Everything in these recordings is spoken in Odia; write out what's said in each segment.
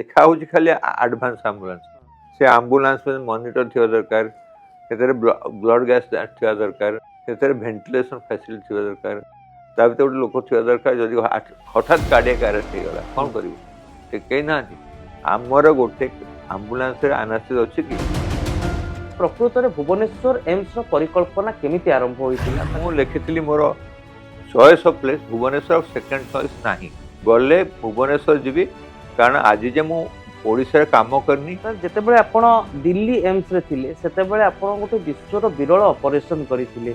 लिखा हो खाली एडवांस एम्बुलेंस से एम्बुलेंस में मॉनिटर थिवा दरकार सेतरे ब्लड गैस थिवा दरकार सेतरे वेंटिलेशन फैसिलिटी थिवा दरकार ता भीतर गोटे लोक थिवा दरकार जदि हठात कार्डियक अरेस्ट हो गला कौन करिवो से कहीं ना आमर गोटे एम्बुलेंस एनालिसिस अच्छी कि प्रकृत में भुवनेश्वर एम्स परिकल्पना केमिति आरंभ होइतिला मुझे लिखी मोर choice of place Bhubaneswar second choice नहीं गले भुवनेश्वर जीवी कारण आज जे मु ओडिशा रे काम करनी सर जेतेबेले आपण दिल्ली एम्स रे थिले सेतेबेले आपण गोटे विश्वर विरल ऑपरेशन करथिले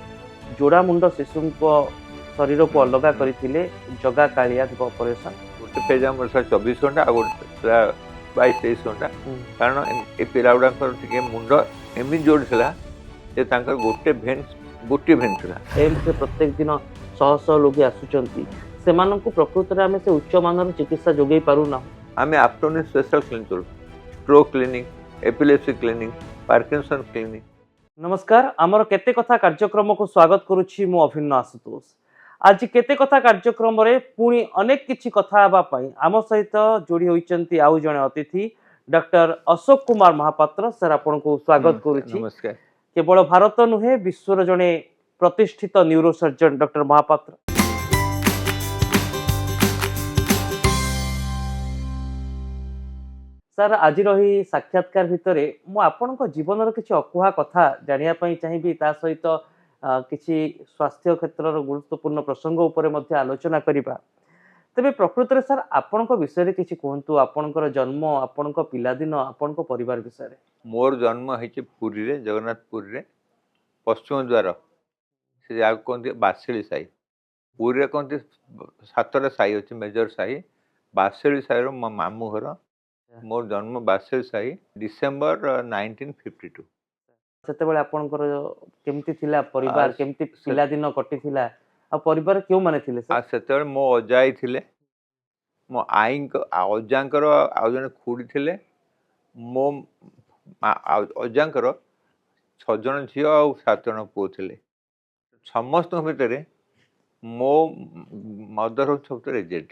जोड़ा मुंड शिशुको शरीर को अलग करथिले जगा कालिया ऑपरेशन गोटे फेज आम 24 घंटा आ गोटे 22-23 घंटा कारण ए पिला गुडाकर टिके मुंड एमि जोड़ थिला जे तांकर गोटे भेन थिला एम्स रे प्रत्येक दिन शह शह लोग आसुचंती सेमानंकु प्रकृत रे हमें से उच्च मानर चिकित्सा जोगै पारु ना आम आफ्टरनून स्पेशल क्लिनिक करूँ stroke clinic epilepsy clinic Parkinson clinic. नमस्कार आमर केते कथा कार्यक्रम को स्वागत करुछि मु अभिन्न आशुतोष। आज केते कथा कार्यक्रम रे पुणी अनेक किछि कथा हेबा पई आम सहित जोड़ी होइचंती आउ जणे अतिथि डॉक्टर अशोक कुमार महापात्र सर आपन को स्वागत करुछि। नमस्कार। केवल भारत नुहे विश्वर जणे प्रतिष्ठित न्यूरोसर्जन डॉक्टर महापात्र सर आज रही साक्षात्कार भितर मु आपण जीवन किसी अकुहा कथा जानिया पई चाहिबी ता सहित किसी स्वास्थ्य क्षेत्र गुरुत्वपूर्ण प्रसंग उपरे मध्य आलोचना करिबा। तबे प्रकृत रे सर आपण विषय रे किछि कहंतु आपणकर जन्म आपण पिलादिन आपण परिवार विषय रे। मोर जन्म है पुरी रे जगन्नाथपुरी रे पश्चिम द्वार से जहाँ कहते बासेली साई पुरी रे कहते सातटा साई अच्छे मेजर साई बासेली साई रो मो मामू घर मोर जन्म बासेली साई डिसेम्बर 1952 सेतेबेले आपणकर केमती थिला परिवार केमती पिलादिन कटिथिला आ परिवार केउ माने थिले सर। सेतेबेले मो अजाई थिले मो आई अजांकर आउ जने खुड़ी थिले मो अजांकर 6 जन झील और 7 जन पुओ थिले समस्त भितर मो मदर हूँ सब एजेड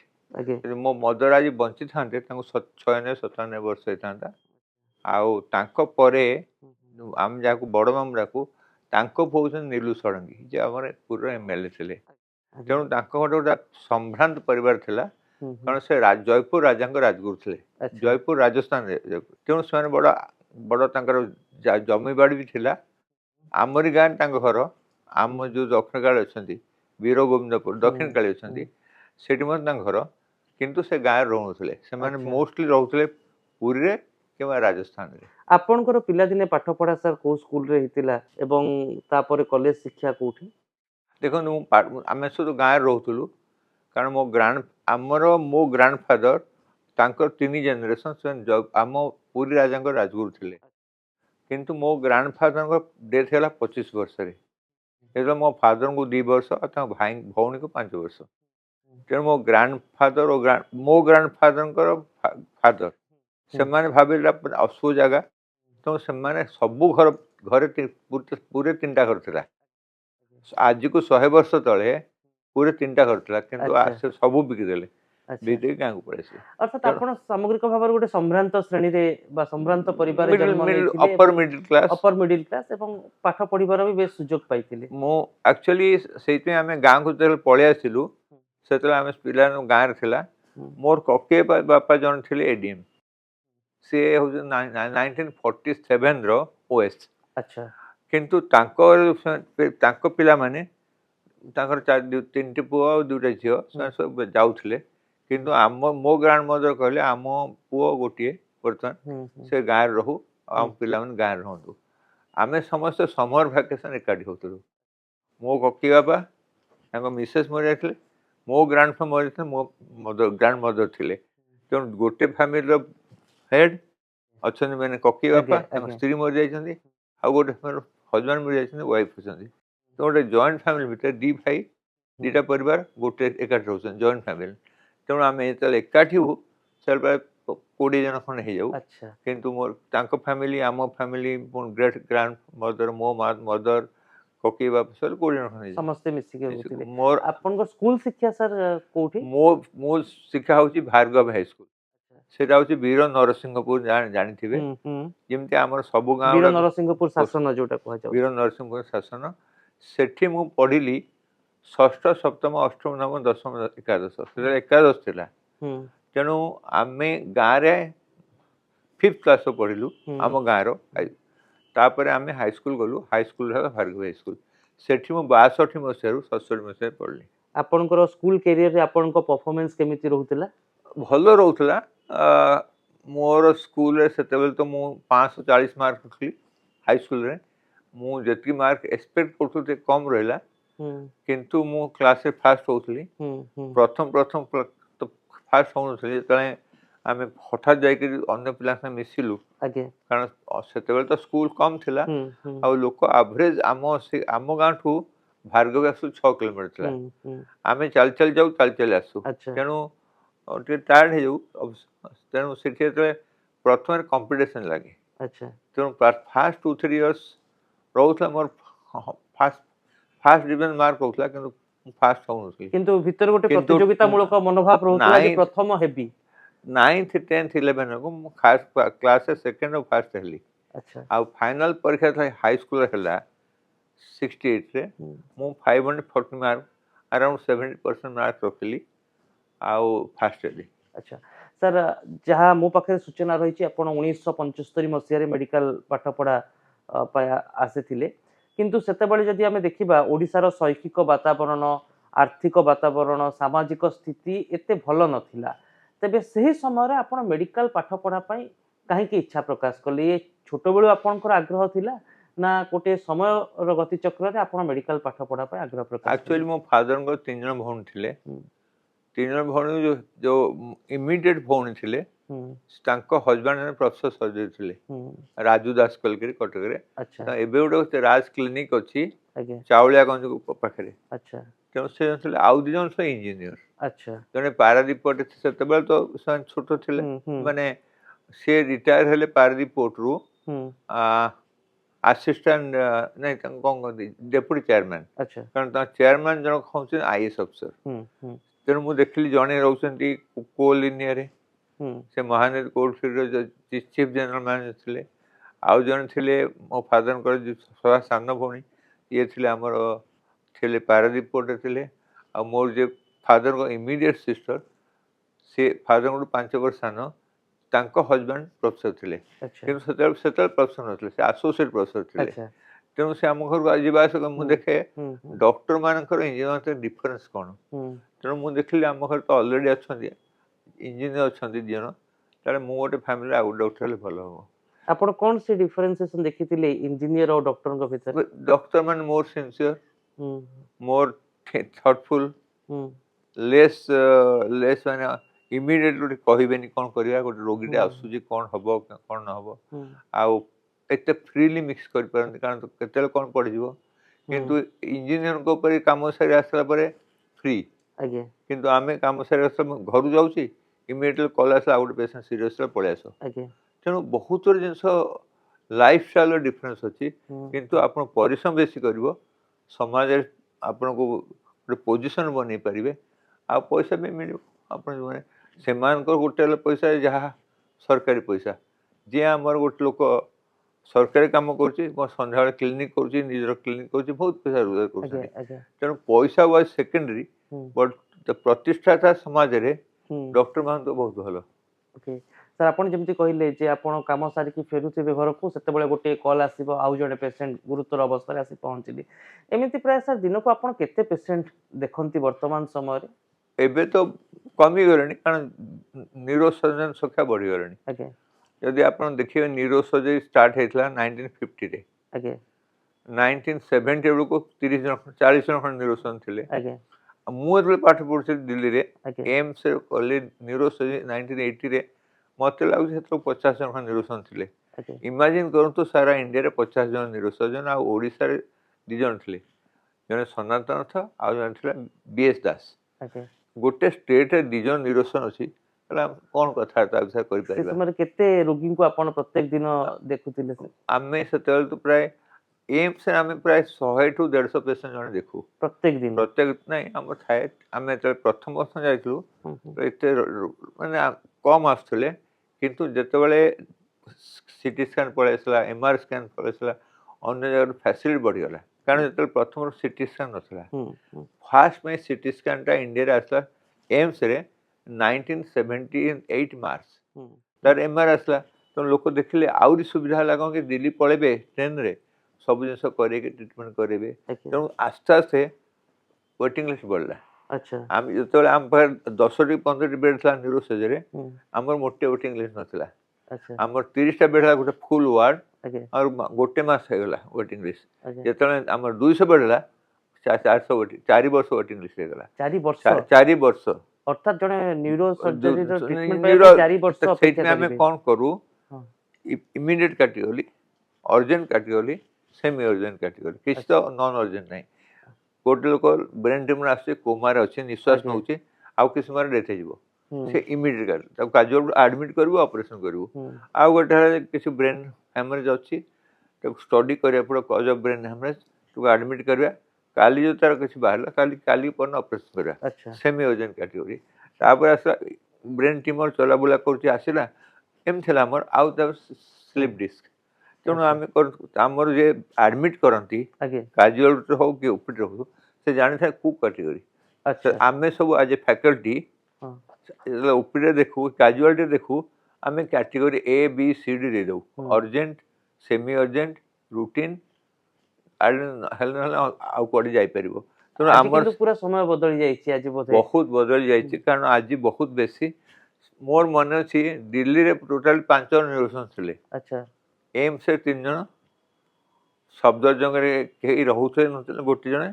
मो मदर आज बंची था 96-97 वर्ष होता आउ तांको परे आम जहाँ बड़ मामू तांको पुओ नीलू षडंगी जे आम पूरा एमएलए थे तेणु गोटे संभ्रांत परिवार थिला कारण से जयपुर राजा राजगुरु थे जयपुर राजस्थान तेणु से बड़ बड़ जमी बाड़ी भी थिला आमरी गाँव घर आम जो दक्षिण काली अच्छा वीर गोविंदपुर दक्षिण काली अच्छा से घर किंतु से गाँव रोते से मोस्टली रोते पुरी रे किंवा राजस्थान रे। आपणकर पिलादिने पाठ पढ़ा सर को स्कूल रे हितिला एवं तापर कॉलेज शिक्षा कोठी देखो आम सब गाँव रोलु कारण मो ग्रांड फादर तांकर 3 जेनेरेशन आम पुरी राजा राजगुरु थे किंतु मो ग्रांड फादर डेथ है 25 वर्ष रे मो फादर को 2 वर्ष और भाई भौणी को 5 वर्ष तेणु मो ग्रांड फादर और मो ग्रांड फादर फादर से भाविले अशुभ जगह तो से सबू घर घरे पूरे 3टा घर था आज को 100 वर्ष तले पूरे 3टा घर था किंतु सबू बिकिदेले बिकी गाँव को पड़े अर्थात आपण सामग्रिक भाव गोटे संभ्रांत श्रेणी रे बा संभ्रांत परिवार अपर मिडिल क्लास एवं पाठ पढ़िबार भी बेस सुजोग पाइतिले मो एक्चुअली सेति आमे गाँव को जब पळे आसिलु सेतले आमे पिला गाँव रे थिला मोर कके बापा जन थिले एडीएम से 1947 रो ओएस अच्छा किंतु तांको पिला माने तांकर 3टी पुओ और 2टा झियो सब जाउथिले किंतु आम मो ग्रांड मदर कहले आम पुओ गोटे बर्तमान से गाँव रहू आम पिला माने गाँव रहतु आमे समस्त समर वैकेशन एकाठी होतलु मो ककी बाबा तांको मिसेस मरि जाथिले मो ग्रांड फादर मरि जाथिले मो मदर ग्रांड मदर थिले तेणु गोटे फैमिली रो हेड अच्छा मैंने ककी बापा स्त्री मरी जाइए आ गोटे हजबैंड मरी जाइए वाइफ अच्छा तो गोटे जॉइंट फैमिली भितर 2 भाई 2टा परिवार गोटे एकाठी रोचे जॉइंट फैमिली तेणु आम जो एकाठी हो से 20 जन खंड हो जाऊ किंतु मोर तांको फैमिली आम फैमिली ग्रेट ग्रांड मदर मो मदर ककी बापा सब 20 जन खंड समस्त मिसिके मोर आपन स्कूल शिक्षा सर कोठी मो शिक्षा होची भार्गव हाई स्कूल ସେଟା ହଉଛି ବୀର ନରସିଂହପୁର ଜାଣିଥିବେ ହୁଁ ହୁଁ ଯେମିତି ଆମର ସବୁ ଗାଁ ବୀର ଗୁଡାକ ନରସିଂହପୁର ଶାସନ ଯୋଉଟା କୁହାଯାଉଛି। ବୀର ନରସିଂହପୁର ଶାସନ ସେଠି ମୁଁ ପଢିଲି ଷଷ୍ଠ ସପ୍ତମ ଅଷ୍ଟମ ନବମ ଦଶମ ଏକାଦଶ ସେତେବେଳେ ଏକାଦଶ ଥିଲା ହୁଁ ତେଣୁ ଆମେ ଗାଁରେ 5th କ୍ଲାସ୍ ପଢିଲୁ ହୁଁ ଆମ ଗାଁର ତାପରେ ଆମେ ହାଇସ୍କୁଲ ଗଲୁ ହାଇସ୍କୁଲ ହେଲା ଭାର୍ଗବ ହାଇସ୍କୁଲ ସେଠି ମୁଁ 62 ମସିହାରୁ 67 ମସିହାରେ ପଢିଲି ଆପଣଙ୍କର ସ୍କୁଲ କ୍ୟାରିୟରରେ ଆପଣଙ୍କ ପରଫରମାନ୍ସ କେମିତି ରହୁଥିଲା? ଭଲ ରହୁଥିଲା ମୋର ସ୍କୁଲରେ ସେତେବେଳେ ତ ମୁଁ 540 ମାର୍କ ରଖିଲି ହାଇସ୍କୁଲରେ ମୁଁ ଯେତିକି ମାର୍କ ଏକ୍ସପେକ୍ଟ କରୁଥିଲି କମ୍ ରହିଲା ହୁଁ କିନ୍ତୁ ମୁଁ କ୍ଲାସରେ ଫାଷ୍ଟ ହଉଥିଲି ହୁଁ ହୁଁ ପ୍ରଥମ ଫାଷ୍ଟ ହଉନଥିଲି ଯେତେବେଳେ ଆମେ ହଠାତ୍ ଯାଇକି ଅନ୍ୟ ପିଲାଙ୍କ ସାଙ୍ଗେ ମିଶିଲୁ ଆଜ୍ଞା କାରଣ ସେତେବେଳେ ତ ସ୍କୁଲ କମ୍ ଥିଲା ହୁଁ ହୁଁ ଆଉ ଲୋକ ଆଭରେଜ ଆମ ଗାଁଠୁ ଭାର୍ଗବ ଆସୁ 6 କିଲୋମିଟର ଥିଲା ହୁଁ ହୁଁ ଆମେ ଚାଲି ଚାଲି ଯାଉ ଚାଲି ଚାଲି ଆସୁ ଆଚ୍ଛା ତେଣୁ ଟିକେ ଟାୟାର୍ଡ ହେଇଯାଉ ତେଣୁ ସେଠି ଯେତେବେଳେ ପ୍ରଥମରେ କମ୍ପିଟିସନ ଲାଗେ ଆଚ୍ଛା ତେଣୁ ଫାଷ୍ଟ 2-3 ଇୟର୍ସ ରହୁଥିଲା ମୋର ଫାଷ୍ଟ ଡିଭିଜନ ମାର୍କ ହଉଥିଲା କିନ୍ତୁ ଫାଷ୍ଟ ହଉନଥିଲି କିନ୍ତୁ ଭିତରେ ଗୋଟେ କିନ୍ତୁ ପ୍ରତିଯୋଗିତାମୂଳକ ମନୋଭାବ ରହୁଥିଲା ଯେ ନାଇନ୍ଥ ପ୍ରଥମ ହେବି। 9th 10th 11 ମୁଁ କ୍ଲାସରେ ସେକେଣ୍ଡ ଆଉ ଫାଷ୍ଟ ହେଲି ଆଚ୍ଛା ଆଉ ଫାଇନାଲ ପରୀକ୍ଷା ହାଇସ୍କୁଲ ହେଲା 68ରେ ହୁଁ ମୁଁ 540 ମାର୍କ ଆରାଉଣ୍ଡ 70% ମାର୍କ ରଖିଲି ଆଉ ଫାଷ୍ଟ ହେଲି ଆଚ୍ଛା ସାର୍ ଯାହା ମୋ ପାଖରେ ସୂଚନା ରହିଛି ଆପଣ 1975 ମସିହାରେ ମେଡିକାଲ ପାଠପଢା ପାଇଁ ଆସିଥିଲେ କିନ୍ତୁ ସେତେବେଳେ ଯଦି ଆମେ ଦେଖିବା ଓଡ଼ିଶାର ଶୈକ୍ଷିକ ବାତାବରଣ ଆର୍ଥିକ ବାତାବରଣ ସାମାଜିକ ସ୍ଥିତି ଏତେ ଭଲ ନଥିଲା ତେବେ ସେହି ସମୟରେ ଆପଣ ମେଡିକାଲ ପାଠପଢା ପାଇଁ କାହିଁକି ଇଚ୍ଛା ପ୍ରକାଶ କଲେ ଏ ଛୋଟବେଳୁ ଆପଣଙ୍କର ଆଗ୍ରହ ଥିଲା ନା ଗୋଟେ ସମୟର ଗତିଚକ୍ରରେ ଆପଣ ମେଡିକାଲ ପାଠପଢା ପାଇଁ ଆଗ୍ରହ ପ୍ରକାଶ କଲେ? ଆକ୍ଚୁଆଲି ମୋ ଫାଦରଙ୍କର 3 ଜଣ ଭଉଣୀ ଥିଲେ ହୁଁ 3 ଜଣ ଭଉଣୀ ଯୋଉ ଇମିଡିଏଟ ଭଉଣୀ ଥିଲେ ହୁଁ ତାଙ୍କ ହଜବାଣ୍ଡ ଜଣେ ପ୍ରଫେସର ସର୍ଜରୀ ଥିଲେ ହୁଁ ରାଜୁ ଦାସ କଲକିରି କଟକରେ ଆଚ୍ଛା ଏବେ ଗୋଟେ ରାଜ କ୍ଲିନିକ ଅଛି ଆଜ୍ଞା ଚାଉଳିଆଗଞ୍ଜ ପାଖରେ ଆଚ୍ଛା ତେଣୁ ସେ ଥିଲେ ଆଉ 2 ଜଣ ସବୁ ଇଞ୍ଜିନିୟର ଆଚ୍ଛା ଜଣେ ପାରାଦୀପ ପଟେ ସେତେବେଳେ ତ ସେମାନେ ଛୋଟ ଥିଲେ ହୁଁ ହୁଁ ମାନେ ସେ ରିଟାୟାର ହେଲେ ପାରାଦୀପ ପୋର୍ଟରୁ ହୁଁ ଆସିଷ୍ଟାଣ୍ଟ ନାଇଁ ତାଙ୍କୁ କ'ଣ କହନ୍ତି ଡେପୁଟି ଚେୟାରମ୍ୟାନ୍ ଆଚ୍ଛା କାରଣ ତାଙ୍କ ଚେୟାରମ୍ୟାନ୍ ଜଣକ ହେଉଛନ୍ତି IAS ଅଫିସର ହୁଁ ହୁଁ ତେଣୁ ମୁଁ ଦେଖିଲି ଜଣେ ରହୁଛନ୍ତି କୋଲ୍ ଇଣ୍ଡିଆରେ ହୁଁ ସେ Mahanadi cold fielder chief general manager ଥିଲେ ଆଉ ଜଣେ ଥିଲେ ମୋ ଫାଦରଙ୍କର ସଭା ସାନ ଭଉଣୀ ଇଏ ଥିଲେ ଆମର ଥିଲେ ପାରାଦୀପ ପୋର୍ଟରେ ଥିଲେ ଆଉ ମୋର ଯେ ଫାଦରଙ୍କ ଇମିଡ଼ିଏଟ୍ ସିଷ୍ଟର ସେ ଫାଦରଙ୍କଠୁ 5 ବର୍ଷ ସାନ ତାଙ୍କ ହଜବାଣ୍ଡ ପ୍ରଫେସର ଥିଲେ ଆଚ୍ଛା କିନ୍ତୁ ସେତେବେଳେ ପ୍ରଫେସର ନଥିଲେ ସେ ଆସୋସିଏଟ୍ ପ୍ରଫେସର ଥିଲେ ଆଚ୍ଛା ତେଣୁ ସେ ଆମ ଘରକୁ ଯିବା ଆସିବା ମୁଁ ଦେଖେ ହୁଁ ହୁଁ ଡକ୍ଟର ମାନଙ୍କର ଇଞ୍ଜିନିୟର ଭିତରେ ଡିଫରେନ୍ସ କ'ଣ ହୁଁ ତେଣୁ ମୁଁ ଦେଖିଲି ଆମ ଘରେ ତ ଅଲରେଡ଼ି ଅଛନ୍ତି ଇଞ୍ଜିନିୟର ଅଛନ୍ତି 2 ଜଣ ତାହେଲେ ମୁଁ ଗୋଟେ ଫ୍ୟାମିଲି ଆଉ ଗୋଟେ ଡକ୍ଟର ହେଲେ ଭଲ ହବ ଆପଣ କ'ଣ ସେ ଡିଫରେନ୍ସିଏସନ ଦେଖିଥିଲେ ଇଞ୍ଜିନିୟର ଆଉ ଡକ୍ଟରଙ୍କ ଭିତରେ? ଡକ୍ଟର ମାନେ ମୋର ସିନସିୟର ହୁଁ ମୋର ଥଟଫୁଲ ହୁଁ ଲେସ୍ ମାନେ ଇମିଡ଼ିଏଟ୍ ଗୋଟେ କହିବେନି କ'ଣ କରିବା ଗୋଟେ ରୋଗୀଟେ ହୁଁ ଆସୁଛି କ'ଣ ହବ କ'ଣ ନ ହବ ହୁଁ ଆଉ ଏତେ ଫ୍ରିଲି ମିକ୍ସ କରିପାରନ୍ତି କାରଣ କେତେବେଳେ କ'ଣ ପଡ଼ିଯିବ କିନ୍ତୁ ହୁଁ ଇଞ୍ଜିନିୟରଙ୍କ ଉପରେ କାମ ସାରି ଆସିଲା ପରେ ଫ୍ରି ଆଜ୍ଞା କିନ୍ତୁ ଆମେ କାମ ସାରି ଆସିଲା ଘରୁ ଯାଉଛି ଇମିଡ଼ିଏଟଲି କଲ୍ ଆସିଲା ଆଉ ଗୋଟେ ପେସେଣ୍ଟ ସିରିୟସ୍ ହେଲା ପଳେଇ ଆସ ଆଜ୍ଞା ତେଣୁ ବହୁତ ଜିନିଷ ଲାଇଫ୍ ଷ୍ଟାଇଲର ଡିଫରେନ୍ସ ଅଛି ହୁଁ କିନ୍ତୁ ଆପଣ ପରିଶ୍ରମ ବେଶୀ କରିବ ସମାଜରେ ଆପଣଙ୍କୁ ଗୋଟେ ପୋଜିସନ୍ ବନେଇ ପାରିବେ ଆଉ ପଇସା ବି ମିଳିବ ଆପଣ ଜୀବନରେ ସେମାନଙ୍କର ଗୋଟେ ହେଲେ ପଇସା ଯାହା ସରକାରୀ ପଇସା ଯିଏ ଆମର ଗୋଟେ ଲୋକ ସରକାରୀ କାମ କରୁଛି ମୋ ସନ୍ଧ୍ୟାବେଳେ କ୍ଲିନିକ୍ କରୁଛି ନିଜର କ୍ଲିନିକ୍ କରୁଛି ବହୁତ ପଇସା ରୋଜଗାର ଆଜ୍ଞା କରୁଛନ୍ତି ଆଜ୍ଞା ତେଣୁ ପଇସା ୱାଜ୍ ସେକେଣ୍ଡାରୀ ହୁଁ ବଟ୍ ପ୍ରତିଷ୍ଠାତା ସମାଜରେ ହୁଁ ଡକ୍ଟର ମାନେ ତ ବହୁତ ଭଲ ଓକେ ସାର୍ ଆପଣ ଯେମିତି କହିଲେ ଯେ ଆପଣ କାମ ସାରିକି ଫେରୁଥିବେ ଘରକୁ ସେତେବେଳେ ଗୋଟେ କଲ୍ ଆସିବ ଆଉ ଜଣେ ପେସେଣ୍ଟ ଗୁରୁତର ଅବସ୍ଥାରେ ଆସି ପହଞ୍ଚିଲି ଏମିତି ପ୍ରାୟ ସାର୍ ଦିନକୁ ଆପଣ କେତେ ପେସେଣ୍ଟ ଦେଖନ୍ତି ବର୍ତ୍ତମାନ ସମୟରେ? ଏବେ ତ କମିଗଲେଣି କାରଣ ନ୍ୟୁରୋ ସର୍ଜନ ସଂଖ୍ୟା ବଢ଼ିଗଲେଣି ଆଜ୍ଞା ଯଦି ଆପଣ ଦେଖିବେ ନ୍ୟୁରୋ ସର୍ଜରୀ ଷ୍ଟାର୍ଟ ହେଇଥିଲା 1950ରେ ଆଜ୍ଞା 1970 ବେଳକୁ 30 ଜଣ 40 ଜଣ ଖଣ୍ଡେ ନ୍ୟୁରୋ ସର୍ଜନ ଥିଲେ ଆଜ୍ଞା ଆଉ ମୁଁ ଯେତେବେଳେ ପାଠ ପଢ଼ୁଥିଲି ଦିଲ୍ଲୀରେ ଆଜ୍ଞା ଏମ୍ସରେ କଲି ନ୍ୟୁରୋ ସର୍ଜରୀ 1980ରେ ମୋତେ ଲାଗୁଛି ସେତେବେଳେ 50 ଜଣ ଖଣ୍ଡେ ନ୍ୟୁରୋ ସର୍ଜନ ଥିଲେ ଆଜ୍ଞା ଇମାଜିନ୍ କରନ୍ତୁ ସାରା ଇଣ୍ଡିଆରେ 50 ଜଣ ନ୍ୟୁରୋ ସର୍ଜନ ଆଉ ଓଡ଼ିଶାରେ 2 ଜଣ ଥିଲେ ଜଣେ ସନାତନ ରଥ ଆଉ ଜଣେ ଥିଲା BS ଦାସ ଆଜ୍ଞା ଗୋଟେ ଷ୍ଟେଟ୍ରେ 2 ଜଣ ନ୍ୟୁରୋ ସର୍ଜନ ଅଛି ତାହେଲେ ଆମେ କ'ଣ କଥାବାର୍ତ୍ତା ବିଷୟରେ ସେ କରିପାରିବା ସମୟରେ କେତେ ରୋଗୀଙ୍କୁ ଆପଣ ପ୍ରତ୍ୟେକ ଦିନ ଦେଖୁଥିଲେ ସାର୍? ଆମେ ସେତେବେଳେ ତ ପ୍ରାୟ एम्स आम प्राय 100 टू 150 पेसेंट जन देखू प्रत्येक दिन प्रत्येक नहीं आम थाए आम जो प्रथम वर्ष जाइलु हम्म, हम्म, तो एते माने कम आसुले किंतु जेतेबेले सीटी स्कैन पळे आसला एमआर स्कैन पळे आसला अन्य जगह फैसिलिटी बढ़ी गला कारण जेते प्रथम सीटी स्कैन नथला हम्म, हम्म, फास्ट में सीटी स्कैन टा इंडिया रे आसला एम्स रे 1978 मार्च हम्म, तार एमआर आसला तो लोक देखिले आउरी सुविधा लगा कि दिल्ली पळेबे ट्रेन रे सब जिनस करे ट्रीटमेंट करेबे okay, तेणु आस्ते आस्ते वेटिंग लिस्ट बढ़ला अच्छा आम जो आम पाखे 10 टी 15 टी बेड था न्यूरो सर्जरी हम्म, आमर मोटे वेटिंग लिस्ट नथला अच्छा आमर 30 टा बेड था गोटे फुल वार्ड आगे और गोटे मास हो गला वेटिंग लिस्ट आगे जेतले आमर 200 बेड था 400 वेटिंग 4 वर्ष वेटिंग लिस्ट हो गला 4 वर्ष 4 वर्ष अर्थात जने न्यूरो सर्जरी रो ट्रीटमेंट पाए न्यूरो 4 वर्ष सेट अपेक्षा में आमे करिवे कोन करू हाँ immediate category urgent category semi urgent category किछ तो नॉन अर्जेंट नहीं गोटे लोक ब्रेन ट्यूमर आसे कोमार अच्छे निश्वास आगे। नौचे आउ किस समय डेथ हो हम्म, से इमीडिएट तब काजुअल एडमिट करबो ऑपरेशन करबो हम्म, आउ गोटे किसी ब्रेन हेमरेज अच्छी तो स्टडी करिया पड़ो कॉज ऑफ ब्रेन हेमरेज तो एडमिट करबा काली जो तार किछ बाहरला काली पर ऑपरेशन करबा अच्छा सेमी अर्जेंट कैटेगरी तापर आसला ब्रेन ट्यूमर चला बुला करछि आसिला एम थिला हमर आउ त स्लिप डिस्क तेणु अच्छा। आम आमर जे एडमिट करती आगे काजुअल हो कि ओपीडी हो से जानी था कु कैटेगरी अच्छा आमे सब एज ए फैकल्टी हाँ ओपीडी देखू काजुअलिटी देखू आमे category A B C D दे दऊ हम्म। अर्जेंट सेमी अर्जेंट रूटीन आउ कुआडे जाई परिबो तेणु आज आमर किंतु पूरा समय बदली जाइछि आज बोधे बहुत बदल जाइए कारण आज बहुत बेसी मोर मन अच्छी दिल्ली रे टोटाल 5 जन न्यूरोसर्जन थिले अच्छा एम्स से 3 जन सफदरजंग रे केही रहुथे नथिले गोटे जने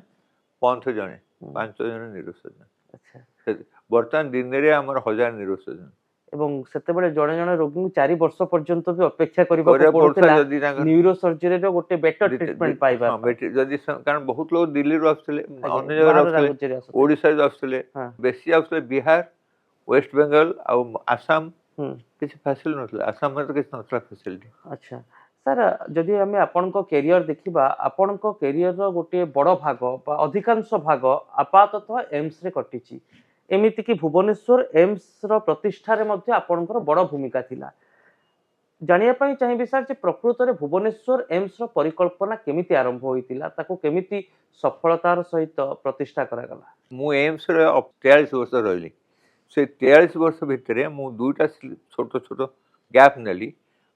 पंथ जने 5 जन न्यूरोसर्जन अच्छा वर्तमान दिन रे हमर 1000 न्यूरोसर्जन ଏବଂ ସେତେବେଳେ ଜଣେ ଜଣେ ରୋଗୀଙ୍କୁ 4 ବର୍ଷ ପର୍ଯ୍ୟନ୍ତ ବି ଅପେକ୍ଷା କରିବାକୁ କରିବା ପଡୁଥିଲା ପଡୁଥିଲା ଯଦି ତାଙ୍କର ନ୍ୟୁରୋ ସର୍ଜରୀର ଗୋଟେ ବେଟର ଟ୍ରିଟମେଣ୍ଟ ପାଇବା ହଁ ବେଟି ଯଦି कारण बहुत लोग दिल्ली ରୁ ଆସୁଥିଲେ ଆଜ୍ଞା, ଅନ୍ୟ ଜାଗାରୁ ବାହାର ଆସୁଥିଲେ ରାଜ୍ୟରେ ଆସୁଥିଲେ। ओडिशा ରୁ ଆସୁଥିଲେ ହଁ। ବେଶୀ ଆସୁଥିଲେ ବିହାର वेस्ट बेंगल ଆଉ ଆସାମ ହୁଁ କିଛି ଫ୍ୟାସିଲିଟି ନଥିଲା ଆସାମରେ ତ କିଛି ନଥିଲା ଫ୍ୟାସିଲିଟି ଆଚ୍ଛା ସାର୍ ଯଦି ଆମେ ଆପଣଙ୍କ କ୍ୟାରିୟର ଦେଖିବା ଆପଣଙ୍କ କ୍ୟାରିୟରର ଗୋଟେ ବଡ଼ ଭାଗ ବା ଅଧିକାଂଶ ଭାଗ ଆପାତତଃ ଏମ୍ସରେ କଟିଛି ଏମିତିକି ଭୁବନେଶ୍ୱର ଏମ୍ସର ପ୍ରତିଷ୍ଠାରେ ମଧ୍ୟ ଆପଣଙ୍କର ବଡ଼ ଭୂମିକା ଥିଲା ଜାଣିବା ପାଇଁ ଚାହିଁବି ସାର୍ ଯେ ପ୍ରକୃତରେ ଭୁବନେଶ୍ୱର ଏମ୍ସର ପରିକଳ୍ପନା କେମିତି ଆରମ୍ଭ ହୋଇଥିଲା ତାକୁ କେମିତି ସଫଳତାର ସହିତ ପ୍ରତିଷ୍ଠା କରାଗଲା ମୁଁ ଏମ୍ସ ରେ 43 ବର୍ଷ ରହିଲି ସେ 43 ବର୍ଷ ଭିତରେ ମୁଁ ଦୁଇଟା ଛୋଟ ଛୋଟ ଗ୍ୟାପ୍ ନେଲି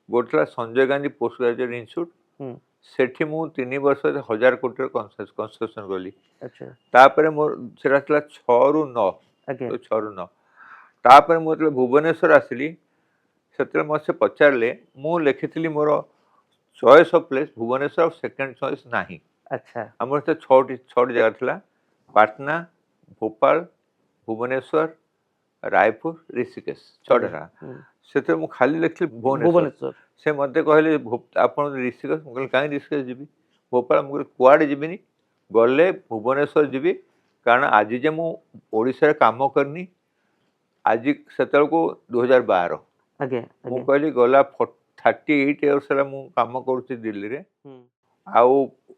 ଗୋଟେ ଥିଲା Sanjay Gandhi post graduate institute ହୁଁ ସେଠି ମୁଁ 3 ବର୍ଷରେ 1000 କୋଟିର କନଷ୍ଟ୍ରକ୍ସନ କଲି ଆଚ୍ଛା ତାପରେ ମୋର ସେଟା ଥିଲା 6 ରୁ 9 ଆଜ୍ଞା 6 ରୁ 9 ତାପରେ ମୁଁ ଯେତେବେଳେ ଭୁବନେଶ୍ୱର ଆସିଲି ସେତେବେଳେ ମୋତେ ପଚାରିଲେ ମୁଁ ଲେଖିଥିଲି ମୋର choice of place Bhubaneswar second choice ନାହିଁ ଆଚ୍ଛା ଆମର ସେ ଛଅଟି ଜାଗା ଥିଲା ପାଟନା ଭୋପାଳ ଭୁବନେଶ୍ୱର ରାୟପୁର ଋଷିକେଶ ଛଅଟା ଜାଗା ହୁଁ, ସେଥିରେ ମୁଁ ଖାଲି ଲେଖିଲି ଭୁବନେଶ୍ୱର ଭୁବନେଶ୍ୱର ସେ ମୋତେ କହିଲେ ଆପଣ ଋଷିକେଶ ମୁଁ କହିଲି କାହିଁ ଋଷିକେଶ ଯିବି ଭୋପାଳ ମୁଁ କହିଲି କୁଆଡ଼େ ଯିବିନି ଗଲେ ଭୁବନେଶ୍ୱର ଯିବି କାରଣ ଆଜି ଯେ ମୁଁ ଓଡ଼ିଶାରେ କାମ କରିନି ଆଜି ସେତେବେଳକୁ 2012 ଆଜ୍ଞା ମୁଁ ଆଜ୍ଞା କହିଲି ଗଲା 38 ଇୟର୍ସ ହେଲା ମୁଁ କାମ କରୁଛି ଦିଲ୍ଲୀରେ ହୁଁ ଆଉ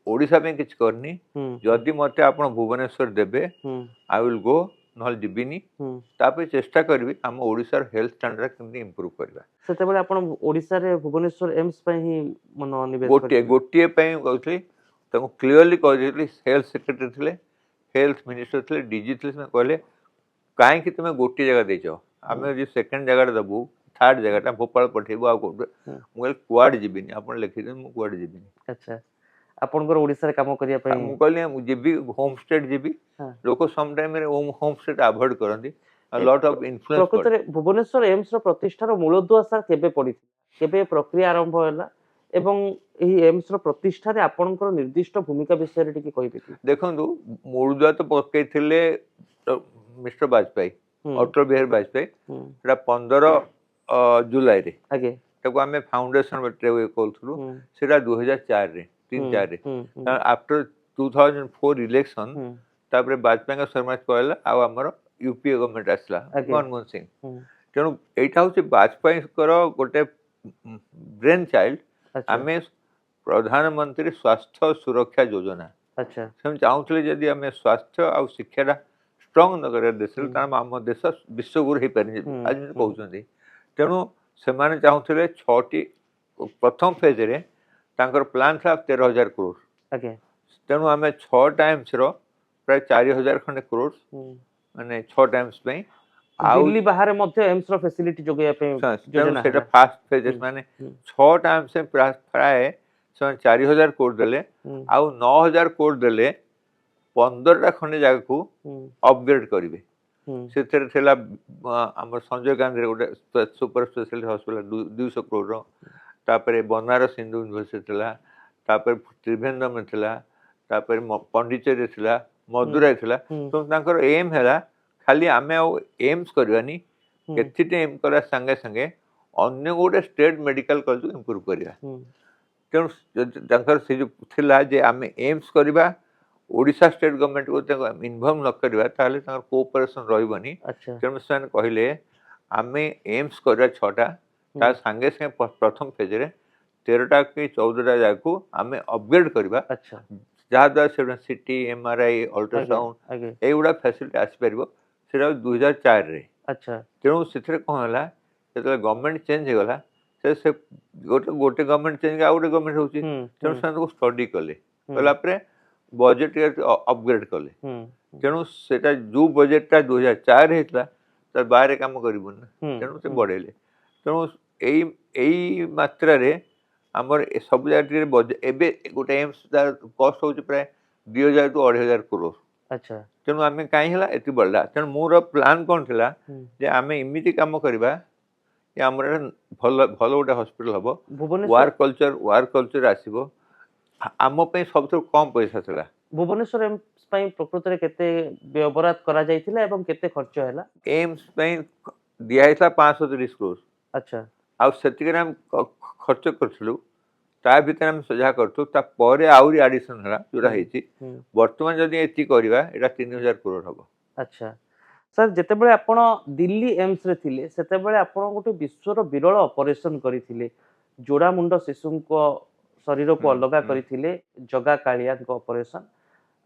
ଓଡ଼ିଶା ପାଇଁ କିଛି କରିନି ହୁଁ ଯଦି ମୋତେ ଆପଣ ଭୁବନେଶ୍ୱର ଦେବେ ହୁଁ ଆଇ ୱିଲ୍ ଗୋ ନହେଲେ ଯିବିନି ହୁଁ ତାପରେ ଚେଷ୍ଟା କରିବି ଆମ ଓଡ଼ିଶାର ହେଲ୍ଥ ଷ୍ଟାଣ୍ଡାର୍ଡ କେମିତି ଇମ୍ପ୍ରୁଭ୍ କରିବା ସେତେବେଳେ ଆପଣ ଓଡ଼ିଶାରେ ଭୁବନେଶ୍ୱର ଏମ୍ସ ପାଇଁ ହିଁ ମନୋନିବେଶ ଗୋଟିଏ କରିଥିଲେ ଗୋଟିଏ ପାଇଁ କହୁଥିଲି ତାଙ୍କୁ କ୍ଲିୟରଲି କହିଦେଇଥିଲି ହେଲ୍ଥ ସେକ୍ରେଟାରୀ ଥିଲେ ହେଲ୍ଥ ମିନିଷ୍ଟର ଥିଲେ ଡିଜି ଥିଲେ ସେମାନେ କହିଲେ କାହିଁକି ତୁମେ ଗୋଟିଏ ଜାଗା ଦେଇଛ ଆମେ ଯଦି ସେକେଣ୍ଡ ଜାଗାଟା ଦେବୁ ଥାର୍ଡ ଜାଗାଟା ଭୋପାଳ ପଠେଇବୁ ଆଉ କୋଉଠି ମୁଁ କହିଲି କୁଆଡ଼େ ଯିବିନି ଆପଣ ଲେଖିଦିଅନ୍ତୁ ମୁଁ କୁଆଡ଼େ ଯିବିନି ଆଚ୍ଛା ଆପଣଙ୍କର ଓଡ଼ିଶାରେ କାମ କରିବା ପାଇଁ ମୁଁ କହିଲି ମୁଁ ଯିବି ହୋମ୍ ଷ୍ଟେଟ୍ ଯିବି ହଁ। ଲୋକ ସମ୍ ଟାଇମ୍ରେ ହୋମ୍ ଷ୍ଟେଟ୍ ଆଭଏଡ୍ କରନ୍ତି ଏ ଲଟ୍ ଅଫ୍ ଇନଫ୍ଲୁଏନ୍ସ ପ୍ରକୃତରେ ଭୁବନେଶ୍ୱର ଏମ୍ସର ପ୍ରତିଷ୍ଠାର ମୂଳଦୁଆ ସାର୍ କେବେ ପଡ଼ିଥିଲା କେବେ ପ୍ରକ୍ରିୟା ଆରମ୍ଭ ହେଲା ଏବଂ ଏହି ଏମ୍ସର ପ୍ରତିଷ୍ଠାରେ ଆପଣଙ୍କର ନିର୍ଦ୍ଦିଷ୍ଟ ଭୂମିକା ବିଷୟରେ ଟିକେ କହିବେ କି ଦେଖନ୍ତୁ ମୂଳଦୁଆ ତ ପକେଇଥିଲେ ମିଷ୍ଟର ବାଜପେୟୀ ହୁଁ ଅଟଳ ବିହାରୀ ବାଜପେୟୀ ହୁଁ ସେଟା 15 ଜୁଲାଇରେ ଆଜ୍ଞା ତାକୁ ଆମେ ଫାଉଣ୍ଡେସନ କରୁଥିଲୁ ହୁଁ ସେଟା 2004ରେ 3-4ରେ ହୁଁ ହୁଁ ଆଫ୍ଟର 2004 ଇଲେକ୍ସନ ହୁଁ ତାପରେ ବାଜପେୟୀଙ୍କ ସରମାଜ ପଳେଇଲା ଆଉ ଆମର ୟୁପିଏ ଗଭର୍ଣ୍ଣମେଣ୍ଟ ଆସିଲା ଆଜ୍ଞା। ମନମୋହନ ସିଂ ହୁଁ ତେଣୁ ଏଇଟା ହେଉଛି ବାଜପେୟୀଙ୍କର ଗୋଟେ ବ୍ରେନ୍ ଚାଇଲ୍ଡ ଆଚ୍ଛା ଆମେ प्रधानमंत्री स्वास्थ्य सुरक्षा योजना अच्छा से चाहूले जदि आम स्वास्थ्य आ शिक्षा स्ट्रंग न कर देश आम देश विश्वगुरु हो पारे आज कहते तेणु से चाहूले 6टी प्रथम फेज रे तांकर प्लान था 13,000 करोड़ आगे तेणु आम 6 टाइम्स प्राय 4,000 खंडे करोड़ माने 6 टाइम्स दिल्ली बाहर मध्य एम्स रो फैसिलिटी जोगैया पे योजना सेटा फास्ट फेजेस माने 6 टाइम्स प्राय 4,000 करोड़ देले आउ 9,000 करोड़ देले 15टा खंडे जगह को अपग्रेड करिवे से थिला हमर संजय गांधी गोटे सुपर स्पेशलिटी हॉस्पिटल 200 करोड़ रो तापरे बनारस हिंदू यूनिवर्सिटी थिला तापर त्रिवेंद्रम में थिला तापर पंडिचेरी थिला मदुराई थिला तो तांकर एम हैला खाली आमे एम्स करवानी केथिटे एम करा संगे संगे अन्य गोटे स्टेट मेडिकल कॉलेज इंप्रूव करिया तेणु तांकर से जो थिला जे आमे एम्स करवा ओडिशा स्टेट गवर्नमेंट को इन्वॉल्व न करवा ताले तांकर कोऑपरेशन रहबनी तेणु से कहले आमे एम्स करवा 6टा ता संगे संगे प्रथम फेज रे 13टा कि 14टा जगह को आमे अपग्रेड करवा जहाँ द्वारा सिटी एमआरआई अल्ट्रासाउंड एगुड़ा फैसिलिटी आसपार से 2004 रे तेणु से कौन है जो गवर्नमेंट चेंज होगला से गोटे गवर्नमेंट चेंज आ गोटे गवर्नमेंट होची तेणु से स्टडी कले कलापर बजेट अपग्रेड कले तेणु से जो बजेटा 2004 होता तार बाहर काम करूँ तेणु से बढ़ेले तेणु यही मात्रा आमर सब जगह बजेट एवं गोटे एम्स कस्ट हो प्राय 2,000 टू 2,500 करोड़ तेणु आम कहीं ये बढ़ला तेणु मोर प्लान कौन थी जे आम इमिटी कम करवा आमर भल भल गोटे हॉस्पिटल हम वार कल्चर आसो आम सब कम पैसा था भुवनेश्वर एम्स प्रकृत में केते व्यवरात करा जायतिला एवं केते खर्च हैला एम्स दिया 530 करोड़ अच्छा आ सेतिके हम खर्च करथलु ता भीतर हम सजा करथु ता परे आउरी एडिशन हला जोरा हेची वर्तमान जदि एति करबा एटा 3,000 करोड़ हबो अच्छा सर जेते बेले आपण दिल्ली एम्स रे थिले सेते बेले आपण गोटे विश्वर विरल ऑपरेशन करिथिले जोड़ा मुंड शिशु को शरीर को अलग करिथिले जगा कालिया को ऑपरेशन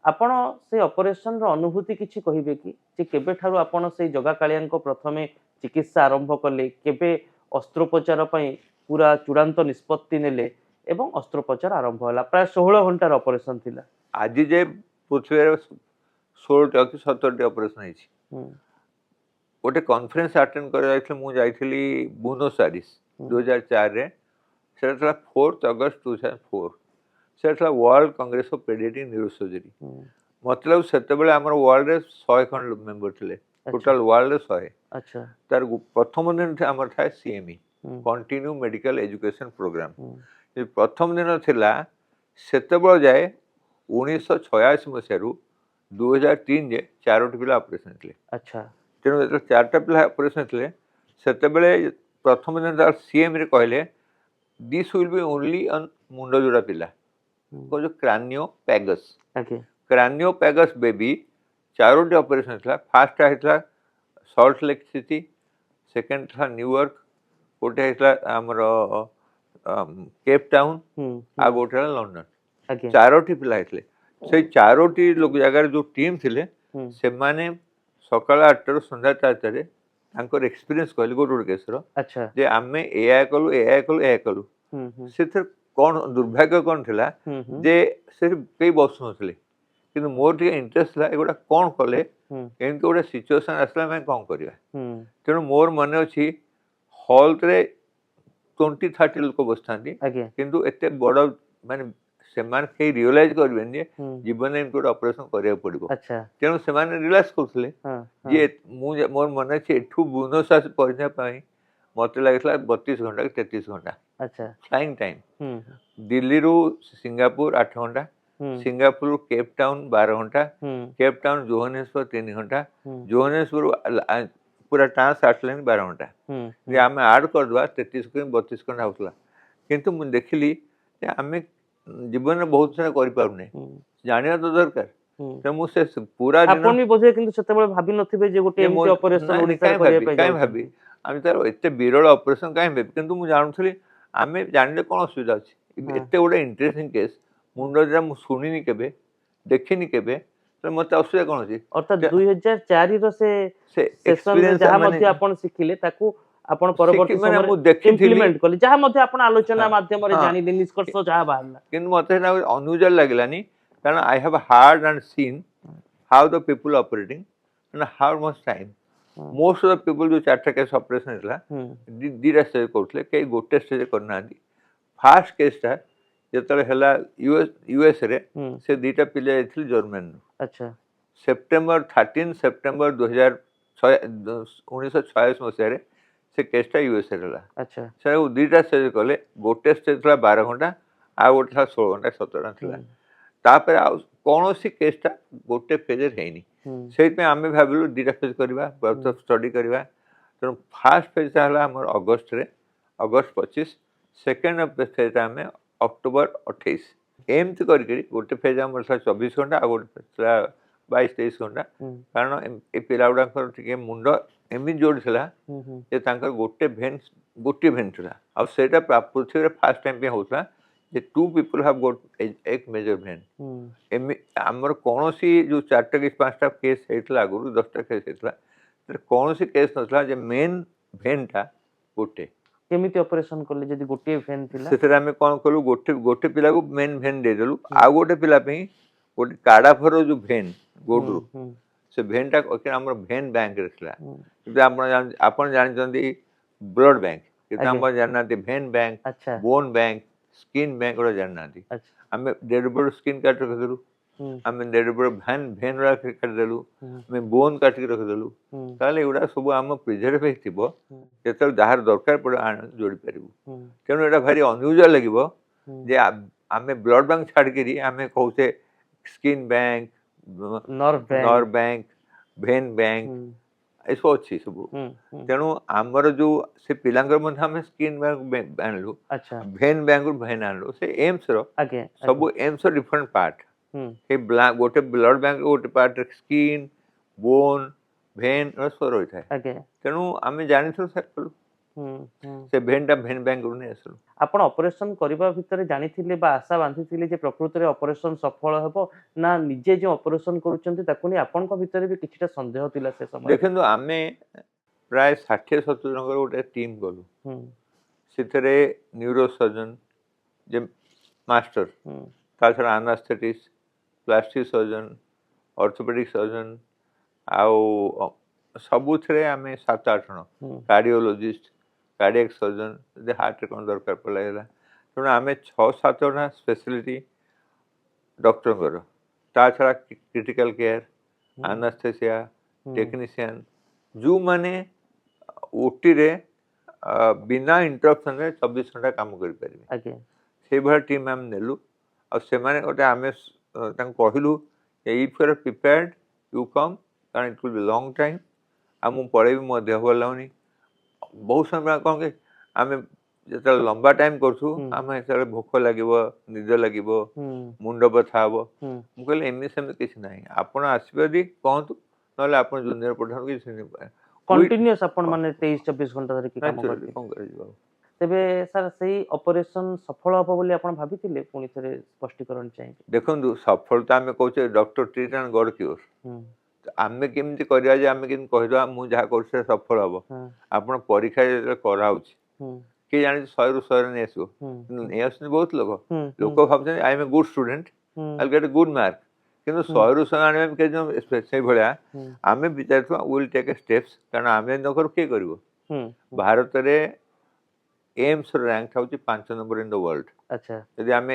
आपण से ऑपरेशन रो अनुभूति किछि कहिबे कि जे केबे ठारू आपण से जगा कालिया को प्रथमे चिकित्सा आरंभ कले केबे अस्त्रोपचार पई पूरा चूड़ांत निष्पत्ति नेले एवं अस्त्रोपचार आरंभ होला प्राय 16 घंटार ऑपरेशन थिला आज जे पृथ्वी 16 कि 17 ऑपरेशन हेछि गोटे कॉन्फ्रेंस अटेंड कर जाइथिले मु जाइथिली बुनोस आयर्स 2004 रे सेटा 4 अगस्त 2004 सेटा world Congress of paediatric neurosurgery मतलब सेते बेले हमर वर्ल्ड रे 100 खंड मेंबर थिले टोटल वर्ल्ड रे 100 अच्छा तार प्रथम दिन हमर था CME continue medical education programme प्रथम दिन थिला सेते बेले जाए 1986 मसियारू 2003 जे 4टी पिला ऑपरेशन थिले अच्छा तेणु जो 4टा पिला ऑपरेशन थिले सेते बेले प्रथम दिन सीएम रे कहले this will be only on मुंडो जोड़ा पिला को जो क्रानियोपैगस बेबी 4टी ऑपरेशन थिला फर्स्ट आइतला सॉल्ट लेक सिटी सेकंड था न्यूयॉर्क गोटे आइतला हमर केप टाउन आ गोटे लंडन 4टी पिला आइतले से 4टी लोक जगह जो टीम थिले से माने सकाळ 8 रु संध्या 4 रे तांकर एक्सपीरियंस कहली गोटे केसर अच्छा जे आमे एया कलु से कौन दुर्भाग्य कौन थिला जे से कई बस नथिले किंतु मोर टे इंटरेस्ट ला एगोटा कौन कले केमती गोटे सिचुएशन आसला मैं कौन करिया तेणु मोर मन अच्छी हॉल रे 20-30 लोक बसथांती किंतु एते बड़ माने सेमान कई रियलाइज करबेन जे जीवन में गोटे ऑपरेशन करिया पड़िबो तेणु सेमान रिलैक्स करथले जे मोर मन अच्छी एठू बुनोस आस पहुंचा पाई मत लगे 32 घंटा कि 33 घंटा अच्छा फ्लाइंग टाइम दिल्ली रु सिंगापुर 8 घंटा सिंगापुर रु केप टाउन 12 घंटा केप टाउन जोहान्सबर्ग 3 घंटा जोहान्सबर्ग पूरा ट्रांस आटलाइन 12 घंटा जे आम आड करदे 33 कि 32 घंटा होता किंतु मुझे देखिली आम जीवन में बहुत सारा कर जानिया तो दरकार तो मुझे पूरा दिन भी बोझे किंतु सेतेबेले भाबी नथिबे जे गोटे एमती ऑपरेशन ओडिसा करिया पे काई भाबी आम तार एते विरल ऑपरेशन काई भाबी किंतु मु जानथली आमे जानले कोन असुविधा अछि ହଁ। ଏତେ ଗୋଟେ ଇଣ୍ଟରେଷ୍ଟିଂ କେସ୍ ମୁଣ୍ଡରେ ମୁଁ ଶୁଣିନି କେବେ ଦେଖିନି କେବେ ତ ମତେ ଅସୁବିଧା କଣ ଅଛି ଅର୍ଥାତ୍ 2004 ର ସେ ସେ ସେସନରେ ଏକ୍ସପିରିଏନ୍ସ ଯାହା ମାନେ ମଧ୍ୟ ଆପଣ ଶିଖିଲେ ତାକୁ ଆପଣ ପରବର୍ତ୍ତୀ ମାନେ ସମୟରେ ମୁଁ ଦେଖିଥିଲି ଇମ୍ପ୍ଲିମେଣ୍ଟ କଲେ, ଯାହା ମଧ୍ୟ ଆପଣ ଆଲୋଚନା ହଁ ମାଧ୍ୟମରେ ହଁ ଜାଣିଲେ, ନିଷ୍କର୍ଷ ଯାହା ବାହାରିଲା। କିନ୍ତୁ ମତେ ସେଟା ଅନୁଜୁଆଲ ଲାଗିଲାନି କାରଣ I have hard and scene how the people operating and how much time most of the people जो 4टा केस ऑपरेशन ହେଇଥିଲା ଦିଟା ଷ୍ଟେଜ କରୁଥିଲେ କେହି ଗୋଟେ ଷ୍ଟେଜ କରିନାହାନ୍ତି ଫାଷ୍ଟ କେସଟା ଯେତେବେଳେ ହେଲା ୟୁଏସ ରେ ସେ ଦିଟା ପିଲା ଯାଇଥିଲେ ଜର୍ମାନରୁ ଆଚ୍ଛା ସେପ୍ଟେମ୍ବର 13 ସେପ୍ଟେମ୍ବର 1946 ମସିହାରେ ସେ କେସଟା ୟୁଏସ ରେ ହେଲା ଆଚ୍ଛା ସେ ଦିଟା ଷ୍ଟେଜ କଲେ ଗୋଟେ ଷ୍ଟେଜ ଥିଲା 12 ଘଣ୍ଟା ଆଉ ଗୋଟେ ଥିଲା 16 ଘଣ୍ଟା 17 ଘଣ୍ଟା ଥିଲା ତାପରେ ଆଉ କୌଣସି କେସଟା ଗୋଟେ ଫେଜରେ ହେଇନି ସେଇଥିପାଇଁ ଆମେ ଭାବିଲୁ ଦିଟା ଫେଜ କରିବା ଷ୍ଟଡି କରିବା ତେଣୁ ଫାଷ୍ଟ ଫେଜଟା ହେଲା ଆମର ଅଗଷ୍ଟରେ ଅଗଷ୍ଟ 25 ସେକେଣ୍ଡ ଫେଜଟା ଆମେ ଅକ୍ଟୋବର 28 ଏମିତି କରିକି ଗୋଟେ ଫେଜ ଆମର ଥିଲା 24 ଘଣ୍ଟା ଆଉ ଗୋଟେ ଫେଜ ଥିଲା 22-23 ଘଣ୍ଟା କାରଣ ଏ ପିଲା ଗୁଡାଙ୍କର ଟିକେ ମୁଣ୍ଡ ଏମିତି ଯୋଡି ଥିଲା ଯେ ତାଙ୍କର ଗୋଟିଏ ଭେନ୍ ଥିଲା ଆଉ ସେଇଟା ପୃଥିବୀରେ ଫାଷ୍ଟ ଟାଇମ୍ ପାଇଁ ହଉଥିଲା ଯେ 2 people have got ଏକ ମେଜର ଭେନ୍ ଆମର କୌଣସି ଯୋଉ 4ଟା କି 5ଟା କେସ୍ ହେଇଥିଲା ଆଗରୁ 10ଟା କେସ୍ ହେଇଥିଲା କୌଣସି କେସ୍ ନଥିଲା ଯେ ମେନ୍ ଭେନ୍ଟା ଗୋଟେ କେମିତି ଅପରେସନ କଲେ ଯଦି ଗୋଟିଏ ଭେନ୍ ଥିଲା? ସେଥିରେ ଆମେ କ'ଣ କଲୁ ଗୋଟେ ପିଲାକୁ ମେନ୍ ଭେନ୍ ଦେଇଦେଲୁ ଆଉ ଗୋଟେ ପିଲା ପାଇଁ ଗୋଟେ କାଡାଫର ଯୋଉ ଭେନ୍ ଗୋଡରୁ ସେ ଭେନ୍ଟା ଆମର ଭେନ୍ ବ୍ୟାଙ୍କରେ ଥିଲା କିନ୍ତୁ ଆପଣ ଜାଣିଛନ୍ତି ବ୍ଲଡ ବ୍ୟାଙ୍କ କିନ୍ତୁ ଆପଣ ଜାଣିନାହାନ୍ତି vein bank bone bank skin bank ଗୁଡା ଜାଣିନାହାନ୍ତି ଆମେ ଦେଢ଼ ବଡ଼ ସ୍କିନ୍ କାଟି ରଖିଦେଲୁ ଆମେ ଦେଢ଼ ବଡ଼ ଭେନ୍ ଗୁଡା କାଟିଦେଲୁ ଆମେ ବୋନ୍ କାଟିକି ରଖିଦେଲୁ ତାହେଲେ ଏଗୁଡା ସବୁ ଆମ ପ୍ରିଜର୍ଭେଟିଭ୍ ଥିବ ଯେତେବେଳେ ଯାହାର ଦରକାର ପଡେ ଯୋଡ଼ି ପାରିବୁ ତେଣୁ ଏଇଟା ଭାରି ଅନୟୁଜୁଆଲ ଲାଗିବ ଯେ ଆମେ ବ୍ଲଡ ବ୍ୟାଙ୍କ ଛାଡ଼ିକିରି ଆମେ କହୁଛେ skin bank nerve bank vein bank ଏସବୁ ଅଛି ସବୁ ତେଣୁ ଆମର ଯୋଉ ସେ ପିଲାଙ୍କର ମଧ୍ୟ ଆମେ ସ୍କିନ୍ ବ୍ୟାଙ୍କ ଆଣିଲୁ ଭେନ୍ ବ୍ୟାଙ୍କରୁ ଭେନ୍ ଆଣିଲୁ ସେ ଏମ୍ସର ସବୁ ଏମ୍ସର ଡିଫରେଣ୍ଟ ପାର୍ଟ ଗୋଟେ ବ୍ଲଡ ବ୍ୟାଙ୍କ ଗୋଟେ ପାର୍ଟ ସ୍କିନ୍ ବୋନ୍ ଭେନ୍ ସବୁ ରହିଥାଏ ତେଣୁ ଆମେ ଜାଣିଥିଲୁ ସେ ଭେନ୍ଟା ଭେନ୍ ବ୍ୟାଙ୍କରୁ ନେଇ ଆସିଲୁ। ଆପଣ ଅପରେସନ କରିବା ଭିତରେ ଜାଣିଥିଲେ ବା ଆଶା ବାନ୍ଧିଥିଲେ ଯେ ପ୍ରକୃତରେ ଅପରେସନ ସଫଳ ହେବ ନା ନିଜେ ଯେଉଁ ଅପରେସନ କରୁଛନ୍ତି ତାକୁ ନେଇ ଆପଣଙ୍କ ଭିତରେ ବି କିଛିଟା ସନ୍ଦେହ ଥିଲା ସେ ସମୟରେ? ଦେଖନ୍ତୁ ଆମେ ପ୍ରାୟ 60-70 ଜଣଙ୍କର ଗୋଟେ ଟିମ୍ ଗଲୁ ସେଥିରେ ନ୍ୟୁରୋ ସର୍ଜନ ଯେ ମାଷ୍ଟର ତା ଛଡ଼ା ଆନାସ୍ଥେଟିଷ୍ଟ ପ୍ଲାଷ୍ଟିକ ସର୍ଜନ ଅର୍ଥୋପେଡିକ ସର୍ଜନ ଆଉ ସବୁଥିରେ ଆମେ 7-8 ଜଣ କାର୍ଡିଓଲୋଜିଷ୍ଟ କାର୍ଡିଆକ୍ ସର୍ଜନ ଯଦି ହାର୍ଟରେ କ'ଣ ଦରକାର ପଡ଼ିଲା ତେଣୁ ଆମେ 6-7 ଜଣ ସ୍ପେଶାଲିଟି ଡକ୍ଟରଙ୍କର ତା ଛଡ଼ା କ୍ରିଟିକାଲ କେୟାର ଆନାସ୍ଥେସିଆ ଟେକ୍ନିସିଆନ ଯେଉଁମାନେ ଓଟିରେ ବିନା ଇଣ୍ଟରପ୍ସନରେ 24 ଘଣ୍ଟା କାମ କରିପାରିବେ ସେଇଭଳିଆ ଟିମ୍ ଆମେ ନେଲୁ ଆଉ ସେମାନେ ଗୋଟେ ଆମେ ତାଙ୍କୁ କହିଲୁ if you are prepared you come କାରଣ it will be long time ଆଉ ମୁଁ ପଳେଇବି ମୋ ଦେହ ଭଲ ଲାଗୁନି ବହୁତ ସମୟ କ'ଣ କି ଆମେ ଯେତେବେଳେ ଲମ୍ବା ଟାଇମ୍ କରୁଛୁ ଆମେ ଯେତେବେଳେ ଭୋକ ଲାଗିବ ନିଦ ଲାଗିବ ମୁଣ୍ଡ ବଥା ହବ ମୁଁ କହିଲି ଏମିତି ସେମିତି କିଛି ନାହିଁ ଆପଣ ଆସିବେ ଯଦି କହନ୍ତୁ ନହେଲେ ଆପଣ ଜୁନିୟର ପଠାନ୍ତୁ କିଛି କଣ୍ଟିନ୍ୟୁଅସ୍ ଆପଣ ମାନେ 23-24 ଘଣ୍ଟା ଧରିକି କାମ କରିବେ କ'ଣ କରାଯିବ। ତେବେ ସାର୍ ସେଇ ଅପରେସନ ସଫଳ ହବ ବୋଲି ଆପଣ ଭାବିଥିଲେ? ପୁଣି ଥରେ ସ୍ପଷ୍ଟୀକରଣ ଚାହିଁବେ। ଦେଖନ୍ତୁ ସଫଳତା ଆମେ କହୁଛେ ଡକ୍ଟର ଟ୍ରିଟ୍ ଆଣ୍ଡ ଗଡ୍ କ୍ୟୁର ଆମେ କେମିତି କରିବା ଯେ ଆମେ କେମିତି କହିଦେବା ମୁଁ ଯାହା କରୁଛି ସେଟା ସଫଳ ହବ ଆପଣ ପରୀକ୍ଷା ଯେତେବେଳେ କରାହଉଛି କିଏ ଜାଣିଛି 100ରୁ 100 ନେଇ ଆସିବ ନେଇ ଆସୁଛନ୍ତି ବହୁତ ଲୋକ ଭାବୁଛନ୍ତି I am a good student I get a good mark କିନ୍ତୁ 100ରୁ 100 ଆଣିବା କେତେ ସେଇଭଳିଆ ଆମେ ବିଚାରିଥିବା ୱିଲ୍ ଟେକ୍ ଏ ଷ୍ଟେପ୍ସ କାରଣ ଆମେ ନ କରୁ କିଏ କରିବ। ଭାରତରେ ଏମ୍ସର ରାଙ୍କ ହେଉଛି 5 ନମ୍ବର ଇନ୍ ଦ ୱାର୍ଲଡ ଯଦି ଆମେ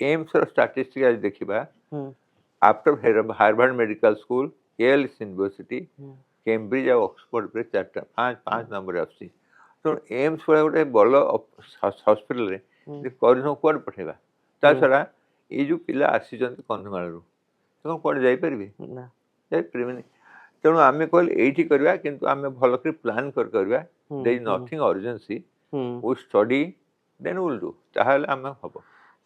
ଏମ୍ସର ଷ୍ଟାଟିଷ୍ଟିକ୍ ଆଜି ଦେଖିବା after Harvard medical school Yale university Cambridge ଆଉ ଅକ୍ସଫୋର୍ଡରେ 5 ନମ୍ବରରେ ଆସୁଛି ତେଣୁ ଏମ୍ସ ଭଳିଆ ଗୋଟେ ଭଲ ହସ୍ପିଟାଲରେ କରିନ କୁଆଡ଼େ ପଠେଇବା ତା ଛଡ଼ା ଏଇ ଯେଉଁ ପିଲା ଆସିଛନ୍ତି କନ୍ଧମାଳରୁ ସେମାନେ କୁଆଡ଼େ ଯାଇପାରିବେ ଯାଇପାରିବେନି ତେଣୁ ଆମେ କହିଲେ ଏଇଠି କରିବା କିନ୍ତୁ ଆମେ ଭଲ କରି ପ୍ଲାନ୍ କରି କରିବା there is nothing urgency we study then will do ତାହେଲେ ଆମେ ହବ।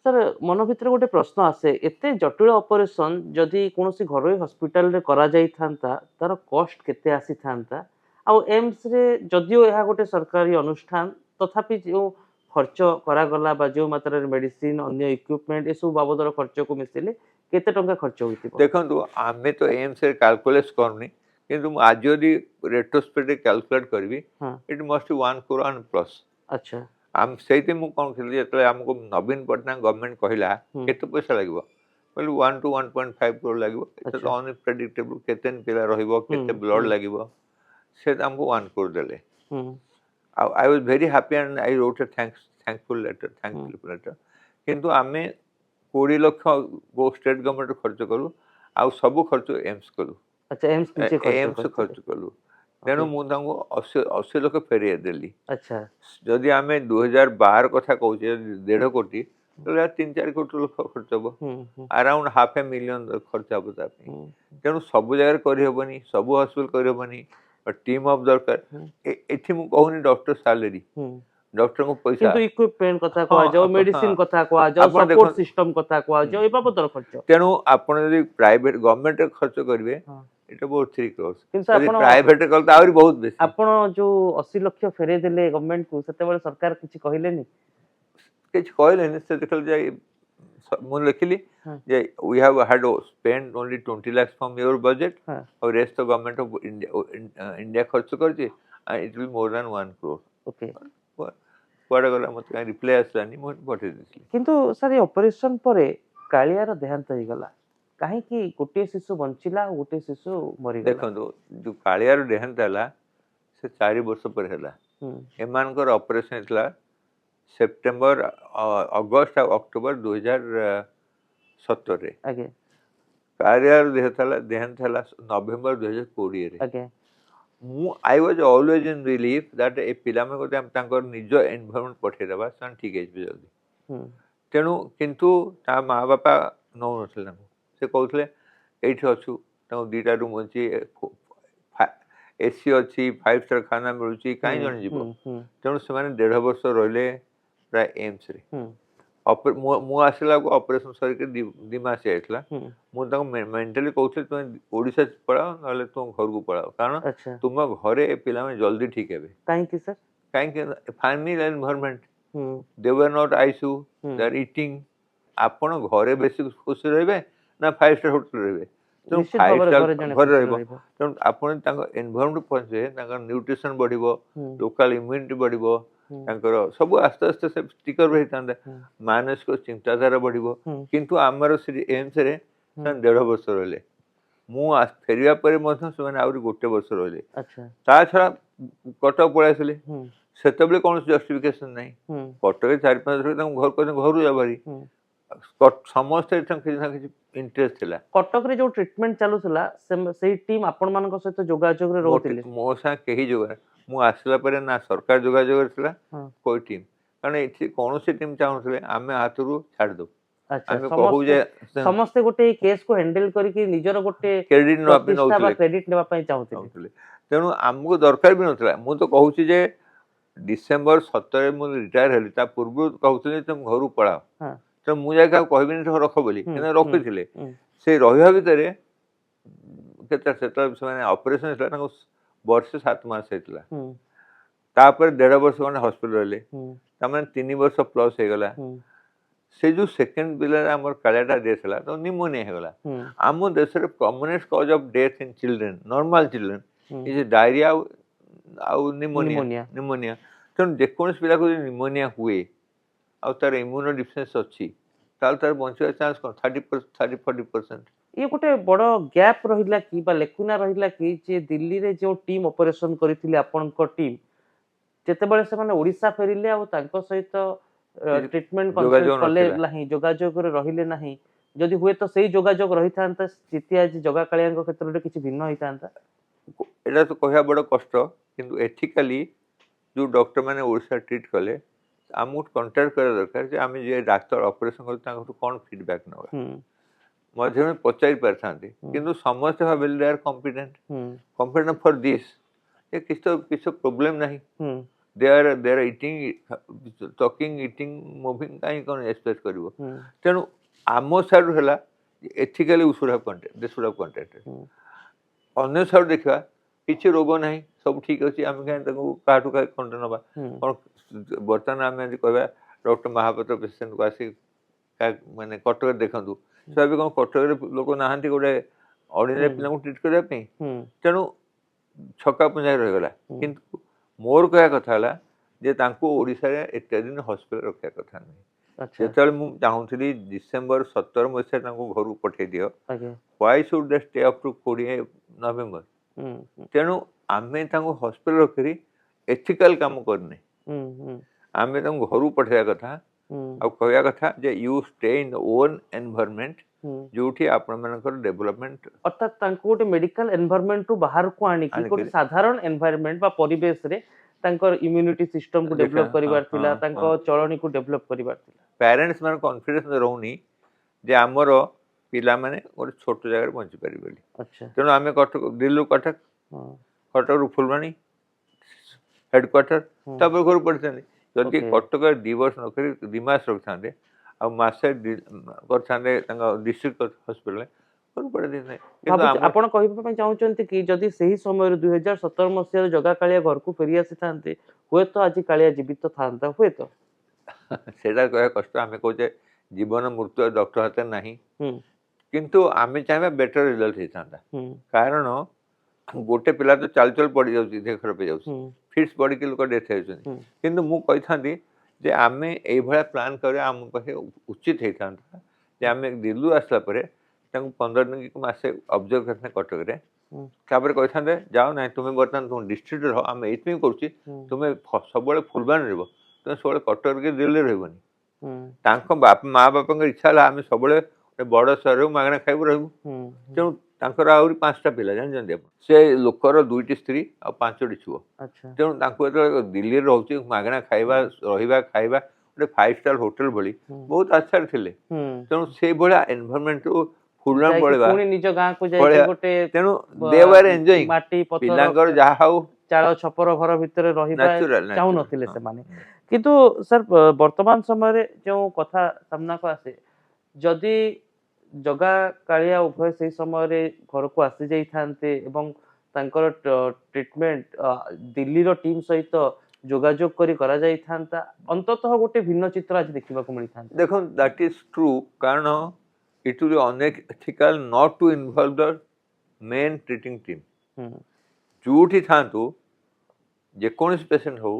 ସାର୍ ମନ ଭିତରେ ଗୋଟେ ପ୍ରଶ୍ନ ଆସେ ଏତେ ଜଟିଳ ଅପରେସନ ଯଦି କୌଣସି ଘରୋଇ ହସ୍ପିଟାଲରେ କରାଯାଇଥାନ୍ତା ତାର କଷ୍ଟ କେତେ ଆସିଥାନ୍ତା ଆଉ ଏମ୍ସରେ ଯଦିଓ ଏହା ଗୋଟେ ସରକାରୀ ଅନୁଷ୍ଠାନ ତଥାପି ଯେଉଁ खर्च करागला बा जो मात्रा मेडिसिन अन्य इक्विपमेंट ए सब बाबदर खर्च को मिसिले केते टंका खर्च होइतिबो? देखो आमे तो एम्स रे कैलकुलेट करनी किंतु मु आज यदि रेट्रोस्पेक्टिव कैलकुलेट करबी हां it must be 1 crore and plus अच्छा आम सेति मु कोन खेली जेतले हमको नवीन पटनायक गवर्नमेंट कहिला केते पैसा लागबो बोले 1 to 1.5 crore लागबो इते अच्छा तो अनप्रेडिक्टेबल केतेन पिला रहिबो केते हम्म, ब्लड लागबो से हमको 1 crore देले हम्म, I was very happy and I wrote a thankful letter हम्म, थैंकफुल लेटर किंतु आमे 20 लाख गो स्टेट गवर्नमेंट खर्च करू आ सब खर्च एम्स करू अच्छा एम्स नीचे खर्च एम्स करते खर्च कलु तेणु ओके मु तांको 80 लाख फेरिए देली अच्छा जदि आमे 2012 कथा कहूचे 1.5 कोटी तो 3-4 कोटी खर्च हबो हम्म, अराउंड हाफ ए मिलियन खर्च हबो तापी हम्म, तेणु सब जगह करि हबनी सब हॉस्पिटल करि हबनी टीम ऑफ दरकार हम्म, एथि मु कहूनी डॉक्टर सैलरी हम्म। डॉक्टर को पैसा किंतु इक्विपमेंट कथा हाँ कह जाओ हाँ मेडिसिन कथा कह जाओ आपण सपोर्ट देखो सिस्टम कथा कह जाओ ए बाबदर खर्च तेणु आपण यदि प्राइवेट गवर्नमेंट खर्च करिवे हाँ इट अबाउट 3 crores किंतु यदि आपण प्राइवेट कल तो आहुरी बहुत बेसी आपण जो 80 लक्ष फेरे देले गवर्नमेंट को सेते बेले सरकार किछि कहिलेनी किछ कहलेनि से देखल जाय मु लिखिली हाँ जे we have had spend only 20 lakhs from your budget हाँ और रेस्ट गवर्नमेंट ऑफ इंडिया खर्च करछि and it will more than 1 crore okay कुआडे गला मते रिप्लाई आसलानी मु पठे दिसली किंतु सर ये ऑपरेशन परे कालियार देहांत हो गला काहे कि गोटे शिशु बंचिला और गोटे शिशु मरी गला देखंतु जो कालियार देहांत हला से 4 वर्ष पर हला एमानकर ऑपरेशन हला सेप्टेम्बर अगस्त और अक्टोबर 2017 रे आगे कालियार देहांत हला नवंबर 2020 रे आगे I was always in believe that ए पिला में कोते हम तांकर निज एनवायरनमेंट पठे देबा सन ठीक है जल्दी तेणु किंतु ता माँ बापा नौ नथिले से कहउथले एठी अछु ताऊ दीटा रूम अछि एसी अछि 5 स्टार खाना मिलुची काई जण जीवो तेणु से माने 1.5 वर्ष रहले प्राय एम्स रे मु आसला को ऑपरेशन सर के दिमास आइतला मु ताको मेंटली कहउथले तुम ओडिसा पळाओ नले तुम घर को पळाओ कारण अच्छा तुम घरे ए पिला में जल्दी ठीक हेबे काहे कि सर काई के family environment they were not ICU they are eating आपण घरे बेसी खुश रहबे ना 5 स्टार होटल रहबे तो निश्चित 5 भाବରେ स्टार घरे जणे घर खुशी रहबो रहइबो। तो आपण तांको एनवायरनमेंट पहुंचे तांको न्यूट्रिशन बढ़िबो लोकल इम्यूनिटी बढ़िबो तांकर सब आस्ते आस्ते से स्टिकर रहितांदा मानसिक चिंताधारा बढ़िबो किंतु हमर श्री एम्स रे 1.5 वर्ष रहले मु फेरिया पर मथन से आउरी गोटे वर्ष रहले अच्छा ता छड़ा कटक पळै आसले सेतबले कोन जस्टिफिकेशन नाही कटक 4-5 घर को घर जा भारी समस्त किसी इंटरेस्ट थिला कटक रे जो ट्रीटमेंट चालू थिला सेही टीम आपण मानक सहित जोगाजोग रे रहउतिले मो सा केही जोगा मु आसला परे ना सरकार जोगाजोग थिला कोई टीम कारण एथि कोनोसी टीम चाहुथले आमे हातरू छाड़ दो अच्छा आमे कहू जे समस्त गोटे केस को हैंडल करिकि निजर गोटे क्रेडिट न अपने प्रतिष्ठा बा नउथले क्रेडिट नेबा पई चाहुतिले तेणु आमको दरकार भी नथला मु तो कहूची जे डिसेंबर 17 मु रिटायर हेली ता पूर्व कहउतले तुम घरु पळाओ हां तो मु जाका कहबिनी तो रख बोली केना रखिथिले हम्म, से रहिया भितरे केता सेता से ऑपरेशन हेला ना वर्ष 7 मास हेतला हम्म, तापर 1.5 वर्ष माने हॉस्पिटल रहले हम्म, तामाने 3 वर्ष प्लस हे गला से जो सेकंड बिलर हमर कालाटा देसला तो निमोनिया हे गला आम देश रे commonest cause of death in children normal children is diarrhoea आउ निमोनिया निमोनिया तो जेकोनस पिला को निमोनिया हुए आ तार इम्यूनो डिफिशिएंसी अछि ताल तार बंचवा चांस कोन 30-40% ये गोटे बड़ गैप रहिला कि बा लेकुना रहिला कि जे दिल्ली रे जो टीम ऑपरेशन करिथिले आपनक टीम जेते बेले से माने ओडिसा फेरिले आ तांको सहित ट्रीटमेंट कन्सल्ट कले नाही जोगाजोग रे रहिले नाही जदि हुए तो सेही जोगाजोग रहिथांता स्थिति आज जगा कालियाଙ୍କ क्षेत्र किछि भिन्न होइथांता एटा तो कहया बड़ कष्ट किंतु एथिकली जो डॉक्टर माने ओडिसा ट्रीट कले आमु कांटेक्ट करे दरकार जे आमे जे डॉक्टर ऑपरेशन कर तांको कोन फीडबैक नवा मध्य में पचारि परथांती किंतु समस्त भाबिल they are competent for this ये किछ प्रॉब्लम नहीं they are eating talking eating moving काई कोन एक्सप्रेस करबो तेनु आमो साइड हला ethically we should have contact they should have contact अन्य साइड देखा କିଛି ରୋଗ ନାହିଁ, ସବୁ ଠିକ୍ ଅଛି, ଆମେ କାହିଁ ତାକୁ କାହାଠୁ ଖଣ୍ଡ ନେବା। ହୁଁ କ'ଣ ବର୍ତ୍ତମାନ ଆମେ ଯଦି କହିବା ଡକ୍ଟର ମହାପାତ୍ର ପେସେଣ୍ଟକୁ ଆସି ମାନେ କଟକରେ ଦେଖନ୍ତୁ, ସେ ଭାବି କ'ଣ କଟକରେ ଲୋକ ନାହାନ୍ତି ଗୋଟେ ଅର୍ଡିନାରୀ ପିଲାଙ୍କୁ ଟ୍ରିଟ୍ କରିବା ପାଇଁ? ହୁଁ ତେଣୁ ଛକା ପୁଞ୍ଜାରେ ରହିଗଲା। ହୁଁ କିନ୍ତୁ ମୋର କହିବା କଥା ହେଲା ଯେ ତାଙ୍କୁ ଓଡ଼ିଶାରେ ଏତେ ଦିନ ହସ୍ପିଟାଲ ରଖିବା କଥା ନୁହେଁ। ଆଚ୍ଛା ଯେତେବେଳେ ମୁଁ ଚାହୁଁଥିଲି ଡିସେମ୍ବର 17 ମସିହାରେ ତାଙ୍କୁ ଘରକୁ ପଠାଇ ଦିଅ, ଆଜ୍ଞା why should they stay up to 20 November? ହୁଁ ହୁଁ ତେଣୁ ଆମେ ତାଙ୍କୁ ହସ୍ପିଟାଲ ରଖିକି ଏଥିକାଲ କାମ କରିନେ, ହୁଁ ହୁଁ ଆମେ ତାଙ୍କୁ ଘରକୁ ପଠାଇବା କଥା ହୁଁ ଆଉ କହିବା କଥା ଯେ you stay in own environment, ହୁଁ ଯୋଉଠି ଆପଣମାନଙ୍କର ଡେଭଲପମେଣ୍ଟ ଅର୍ଥାତ୍ ତାଙ୍କୁ ଗୋଟେ ମେଡିକାଲ ଏନଭାରମେଣ୍ଟରୁ ବାହାରକୁ ଆଣିକି ଗୋଟେ ଆଣିକରି ସାଧାରଣ ଏନଭାରମେଣ୍ଟ ବା ପରିବେଶରେ ତାଙ୍କର ଇମ୍ୟୁନିଟି ସିଷ୍ଟମକୁ ଦେଖା ଡେଭଲପ କରିବାର ଥିଲା, ତାଙ୍କ ହଁ ଚଳଣିକୁ ଡେଭଲପ କରିବାର ଥିଲା। ପ୍ୟାରେଣ୍ଟସ୍ ମାନଙ୍କ କନଫିଡେନ୍ସ ରହୁନି ଯେ ଆମର ପିଲାମାନେ ଗୋଟେ ଛୋଟ ଜାଗାରେ ବଞ୍ଚିପାରିବେ ବୋଲି। ଆଚ୍ଛା ତେଣୁ ଆମେ କଟକ, ଦିଲ୍ଲୀରୁ କଟକ, ହଁ କଟକରୁ ଫୁଲବାଣୀ ହେଡକ୍ୱାର୍ଟର, ହୁଁ ତାପରେ ଘରକୁ ପଡ଼ିଥାନ୍ତି। ଯଦି ଓକେ କଟକରେ 2 ବର୍ଷ ନକରି 2 ମାସ ରଖିଥାନ୍ତେ ଆଉ ମାସେ କରିଥାନ୍ତେ ତାଙ୍କ ଡିଷ୍ଟ୍ରିକ୍ଟ ହସ୍ପିଟାଲରେ, ଘରକୁ ପଠାଇ ଦେଇଥାନ୍ତେ। କିନ୍ତୁ ଭାବୁଛୁ ଆମର ଆପଣ କହିବା ପାଇଁ ଚାହୁଁଛନ୍ତି କି ଯଦି ସେହି ସମୟରେ 2017 ମସିହାରେ ଜଗା କାଳିଆ ଘରକୁ ଫେରି ଆସିଥାନ୍ତେ, ହୁଏତ ଆଜି କାଳିଆ ଜୀବିତ ଥାନ୍ତା, ହୁଏତ। ସେଇଟା କହିବା କଷ୍ଟ। ଆମେ କହୁଛେ ଜୀବନ ମୃତ୍ୟୁ ଡକ୍ଟର ହାତରେ ନାହିଁ, ହୁଁ କିନ୍ତୁ ଆମେ ଚାହିଁବା ବେଟର ରେଜଲ୍ଟ ହେଇଥାନ୍ତା। ହୁଁ କାରଣ ଗୋଟେ ପିଲା ତ ଚାଲି ଚାଲି ପଡ଼ିଯାଉଛି, ଦେହ ଖରାପ ହେଇଯାଉଛି, ହୁଁ ଫିଟ୍ସ ପଡ଼ିକି ଲୋକ ଡେଥ୍ ହେଇଯାଉଛନ୍ତି। ହୁଁ କିନ୍ତୁ ମୁଁ କହିଥାନ୍ତି ଯେ ଆମେ ଏଇଭଳିଆ ପ୍ଲାନ୍ କରିବା ଆମ ପାଖେ ଉଚିତ ହେଇଥାନ୍ତା ଯେ ଆମେ ଦିଲ୍ଲୀରୁ ଆସିଲା ପରେ ତାଙ୍କୁ 15 ଦିନ କି ମାସେ ଅବଜର୍ଭ କରିଥାନ୍ତେ କଟକରେ, ହୁଁ ତାପରେ କହିଥାନ୍ତେ ଯାଅ ନାହିଁ ତୁମେ ବର୍ତ୍ତମାନ ତୁମ ଡିଷ୍ଟ୍ରିକ୍ଟରେ ରହ, ଆମେ ଏଇଥିପାଇଁ କରୁଛି ହୁଁ ତୁମେ ସବୁବେଳେ ଫୁଲବାଣୀରେ ରହିବ, ତୁମେ ସବୁବେଳେ କଟକରେ କି ଦିଲ୍ଲୀରେ ରହିବନି। ହୁଁ ତାଙ୍କ ମା ବାପାଙ୍କ ଇଚ୍ଛା ହେଲା ଆମେ ସବୁବେଳେ ଗୋଟେ ବଡ଼ ସହରକୁ ମାଗଣା ଖାଇବୁ ରହିବୁ। ହୁଁ ତେଣୁ ତାଙ୍କର ଆହୁରି 5ଟା ପିଲା, ଜାଣିଛନ୍ତି ଆପଣ? ସେ ଲୋକର 2ଟି ସ୍ତ୍ରୀ ଆଉ 5ଟି ଛୁଆ। ଆଚ୍ଛା ତେଣୁ ତାଙ୍କୁ ଯେତେବେଳେ ଦିଲ୍ଲୀରେ ରହୁଛି ମାଗଣା ଖାଇବା, ରହିବା, ଖାଇବା, ଗୋଟେ 5 ଷ୍ଟାର ହୋଟେଲ ଭଳି ହୁଁ ବହୁତ ଆଶାରେ ଥିଲେ। ହୁଁ ତେଣୁ ସେଇଭଳିଆ ଏନଭାରମେଣ୍ଟରୁ ଫୁଲବାଣୀ ଯାଇକି ପଳେଇବା ପୁଣି ନିଜ ଗାଁକୁ ଯାଇକି ପଳେଇବା, ଗୋଟେ ତେଣୁ ଦେ ୱାର ଏନ୍ଜୟିଂ। ମାଟି ପଥର ପିଲାଙ୍କର ଯାହା ହଉ ଚାଳ ଛପର ଘର ଭିତରେ ରହିବା ନ୍ୟାଚୁରାଲ ଚାହୁଁନଥିଲେ ନ୍ୟାଚୁରାଲ। ସେମାନେ। କିନ୍ତୁ ସାର୍ ବର୍ତ୍ତମାନ ସମୟରେ ଯେଉଁ କଥା ସାମ୍ନାକୁ ଆସେ, ଯଦି ଜଗା କାଳିଆ ଉଭୟ ସେଇ ସମୟରେ ଘରକୁ ଆସି ଯାଇଥାନ୍ତେ ଏବଂ ତାଙ୍କର ଟ୍ରିଟମେଣ୍ଟ ଦିଲ୍ଲୀର ଟିମ୍ ସହିତ ଯୋଗାଯୋଗ କରି କରାଯାଇଥାନ୍ତା, ଅନ୍ତତଃ ଗୋଟେ ଭିନ୍ନ ଚିତ୍ର ଆଜି ଦେଖିବାକୁ ମିଳିଥାନ୍ତା। ଦେଖନ୍ତୁ ଦ୍ୟାଟ୍ ଇଜ୍ ଟ୍ରୁ, କାରଣ it will unethical not to involve the main treating team. ହୁଁ ଯୋଉଠି ଥାନ୍ତୁ, ଯେକୌଣସି ପେସେଣ୍ଟ ହଉ,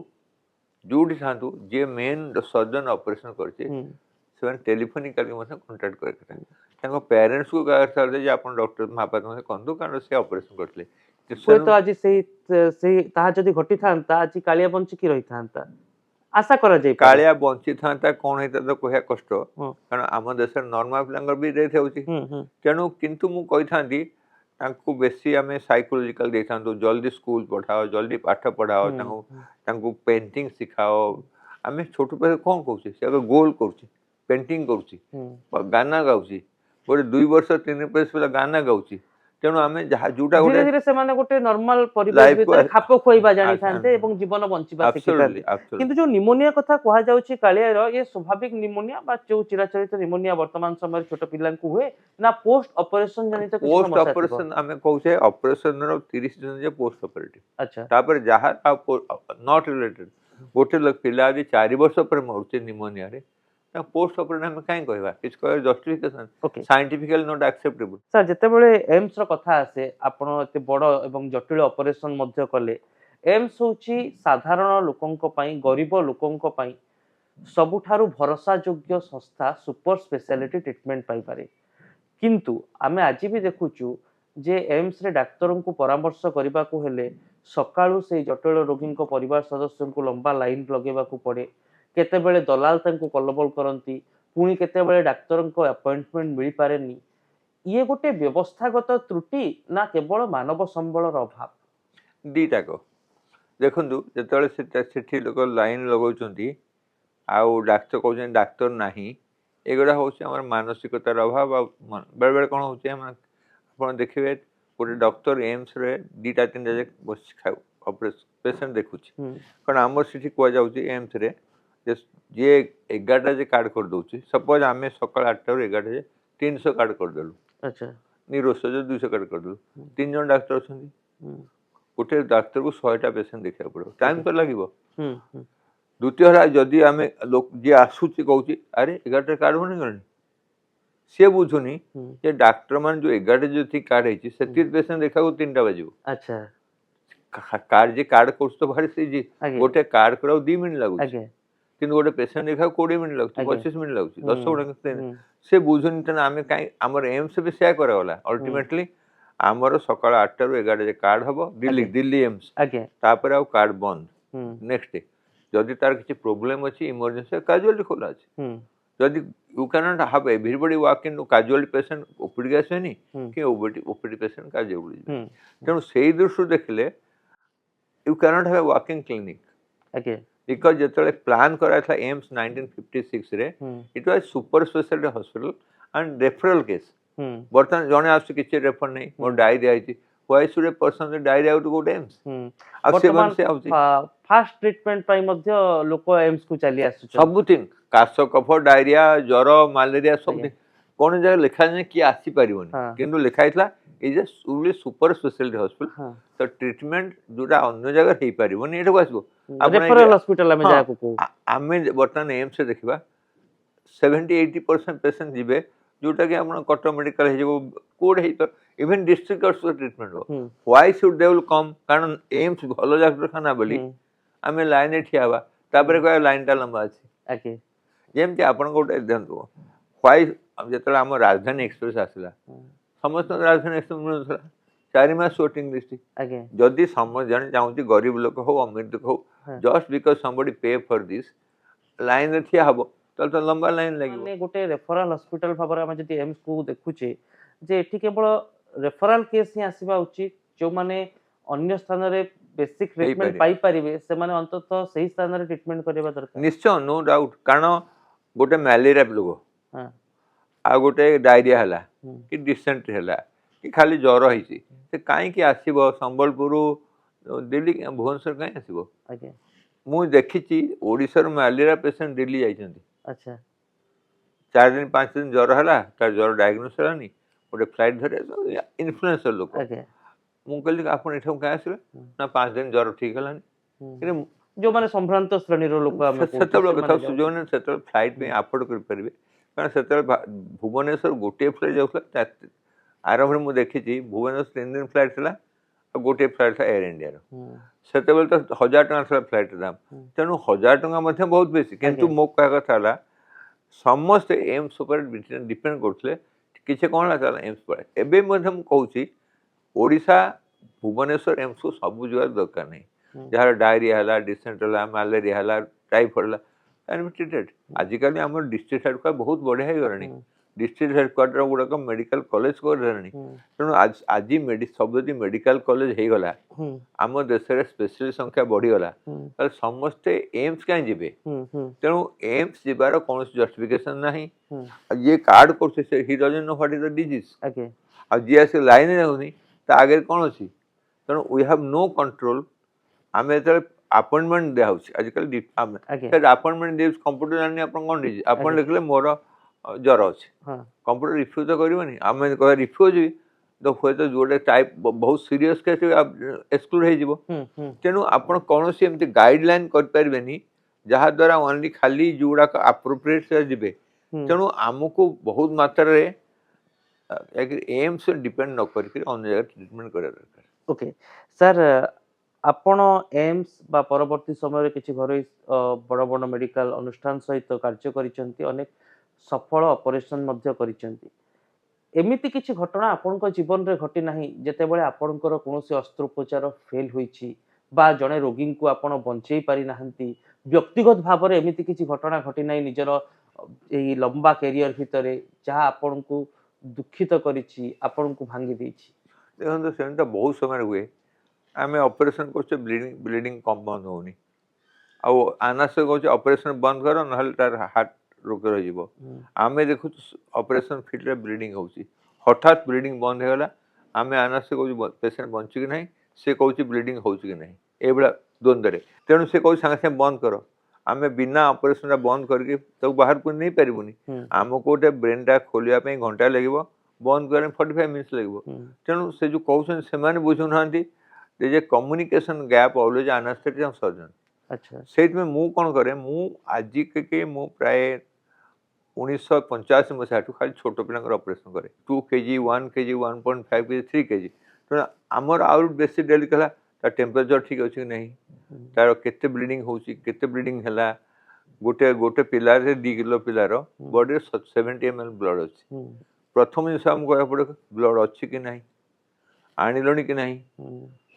ଯୋଉଠି ଥାନ୍ତୁ, ଯିଏ ମେନ୍ ସର୍ଜନ ଅପରେସନ କରିଛି ହୁଁ ସେମାନେ ଟେଲିଫୋନିକାଲି ମଧ୍ୟ କଣ୍ଟାକ୍ଟ କରିବା କଥା। ତାଙ୍କ ପ୍ୟାରେଣ୍ଟସକୁ କହିବା କଥା ଯେ ଆପଣ ଡକ୍ଟର ମହାପାତ୍ରଙ୍କୁ କହନ୍ତୁ, କାରଣ ସେ ଅପରେସନ କରିଥିଲେ। ହୁଏତ ଆଜି ସେଇ ତାହା ଯଦି ଘଟିଥାନ୍ତା, ଆଜି କାଳିଆ ବଞ୍ଚିକି ରହିଥାନ୍ତା, ଆଶା କରାଯାଇପାରେ। କାଳିଆ ବଞ୍ଚିଥାନ୍ତା କ'ଣ ହେଇଥାନ୍ତା କହିବା କଷ୍ଟ, ହୁଁ କାରଣ ଆମ ଦେଶରେ ନର୍ମାଲ ପିଲାଙ୍କର ବି ଡେଥ୍ ହେଉଛି। ହୁଁ ହୁଁ ତେଣୁ କିନ୍ତୁ ମୁଁ କହିଥାନ୍ତି ତାଙ୍କୁ ବେଶୀ ଆମେ ସାଇକୋଲୋଜିକାଲ ଦେଇଥାନ୍ତୁ, ଜଲ୍ଦି ସ୍କୁଲ ପଠାଅ, ଜଲ୍ଦି ପାଠ ପଢ଼ାଅ, ହୁଁ ତାଙ୍କୁ ପେଣ୍ଟିଂ ଶିଖାଅ। ଆମେ ଛୋଟ ପିଲା କ'ଣ କହୁଛେ, ସେ ଆଗ ଗୋଲ କରୁଛି, ପେଣ୍ଟିଂ କରୁଛି, ହୁଁ ଗାନା ଗାଉଛି, ଗୋଟେ 2 ବର୍ଷ 3 ବର୍ଷ ପିଲା ଗାନା ଗାଉଛି। ତେଣୁ ଆମେ ଯାହା ଯୋଉଟା ଧୀରେ ଗୋଟେ ଧୀରେ ସେମାନେ ଗୋଟେ ନର୍ମାଲ ପରିବେଶ ଲାଇଫକୁ ଭିତରେ ଖାପ ଖୁଆଇବା ଜାଣିଥାନ୍ତେ ଏବଂ ଜୀବନ ବଞ୍ଚିବା ଶିଖିଥାନ୍ତେ। ଆବସଲ୍ୟୁଟଲି କିନ୍ତୁ ଯୋଉ ନିମୋନିଆ କଥା କୁହାଯାଉଛି କାଳିଆର, ଏ ସ୍ୱାଭାବିକ ନିମୋନିଆ ବା ଯୋଉ ଚିରାଚରିତ ନିମୋନିଆ ବର୍ତ୍ତମାନ ସମୟରେ ଛୋଟ ପିଲାଙ୍କୁ ହୁଏ, ନା ପୋଷ୍ଟ ଅପରେସନ ଜନିତ କିଛି ପୋଷ୍ଟ ସମସ୍ୟା ଥିବ? ଅପରେସନ ଆମେ କହୁଛେ ଅପରେସନର 30 ଦିନ ଯେ ପୋଷ୍ଟ ଅପରେଟିଭ, ଆଚ୍ଛା ତାପରେ ଯାହା ନଟ୍ ରିଲେଟେଡ। ଗୋଟେ ପିଲା ଯଦି 4 ବର୍ଷ ପରେ ମରୁଛି ନିମୋନିଆରେ, ତାକୁ ପୋଷ୍ଟ ଅପରେଟିଭ ଆମେ କାହିଁ କହିବା? କିଛି କହିବା ଜଷ୍ଟିଫିକେସନ ଓକେ ସାଇଣ୍ଟିଫିକାଲି ନଟ୍ ଆକ୍ସେପ୍ଟେବୁଲ। ସାର୍, ଯେତେବେଳେ ଏମ୍ସ ର କଥା ଆସେ, ଆପଣ ଏତେ ବଡ ଏବଂ ଜଟିଳ ଅପରେସନ ମଧ୍ୟ କଲେ। ଏମ୍ସ ହେଉଛି ସାଧାରଣ ଲୋକଙ୍କ ପାଇଁ, ଗରିବ ଲୋକଙ୍କ ପାଇଁ ସବୁଠାରୁ ଭରସାଯୋଗ୍ୟ ସଂସ୍ଥା ସୁପର ସ୍ପେଶାଲିଟି ଟ୍ରିଟମେଣ୍ଟ ପାଇପାରେ। କିନ୍ତୁ ଆମେ ଆଜି ବି ଦେଖୁଛୁ ଯେ ଏମ୍ସରେ ଡାକ୍ତରଙ୍କୁ ପରାମର୍ଶ କରିବାକୁ ହେଲେ ସକାଳୁ ସେଇ ଜଟିଳ ରୋଗୀଙ୍କ ପରିବାର ସଦସ୍ୟଙ୍କୁ ଲମ୍ବା ଲାଇନ ଲଗେଇବାକୁ ପଡେ, କେତେବେଳେ ଦଲାଲ ତାଙ୍କୁ କଲବଲ କରନ୍ତି, ପୁଣି କେତେବେଳେ ଡାକ୍ତରଙ୍କ ଆପଏଣ୍ଟମେଣ୍ଟ ମିଳିପାରେନି। ଇଏ ଗୋଟେ ବ୍ୟବସ୍ଥାଗତ ତ୍ରୁଟି ନା କେବଳ ମାନବ ସମ୍ବଳର ଅଭାବ? ଦିଟାକ ଦେଖନ୍ତୁ, ଯେତେବେଳେ ସେଠି ଲୋକ ଲାଇନ ଲଗାଉଛନ୍ତି ଆଉ ଡାକ୍ତର କହୁଛନ୍ତି ଡାକ୍ତର ନାହିଁ, ଏଗୁଡ଼ା ହେଉଛି ଆମର ମାନସିକତାର ଅଭାବ। ଆଉ ବେଳେବେଳେ କ'ଣ ହେଉଛି, ଆପଣ ଦେଖିବେ ଗୋଟେ ଡକ୍ଟର ଏମ୍ସରେ 2ଟା 3ଟା ଯାଏ ବସି ପେସେଣ୍ଟ ଦେଖୁଛି। ହୁଁ କାରଣ ଆମର ସେଠି କୁହାଯାଉଛି ଏମ୍ସରେ ଯେ ଯିଏ 11ଟା ଯେ କାର୍ଡ଼ କରିଦେଉଛି, ସପୋଜ ଆମେ ସକାଳ 8ଟାରୁ 11ଟା ଯାଏ 300 କାର୍ଡ଼ କରିଦେଲୁ, ଆଚ୍ଛା ନିରୋଷ 200 କାର୍ଡ଼ କରିଦେଲୁ, 3 ଜଣ ଡାକ୍ତର ଅଛନ୍ତି, ହୁଁ गोटे डाक्तर को 100टा पेशेंट देखा पड़ो टाइम तो लगे। हम्म, हम्म, द्वितीय है जदि आम लोक जी आसूची कहूँ अरे 11टा कार्ड बनी गलानी सी बुझुनी हम्म, जे डाक्टर मान जो 11टा जो कार्ड है से पेशेंट देखा 3टा बाजू अच्छा कार्ड जे कार्ड कोर्स तो भारी से जी आगे गोटे कार्ड करा 2 मिनट लगुच आगे किंतु गोटे पेशेंट देखा 20 मिनट लगुच आगे 25 मिनट लगुच 10 हम्म, गुणा हम्म, से बुझुनी तेना आम कहीं आमर एम्स भी सेया करागला अल्टीमेटली आमर सकाळ 8 रु 11 जे कार्ड हबो दिल्ली आगे दिल्ली एम्स आगे तापर आउ कार्ड बंद हम्म, नेक्स्ट डे जदि तार किसी प्रोब्लेम अछि इमरजेंसी कैजुअली खोला अछि हम्म, जदि you can not have everybody walk in casually patient OPD आसेनी हम्म, कि ओपीडी पेशेंट कैजुअली हम्म, तेणु सेही दृष्टि देखिले you can not have walking clinic आगे बिकॉज जिते प्लान करा था एम्स 1956 रे हम्म, it was super speciality hospital and referral case हम्म, बर्तमान जने आस किसी रेफर नहीं मोर डायरिया है why should a person diarrhoea to go to AIIMS हम्म। आ से वर्तमान से आउची फास्ट ट्रीटमेंट पाई मध्य लोक एम्स को चली आसुछन सबुथिंग काश कफ डायरिया ज्वर मलेरिया सब आଜ୍ଞା। कौन जगह लिखा जाए कि आसी पारिबनी हाँ किंतु लिखा हैतला is a solely super speciality hospital हाँ तो ट्रीटमेंट जोटा अन्य जगह हे पारिबनी एठो आसबो रेफरल हॉस्पिटल में हाँ, जाको को आमे वर्तमान एम्स से देखिबा 70-80% पेशेंट जिबे जोटा कि आपण कटक मेडिकल हे जेबो कोड हे तो इवन डिस्ट्रिक्ट हॉस्पिटल ट्रीटमेंट हो हम्म, why should they will come कारण एम्स भलो डाक्तरखाना बोली हम्म, आमे लाइन ए ठियाबा तापर कह लाइन टा लंबा अछि आगे जेमती आपण गोटे देखो व्हाई जेतले हम राजधानी एक्सप्रेस आसला समस्त राजधानी एक्सप्रेस मिलुथला 4 मास वेटिंग लिस्ट आगे जदि समझ जन चाहूची गरीब लोक हो अमीर लोक हो हाँ। जस्ट बिकॉज समबडी पे फॉर दिस लाइन रे ठिया हबो तो लंबा लाइन लगिबो माने गोटे रेफरल हॉस्पिटल भाବରେ ଆମେ ଯଦି एम्स को देखुचे जे एठी केवल रेफरल केस ही आसीबा उचित जो माने अन्य स्थान रे बेसिक ट्रीटमेंट ହେଇପାରିବେ। पाई परिबे से माने अंततः सही स्थान रे ट्रीटमेंट करबा दरकार निश्चय नो डाउट कारण गोटे मलेरिया रोग हां आ गोटे डायरिया हला हम्म, कि डिसेंट्री हला कि खाली ज्वर होइछि से काहे कि आसीबो संबलपुर दिल्ली भुवनेश्वर काहे आसीबो आगे मु देखिछि ओडिसा रो मलेरिया पेशेंट दिल्ली जाइछन्ति अच्छा 4 दिन 5 दिन ज्वर हला तार ज्वर डायग्नोस हलानी गोटे फ्लाइट धरे इन्फ्लुएंसर लोक आगे मु कहली कि आपण एठो काहे आसिले ना 5 दिन ज्वर ठीक हलानी हम्म। जो माने संभ्रांत श्रेणी रो लोक हम सेतबेले कथा सुजोने सेतबेले फ्लाइट में अफोर्ड कर परिबे कारण सेतबेले भुवनेश्वर गोटे फ्लाइट जाउथला आरंभ में मु देखिछि भुवनेश्वर 3 दिन फ्लाइट थला और गोटे फ्लाइट था एयर इंडिया रो सेतबेले तो 1000 टका थला फ्लाइट दाम तेनु 1000 टका मध्ये बहुत बेसी किंतु आगे। मो कहा कथा हला समस्त एम्स ऊपर डिपेंड करथले किछे कोन ला एम्स पर एबे मध्ये मु कहूछि ओडिसा भुवनेश्वर एम्स को सब जगह दरकार नहीं जहाँ डायरिया हला डिसेंट्री हला मलेरिया हला टाइफॉइड हला ट्रीटेड आजिकल आम डिस्ट्रिक्ट हेडक्वार्टर बहुत बढ़िया हो गलानी डिस्ट्रिक्ट हेडक्वार्टर गुड़ाक मेडिकल कॉलेज कर तेणु आज आज सब मेडिकल कॉलेज हो गला आम देश में स्पेशलिस्ट संख्या बढ़ीगला समस्ते एम्स कहीं जीवे तेणु एम्स जीवार कौन जस्टिफिकेशन ना ये कार्ड कर he doesn't know what is the disease आ जी आस लाइन रहूनी आगे कौन अच्छी तेणु वी हैव नो कंट्रोल आम जो अपॉइंटमेंट दिया आजिकल अपॉइंटमेंट दे कंप्यूटर जानी आप कौन डिजीज आप लिखले मोर ज्वर अच्छे कंप्यूटर रिफ्यूज तो करनी आम कह रिफ्यूज भी तो हुए तो जोटे टाइप बहुत सीरियस केस एक्सक्लूड हो तेणु आप कौन सी एमती गाइडलाइन करें जहाँ द्वारा ओनली खाली जोड़ाक अप्रोप्रिएट से जीवे तेणु आमको बहुत मात्रा एम्स डिपेंड न करके अन्य जगह ट्रीटमेंट करा दरकार ओके सर आपण एम्स बा परवर्ती समय किसी घर बड़ बड़ मेडिकल अनुष्ठान सहित कार्य करिसेंती अनेक सफल ऑपरेशन मध्य करिसेंती एमिति किछि घटना आपनक जीवन रे घटी नाही जेतेबेले आपनकर कोनोसी अस्त्रोपचार फेल होईछि बा जने रोगी को आपण बंचेई पारि नाहंती व्यक्तिगत भाव रे एमिति किछि घटना घटी नाही निजर एई लंबा करियर भितरे जहा आपनकु दुखित करिछि आपनकु भांगी देछि देखो सेटा बहुत समय हुए आम ऑपरेशन कर ब्लीडिंग ब्लीडिंग कम बंद होनी आनास कह ऑपरेशन बंद कर ना तार हार्ट रोग रही देखु ऑपरेशन फील्ड ब्लीडिंग होची हठात ब्लीडिंग बंद होगला आम आनास कह पेसेंट बंची कि ना सी कौच ब्लीडिंग होची कि ना ये द्वंद्व तेणु से कह सागे सागे बंद कर आम बिना ऑपरेशन बंद करके तो बाहर को नहीं पारूनी आमको गोटे ब्रेन टा खोलिया घंटा लगे बंद कर 45 मिनट्स लगे तेणु से जो कहते से बुझुना there is a communication gap always anesthetic and surgeon. अच्छा ସେଇଥିପାଇଁ ମୁଁ କ'ଣ କରେ, ମୁଁ ଆଜିକି ମୁଁ ପ୍ରାୟ 1985 ମସିହାଠୁ ଖାଲି ଛୋଟ ପିଲାଙ୍କର ଅପରେସନ୍ କରେ। 2 kg 1 kg 1.5 kg 3 kg। ତେଣୁ ଆମର ଆହୁରି ବେଶୀ ଡେଲି କଲା ତା ଟେମ୍ପରେଚର ଠିକ୍ ଅଛି କି ନାହିଁ, ତାର କେତେ ବ୍ଲିଡ଼ିଂ ହେଉଛି, କେତେ ବ୍ଲିଡ଼ିଂ ହେଲା। ଗୋଟେ ପିଲାରେ 2 କିଲୋ ପିଲାର ବଡ଼ିରେ 70 ml ବ୍ଲଡ଼ ଅଛି। ପ୍ରଥମ ଜିନିଷ ଆମକୁ କହିବାକୁ ପଡ଼ିବ ବ୍ଲଡ଼ ଅଛି କି ନାହିଁ, ଆଣିଲଣି କି ନାହିଁ।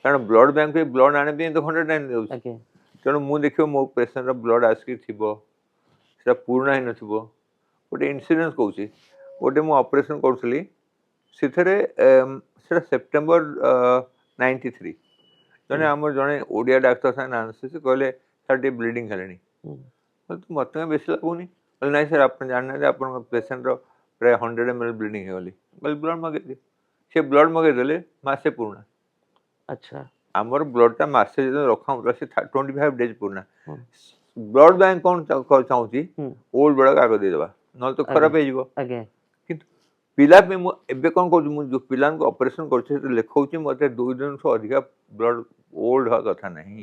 କାରଣ ବ୍ଲଡ଼ ବ୍ୟାଙ୍କକୁ ବ୍ଲଡ଼ ଆଣିବା ପାଇଁ ତ ଘଣ୍ଟା ଟାଇମ୍ ଦେଉଛି। ଆଜ୍ଞା ତେଣୁ ମୁଁ ଦେଖିବ ମୋ ପେସେଣ୍ଟର ବ୍ଲଡ଼ ଆସିକି ଥିବ, ସେଟା ପୁରୁଣା ହେଇନଥିବ। ଗୋଟେ ଇନ୍ସିଡେନ୍ସ କହୁଛି, ଗୋଟେ ମୁଁ ଅପରେସନ୍ କରୁଥିଲି, ସେଥିରେ ସେଟା ସେପ୍ଟେମ୍ବର 93। ଜଣେ ଆମର ଜଣେ ଓଡ଼ିଆ ଡାକ୍ତର ସାଙ୍ଗେ ଆନେସ୍ଥେସିଷ୍ଟ କହିଲେ ସାର୍ ଟିକେ ବ୍ଲିଡ଼ିଂ ହେଲାଣି। ମୋତେ କାଇଁ ବେଶୀ ଲାଗୁନି, କହିଲେ ନାଇଁ ସାର୍ ଆପଣ ଜାଣିନାହାନ୍ତି ଆପଣଙ୍କ ପେସେଣ୍ଟର ପ୍ରାୟ 100 ml ବ୍ଲିଡ଼ିଂ ହେଇଗଲି। କହିଲେ ବ୍ଲଡ଼ ମଗେଇଦିଅ। ସେ ବ୍ଲଡ଼ ମଗେଇଦେଲେ, ମାସେ ପୁରୁଣା। अच्छा ଆମର ବ୍ଲଡ଼ଟା ମାସେ ଯେତେବେଳେ ରଖା ହେଉଥିଲା ସେ 25 ଡେଜ୍ ପୁରୁଣା। ବ୍ଲଡ଼ ବ୍ୟାଙ୍କ କ'ଣ ଚାହୁଁଛି, ଓଲ୍ଡ ବ୍ଲଡ଼ ଆଗ ଦେଇଦେବା, ନହେଲେ ତ ଖରାପ ହେଇଯିବ। ଆଜ୍ଞା କିନ୍ତୁ ପିଲା ପାଇଁ ମୁଁ ଏବେ କ'ଣ କହୁଛି, ମୁଁ ଯେଉଁ ପିଲାଙ୍କୁ ଅପରେସନ୍ କରୁଛି ସେଥିରେ ଲେଖଉଛି ମୋତେ 2 ଦିନଠୁ ଅଧିକା ବ୍ଲଡ଼ ଓଲ୍ଡ ହେବା କଥା ନାହିଁ।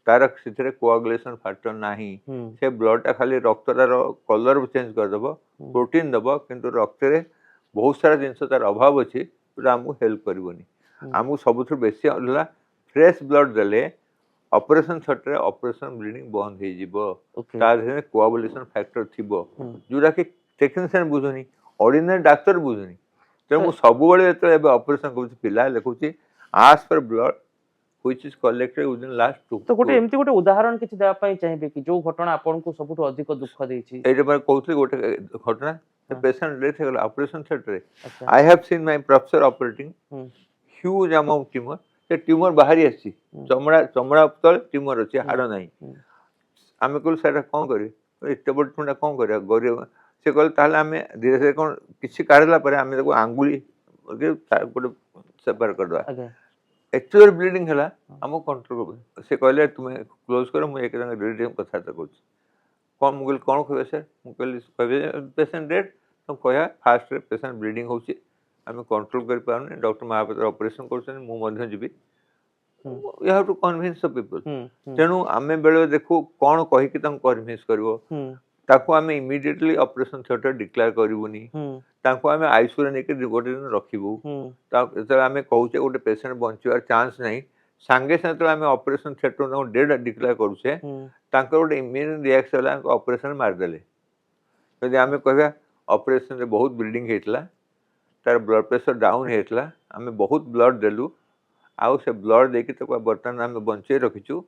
ତାର ସେଥିରେ କୋଆଗୁଲେସନ୍ ଫ୍ୟାକ୍ଟର ନାହିଁ। ସେ ବ୍ଲଡ଼ଟା ଖାଲି ରକ୍ତଟାର କଲର୍ ଚେଞ୍ଜ କରିଦେବ, ପ୍ରୋଟିନ୍ ଦେବ, କିନ୍ତୁ ରକ୍ତରେ ବହୁତ ସାରା ଜିନିଷ ତାର ଅଭାବ ଅଛି ଯେଉଁଟା ଆମକୁ ହେଲ୍ପ କରିବନି। ଆମକୁ ସବୁଥିରୁ ବେଶୀ ହେଲା ଫ୍ରେଶ୍ ବ୍ଲଡ଼ ଦେଲେ ଅପରେସନ୍ ଛୋଟରେ ଅପରେସନ୍ ବ୍ଲିଡ଼ିଂ ବନ୍ଦ ହେଇଯିବ। ତା ଦେହରେ କୋଆଗୁଲେସନ୍ ଫ୍ୟାକ୍ଟର ଥିବ ଯେଉଁଟାକି ଟେକ୍ନିସିଆନ୍ ବୁଝୁନି, ଅର୍ଡିନାରୀ ଡାକ୍ତର ବୁଝୁନି। ତେଣୁ ମୁଁ ସବୁବେଳେ ଯେତେବେଳେ ଏବେ ଅପରେସନ୍ କରୁଛି ପିଲା ଲେଖୁଛି ask for blood which is collected within last 2 तो गोटे एमती गोटे उदाहरण किछि देबा पई चाहिबे कि जो घटना आपनको सबुठ अधिक दुख देछि। एटा पर कहउथली गोटे घटना पेशेंट डेथ हो गला ऑपरेशन थिएटर रे। I have seen my professor operating huge amount tumour. से ट्यूमर बाहरी आसी चमड़ा तले ट्यूमर अछि, हाड़ नाही। आमे कहल सेटा कोन करी, एते बड टुंडा कोन करिया गरीब से कहल ताले आमे धीरे धीरे कोन किछि काढला पर आमे ताको आंगुली गोटे सेपर कर दवा। एक्चुअल ब्लीडिंग हला हम कंट्रोल कर। से कहले तुमे क्लोज करो, मु एक रंग रीडिंग कथा त कहू कौन मुगल कौन कहबे सर, मु कहले पेशेंट डेड तो कहया फास्ट रे पेशेंट ब्लीडिंग होची, आमे कंट्रोल कर पाउने, डॉक्टर महापात्र ऑपरेशन करछन, मु मध्य जीबी। You have to convince the people. तेनु आमे बेले देखो कौन कहि कि तम कन्विंस करबो, ताको आमे इमीडिएटली ऑपरेशन थिएटर डिक्लेयर करबुनी, ताको आमे आईसीयू रे नेके गोटे दिन रखिबू। ता एतले आमे कहूचे गोटे पेशेंट बंचिवार चांस नहीं, सांगे साथे आमे operation theatre no date declare करूचे, ताको गोटे इम्यून रिएक्शन होला ऑपरेशन मार देले। यदि आमे कहबा ऑपरेशन रे बहुत ब्लीडिंग हेतला, तार ब्लड प्रेशर डाउन हेतला, आमे बहुत ब्लड देलु, आउ से ब्लड देके तो बर्तन आमे बंचे रखिछु,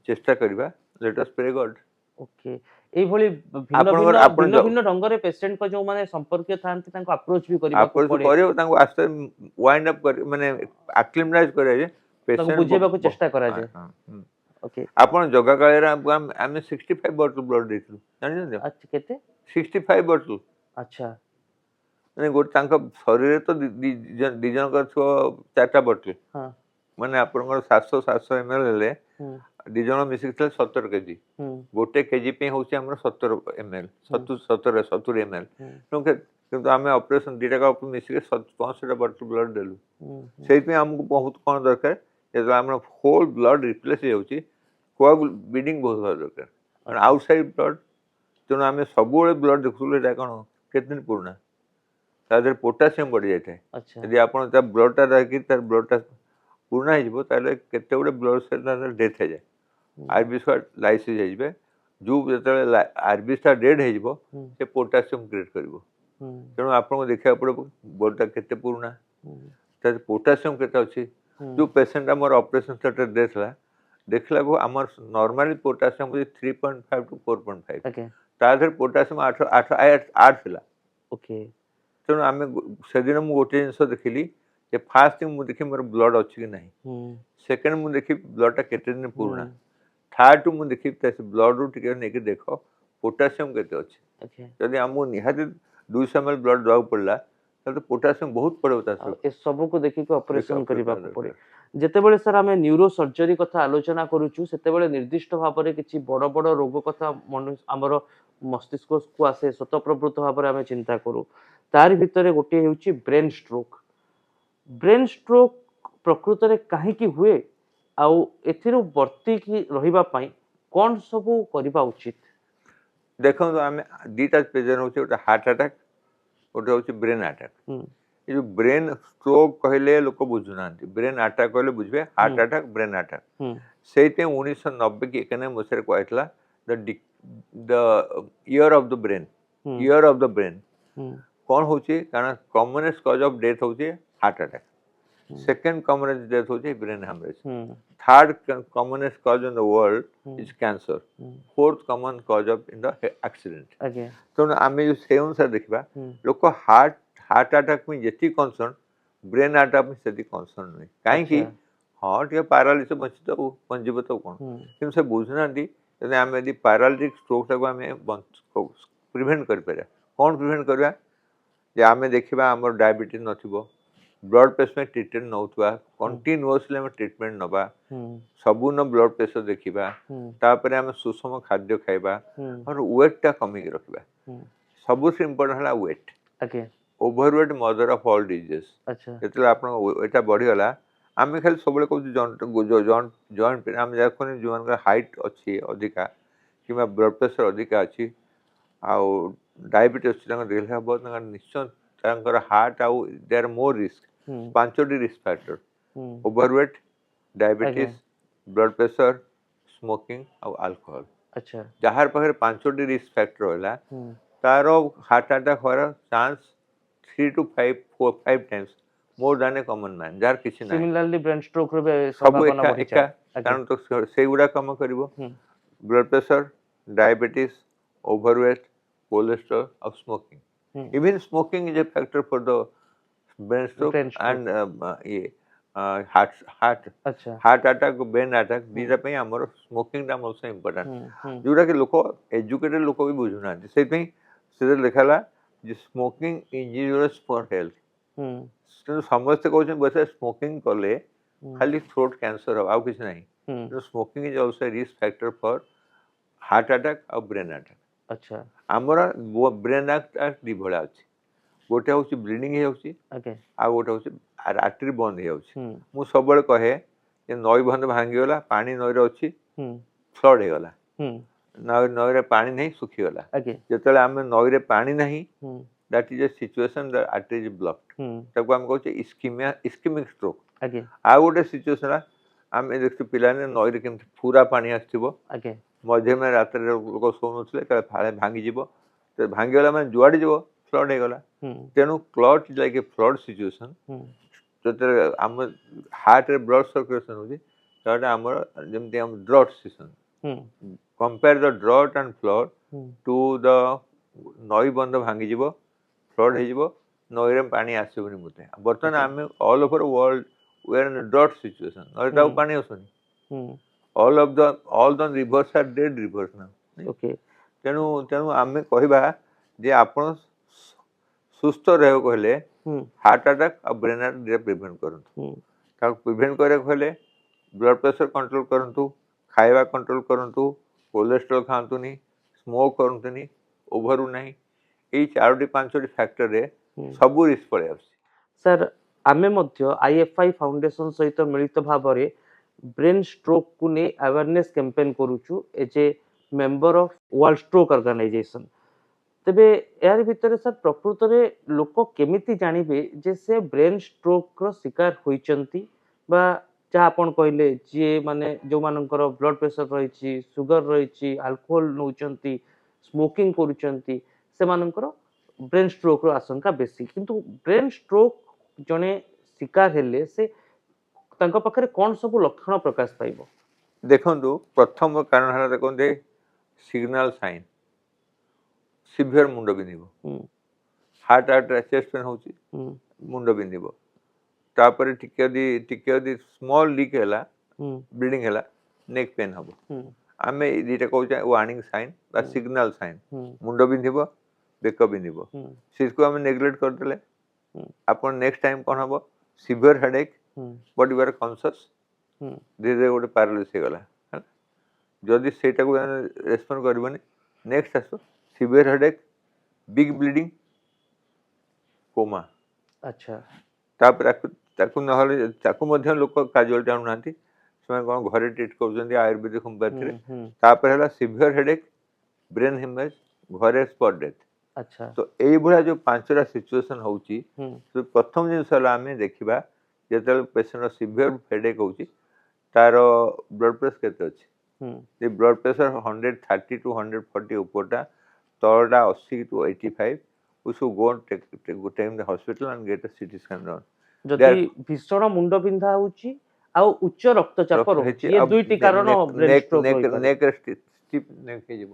चेष्टा करबा let us pray God. Okay एई भली भिन्न भिन्न ढंग रे पेशेंट को जो माने संपर्क थांती तांको अप्रोच भी करबा को पड़े, करियो तांको आस्ते वाइंड अप कर माने एक्लिमेटाइज करे जे पेशेंट बुझेबा को चेष्टा करा जे। ओके आपण जगा काळे आमे 65 बॉटल ब्लड देथु जानि जे। अच्छा केते 65 बॉटल। अच्छा माने गोट तांको शरीर तो दि जन कर छो 4टा बॉटल। हां माने आपण 700 ml ले दि जन मिसिक 70 केजी। गोटे केजी पे होची हमर 70 ml 70 ml। किंतु आमे ऑपरेशन 2 टाका ऊपर मिसिक 65 बॉटल ब्लड देलु। सेहि पे हमको बहुत कोन दरकार जे हमर होल ब्लड रिप्लेस हे होची, कोआगुल ब्लीडिंग बहुत दरकार। और आउटसाइड ब्लड तेणु आमे सबुले ब्लड देखुले एटा कोन केते दिन पुराना तादर पोटासियम बढ़ी जाय थाए। अच्छा यदि आपण ता ब्लड ता रखि तार ब्लड ता पुराना हे जिवो ताले केते गुडे ब्लड सेल तार डेथ हे जाय, आरबी स्वा लाइसिस हे जिवे। जो जेतले आरबी स्वा डेड हे जिवो से पोटासियम क्रिएट करिवो। तेणु आपण को देखिया पड़ो ब्लड ता केते पुराना, तार पोटासियम केते अछि। जो पेशेंट हमर ऑपरेशन थिएटर देखला देखला को हमर नॉर्मली पोटासियम 3.5 टू 4.5। ओके तादर पोटासियम 8 थिला। ओके तेणु आमे से दिन मु गोटे जिंस देखिली जे फास्ट थिंग मु देखि मोर ब्लड अछि कि नाही, सेकंड मु देखि ब्लड ता केते दिन पुराना, थर्ड मु देखि त ब्लड रू टिके नेके देखो पोटासियम केते अछि। ओके यदि हमु निहाती 200 ml ब्लड दवा पड़ला तो पोटासियम बहुत पड़ो ता ए सब को देखि को ऑपरेशन करबा पड़े। जेतेबेले सर आमे न्यूरो सर्जरी कथा आलोचना करूछु, सेतेबेले निर्दिष्ट भाव रे किछि बड़ बड़ रोग कथा हमर मस्तिष्क को आसे स्वतःप्रवृत्त भाव रे आमे चिंता करू। तार भितरे गोटे हेउची ब्रेन स्ट्रोक। ब्रेन स्ट्रोक प्रकृत रे काहे की हुए ଆଉ ଏଥିରୁ ବର୍ତ୍ତିକି ରହିବା ପାଇଁ କଣ ସବୁ କରିବା ଉଚିତ? ଦେଖନ୍ତୁ ଆମେ ଦୁଇଟା ପ୍ରେଜେଣ୍ଟ ହେଉଛି, ଗୋଟେ ହାର୍ଟ ଆଟାକ୍, ଗୋଟେ ହେଉଛି ବ୍ରେନ୍ ଆଟାକ୍। ହୁଁ ଏ ଯେଉଁ ବ୍ରେନ୍ ଷ୍ଟ୍ରୋକ୍ କହିଲେ ଲୋକ ବୁଝୁନାହାନ୍ତି, ବ୍ରେନ୍ ଆଟାକ୍ କହିଲେ ବୁଝିବେ, ହାର୍ଟ ଆଟାକ୍ ବ୍ରେନ୍ ଆଟାକ୍। ହୁଁ ସେଇଥିପାଇଁ 1990 କି 91 ମସିହାରେ କୁହାଯାଇଥିଲା the year of the brain, ହୁଁ ଇୟର ଅଫ୍ ଦ ବ୍ରେନ୍। ହୁଁ କ'ଣ ହେଉଛି, କାରଣ କମନେଷ୍ଟ କଜ୍ ଅଫ୍ ଡେଥ୍ ହେଉଛି ହାର୍ଟ ଆଟାକ୍, ହୁଁ ସେକେଣ୍ଡ କମନେଷ୍ଟ ଡେଥ୍ ହେଉଛି ବ୍ରେନ୍ ହ୍ୟାମରେଜ୍, ହୁଁ third commonest cause in the world ହୁଁ ଇଜ୍ କ୍ୟାନ୍ସର, ହୁଁ fourth common cause of in the accident. ଆଜ୍ଞା ତେଣୁ ଆମେ ଯେଉଁ ସେଇ ଅନୁସାରେ ଦେଖିବା, ହୁଁ ଲୋକ ହାର୍ଟ ଆଟାକ୍ ପାଇଁ ଯେତିକି କନସର୍ନ, ବ୍ରେନ୍ ଆଟାକ୍ ପାଇଁ ସେତିକି କନସର୍ନ ନୁହେଁ। କାହିଁକି? ଆଚ୍ଛା ହଁ ଟିକେ ପାରାଲିସିସ୍ ବଞ୍ଚିବ ତ କ'ଣ, ହୁଁ କିନ୍ତୁ ସେ ବୁଝୁନାହାନ୍ତି ଯଦି ଆମେ ଯଦି ପାରାଲିଟିକ୍ ଷ୍ଟ୍ରୋକ୍ଟାକୁ ଆମେ ପ୍ରିଭେଣ୍ଟ କରିପାରିବା। କ'ଣ ପ୍ରିଭେଣ୍ଟ କରିବା? ଯେ ଆମେ ଦେଖିବା ଆମର ଡାଇବେଟିସ୍ ନଥିବ, ବ୍ଲଡ଼ ପ୍ରେସର ପାଇଁ ଟ୍ରିଟମେଣ୍ଟ ନେଉଥିବା, କଣ୍ଟିନ୍ୟୁଅସଲି ଆମେ ଟ୍ରିଟମେଣ୍ଟ ନେବା, ହୁଁ ସବୁଦିନ ବ୍ଲଡ଼ ପ୍ରେସର ଦେଖିବା, ହୁଁ ତାପରେ ଆମେ ସୁଷମ ଖାଦ୍ୟ ଖାଇବା, ହୁଁ ଆମର ୱେଟ୍ଟା କମେଇକି ରଖିବା। ହୁଁ ସବୁଠୁ ଇମ୍ପୋର୍ଟାଣ୍ଟ ହେଲା ୱେଟ୍। ଆଜ୍ଞା overweight mother of all diseases. ଆଚ୍ଛା ଯେତେବେଳେ ଆପଣଙ୍କ ୱେଟ୍ଟା ବଢ଼ିଗଲା, ଆମେ ଖାଲି ସବୁବେଳେ କହୁଛୁ ଜଏଣ୍ଟ ପେନ୍, ଆମେ ଦେଖୁନି ଯେଉଁମାନଙ୍କର ହାଇଟ୍ ଅଛି ଅଧିକା କିମ୍ବା ବ୍ଲଡ଼ ପ୍ରେସର ଅଧିକା ଅଛି ଆଉ ଡାଇବେଟିସ୍ ଅଛି, ତାଙ୍କର ଦେହ ହେବ, ତାଙ୍କର ନିଶ୍ଚୟ ତାଙ୍କର ହାର୍ଟ ଆଉ ଦେ ଆର୍ ମୋର୍ ରିସ୍କ। ହୁଁ 5ଟି ରିସ୍କ ଫ୍ୟାକ୍ଟର: ହୁଁ ଓଭରୱେଟ୍, ଆଜ୍ଞା ଡାଇବେଟିସ୍, ବ୍ଲଡ଼ ପ୍ରେସର, ସ୍ମୋକିଂ ଆଉ ଆଲକୋହଲ। ଆଚ୍ଛା ଯାହାର ପାଖରେ 5ଟି ରିସ୍କ ଫ୍ୟାକ୍ଟର ରହିଲା, ହୁଁ ତାର ହାର୍ଟ ଆଟାକ୍ ହେବାର chance 3 to 5 times more than a common man, ଯାହାର କିଛି ନାହିଁ। ସିମିଲାରଲି ବ୍ରେନ୍ ଷ୍ଟ୍ରୋକ୍ ର ବି ସବୁ ସମ୍ଭାବନା ଏକା ବଢିଯାଏ। ଏକା, ଆଜ୍ଞା କାରଣ ତ ସେଇଗୁଡ଼ା କାମ କରିବ। ହୁଁ blood pressure, diabetes, overweight, cholesterol ଆଉ ସ୍ମୋକିଂ। ହୁଁ even smoking is a factor for the brain stroke brain stroke and heart ଆଚ୍ଛା ଆଟାକ୍, ବ୍ରେନ୍ ଆଟାକ୍, ଦୁଇଟା ପାଇଁ ଆମର ସ୍ମୋକିଂଟା ଅଲସୋ ଇମ୍ପୋର୍ଟାଣ୍ଟ, ହୁଁ ହୁଁ ଯେଉଁଟାକି ଲୋକ ଏଜୁକେଟେଡ୍ ଲୋକ ବି ବୁଝୁନାହାନ୍ତି। ସେଇଥିପାଇଁ ସେଥିରେ ଲେଖା ହେଲା ଯେ ସ୍ମୋକିଂ ଇଞ୍ଜୁରିୟସ୍ ଫର୍ ହେଲ୍ଥ। ହୁଁ ତେଣୁ ସମସ୍ତେ କହୁଛନ୍ତି ବସେ ସ୍ମୋକିଂ କଲେ ହୁଁ ଖାଲି ଥ୍ରୋଟ୍ କ୍ୟାନ୍ସର ହେବ, ଆଉ କିଛି ନାହିଁ। ହୁଁ ତେଣୁ smoking is also A risk factor for heart attack ଆଉ ବ୍ରେନ୍ ଆଟାକ୍। ଆଚ୍ଛା ଆମର ବ୍ରେନ୍ ଆଟାକ୍ ଦୁଇ ଭଳିଆ ଅଛି, ଗୋଟେ ହେଉଛି ବ୍ଲିଡ଼ିଂ ହେଇଯାଉଛି, ଆଜ୍ଞା ଆଉ ଗୋଟେ ହେଉଛି ଆର୍ଟେରୀ ବନ୍ଦ ହେଇଯାଉଛି। ହୁଁ ମୁଁ ସବୁବେଳେ କହେ ଯେ ନଈ ବନ୍ଧ ଭାଙ୍ଗିଗଲା, ପାଣି ନଈରେ ଅଛି, ହୁଁ ଫ୍ଲଡ୍ ହେଇଗଲା, ହୁଁ ନଈରେ ପାଣି ନାହିଁ, ଶୁଖିଗଲା। ଆଜ୍ଞା ଯେତେବେଳେ ଆମେ ନଈରେ ପାଣି ନାହିଁ, ହୁଁ that is a situation the artery is blocked, ହୁଁ ତାକୁ ଆମେ କହୁଛେ ଇସ୍କିମିକ୍ ଷ୍ଟ୍ରୋକ୍। ଆଜ୍ଞା ଆଉ ଗୋଟେ ସିଚୁଏସନ୍ ହେଲା, ଆମେ ଦେଖୁଛୁ ପିଲାମାନେ ନଈରେ କେମିତି ପୁରା ପାଣି ଆସିଥିବ, ଆଜ୍ଞା ମଧ୍ୟମ ରାତ୍ରରେ ଲୋକ ଶୋଉନଥିଲେ, କାଳେ ଫାଳେ ଭାଙ୍ଗିଯିବ, ତ ଭାଙ୍ଗିଗଲା ମାନେ ଯୁଆଡ଼େ ଯିବ ଫ୍ଲଡ୍ ହେଇଗଲା। ହୁଁ ତେଣୁ clot is like a flood situation. ହୁଁ ଯେତେବେଳେ ଆମ ହାର୍ଟରେ ବ୍ଲଡ୍ ସର୍କୁଲେସନ୍ ହେଉଛି, ସେଟା ଆମର ଯେମିତି ଆମ ଡ୍ରଟ୍ ସିଚୁଏସନ୍। ହୁଁ compare the drought and flood ହୁଁ ଟୁ ଦ ନଈ ବନ୍ଧ ଭାଙ୍ଗିଯିବ, ଫ୍ଲଡ୍ ହେଇଯିବ, ନଈରେ ପାଣି ଆସିବନି ବୋଧେ। ବର୍ତ୍ତମାନ ଆଜ୍ଞା ଆମେ all over world we are in a drought situation, ନଈରେ ଆଉ ପାଣି ଆସୁନି। ହୁଁ all the rivers are dead rivers now। Okay ତେଣୁ ତେଣୁ ଆମେ କହିବା ଯେ ଆପଣ ସୁସ୍ଥ ରହିବାକୁ ହେଲେ ହୁଁ ହାର୍ଟ ଆଟାକ୍ ଆଉ ବ୍ରେନ୍ ଆଟାକ୍ ପ୍ରିଭେଣ୍ଟ କରନ୍ତୁ। ହୁଁ ତାକୁ ପ୍ରିଭେଣ୍ଟ କରିବାକୁ ହେଲେ ବ୍ଲଡ଼ ପ୍ରେସର କଣ୍ଟ୍ରୋଲ କରନ୍ତୁ, ଖାଇବା କଣ୍ଟ୍ରୋଲ କରନ୍ତୁ, କୋଲେଷ୍ଟ୍ରଲ୍ ଖାଆନ୍ତୁନି, ସ୍ମୋକ୍ କରନ୍ତୁନି, ଓଭର ନାହିଁ। ଏଇ 4ଟି 5ଟି ଫ୍ୟାକ୍ଟରରେ ହୁଁ ସବୁ ରିସ୍କ ପଳେଇ ଆସୁଛି। ସାର୍ ଆମେ ମଧ୍ୟ ଆଇଏଫଆଇ ଫାଉଣ୍ଡେସନ ସହିତ ମିଳିତ ଭାବରେ ବ୍ରେନ୍ ଷ୍ଟ୍ରୋକ୍ କୁ ନେଇ ଆୱାରନେସ୍ କ୍ୟାମ୍ପେନ୍ କରୁଛୁ age A member of world stroke organisation. ତେବେ ଏହାର ଭିତରେ ସାର୍ ପ୍ରକୃତରେ ଲୋକ କେମିତି ଜାଣିବେ ଯେ ସେ ବ୍ରେନ୍ ଷ୍ଟ୍ରୋକ୍ ର ଶିକାର ହୋଇଛନ୍ତି, ବା ଯାହା ଆପଣ କହିଲେ ଯିଏ ମାନେ ଯୋଉମାନଙ୍କର ବ୍ଲଡ ପ୍ରେସର ରହିଛି, ସୁଗର ରହିଛି, ଆଲକୋହଲ ନେଉଛନ୍ତି, ସ୍ମୋକିଂ କରୁଛନ୍ତି, ସେମାନଙ୍କର ବ୍ରେନ୍ ଷ୍ଟ୍ରୋକ୍ ର ଆଶଙ୍କା ବେଶୀ। କିନ୍ତୁ ବ୍ରେନ୍ ଷ୍ଟ୍ରୋକ୍ ଜଣେ ଶିକାର ହେଲେ ସେ ତାଙ୍କ ପାଖରେ କଣ ସବୁ ଲକ୍ଷଣ ପ୍ରକାଶ ପାଇବ? ଦେଖନ୍ତୁ, ପ୍ରଥମ କାରଣ ହେଲା ଦେଖନ୍ତୁ ସିଗ୍ନାଲ ସାଇନ୍, ସିଭିୟର ମୁଣ୍ଡ ବିନ୍ଧିବ, ହୁଁ ହାର୍ଟ ଚେଷ୍ଟ ପେନ୍ ହେଉଛି, ହୁଁ ମୁଣ୍ଡ ବିନ୍ଧିବ। ତାପରେ ଟିକେ ଯଦି ସ୍ମଲ୍ ଲିକ୍ ହେଲା, ହୁଁ ବ୍ଲିଡ଼ିଂ ହେଲା, ନେକ୍ ପେନ୍ ହେବ। ହୁଁ ଆମେ ଏଇ ଦୁଇଟା କହୁଛେ ୱାର୍ଣ୍ଣିଂ ସାଇନ୍ ବା ସିଗ୍ନାଲ ସାଇନ୍। ହୁଁ ମୁଣ୍ଡ ବିନ୍ଧିବ, ବେକ ବିନ୍ଧିବ, ହୁଁ ସେକୁ ଆମେ ନେଗ୍ଲେକ୍ଟ କରିଦେଲେ ହୁଁ ଆପଣ ନେକ୍ସଟ ଟାଇମ୍ କ'ଣ ହେବ, ସିଭିୟର ହେଡ଼େକ୍, ହୁଁ ବଟ୍ ୟୁ ଆର୍ କନସିୟସ୍, ହୁଁ ଧୀରେ ଧୀରେ ଗୋଟେ ପାରାଲିସିସ୍ ହେଇଗଲା। ହେଲା, ଯଦି ସେଇଟାକୁ ଆମେ ରେସ୍ପଣ୍ଡ କରିବନି, ନେକ୍ସଟ ଆସିବ severe headache, big bleeding, coma. ଆଚ୍ଛା ତାପରେ ତାକୁ ନହେଲେ ତାକୁ ମଧ୍ୟ ଲୋକ କାଜୁଆଲିଟି ଆଣୁନାହାନ୍ତି, ସେମାନେ କ'ଣ ଘରେ ଟ୍ରିଟ୍ କରୁଛନ୍ତି ଆୟୁର୍ବେଦିକ ହୋମିଓପାଥିରେ। ହୁଁ ତାପରେ ହେଲା ସିଭିୟର ହେଡେକ୍, ବ୍ରେନ୍ ହେମରେଜ୍, ଘରେ ସ୍ପଟ୍ ଡେଥ୍। ଆଚ୍ଛା ତ ଏଇଭଳିଆ ଯୋଉ 5ଟା ସିଚୁଏସନ୍ ହଉଛି, ହୁଁ ତ ପ୍ରଥମ ଜିନିଷ ହେଲା ଆମେ ଦେଖିବା ଯେତେବେଳେ ପେସେଣ୍ଟର ସିଭିୟର ହେଡେକ୍ ହଉଛି ତାର ବ୍ଲଡ୍ ପ୍ରେସର କେତେ ଅଛି। ହୁଁ The blood pressure 130 to 140 ଉପରଟା, ତଳଟା 80 to 85, we should go and take the hospital and get a CT scan done. ଯଦି ଭୀଷଣ ମୁଣ୍ଡ ବିନ୍ଧା ହଉଛି ଆଉ ଉଚ୍ଚ ରକ୍ତଚାପ ରହୁଛି, ଏ ଦୁଇଟି କାରଣ ବ୍ରେନ୍ ଷ୍ଟ୍ରୋକ୍ ହୋଇପାରେ। ନେକ୍ ଷ୍ଟିଫ୍ ନେକ୍ ହେଇଯିବ,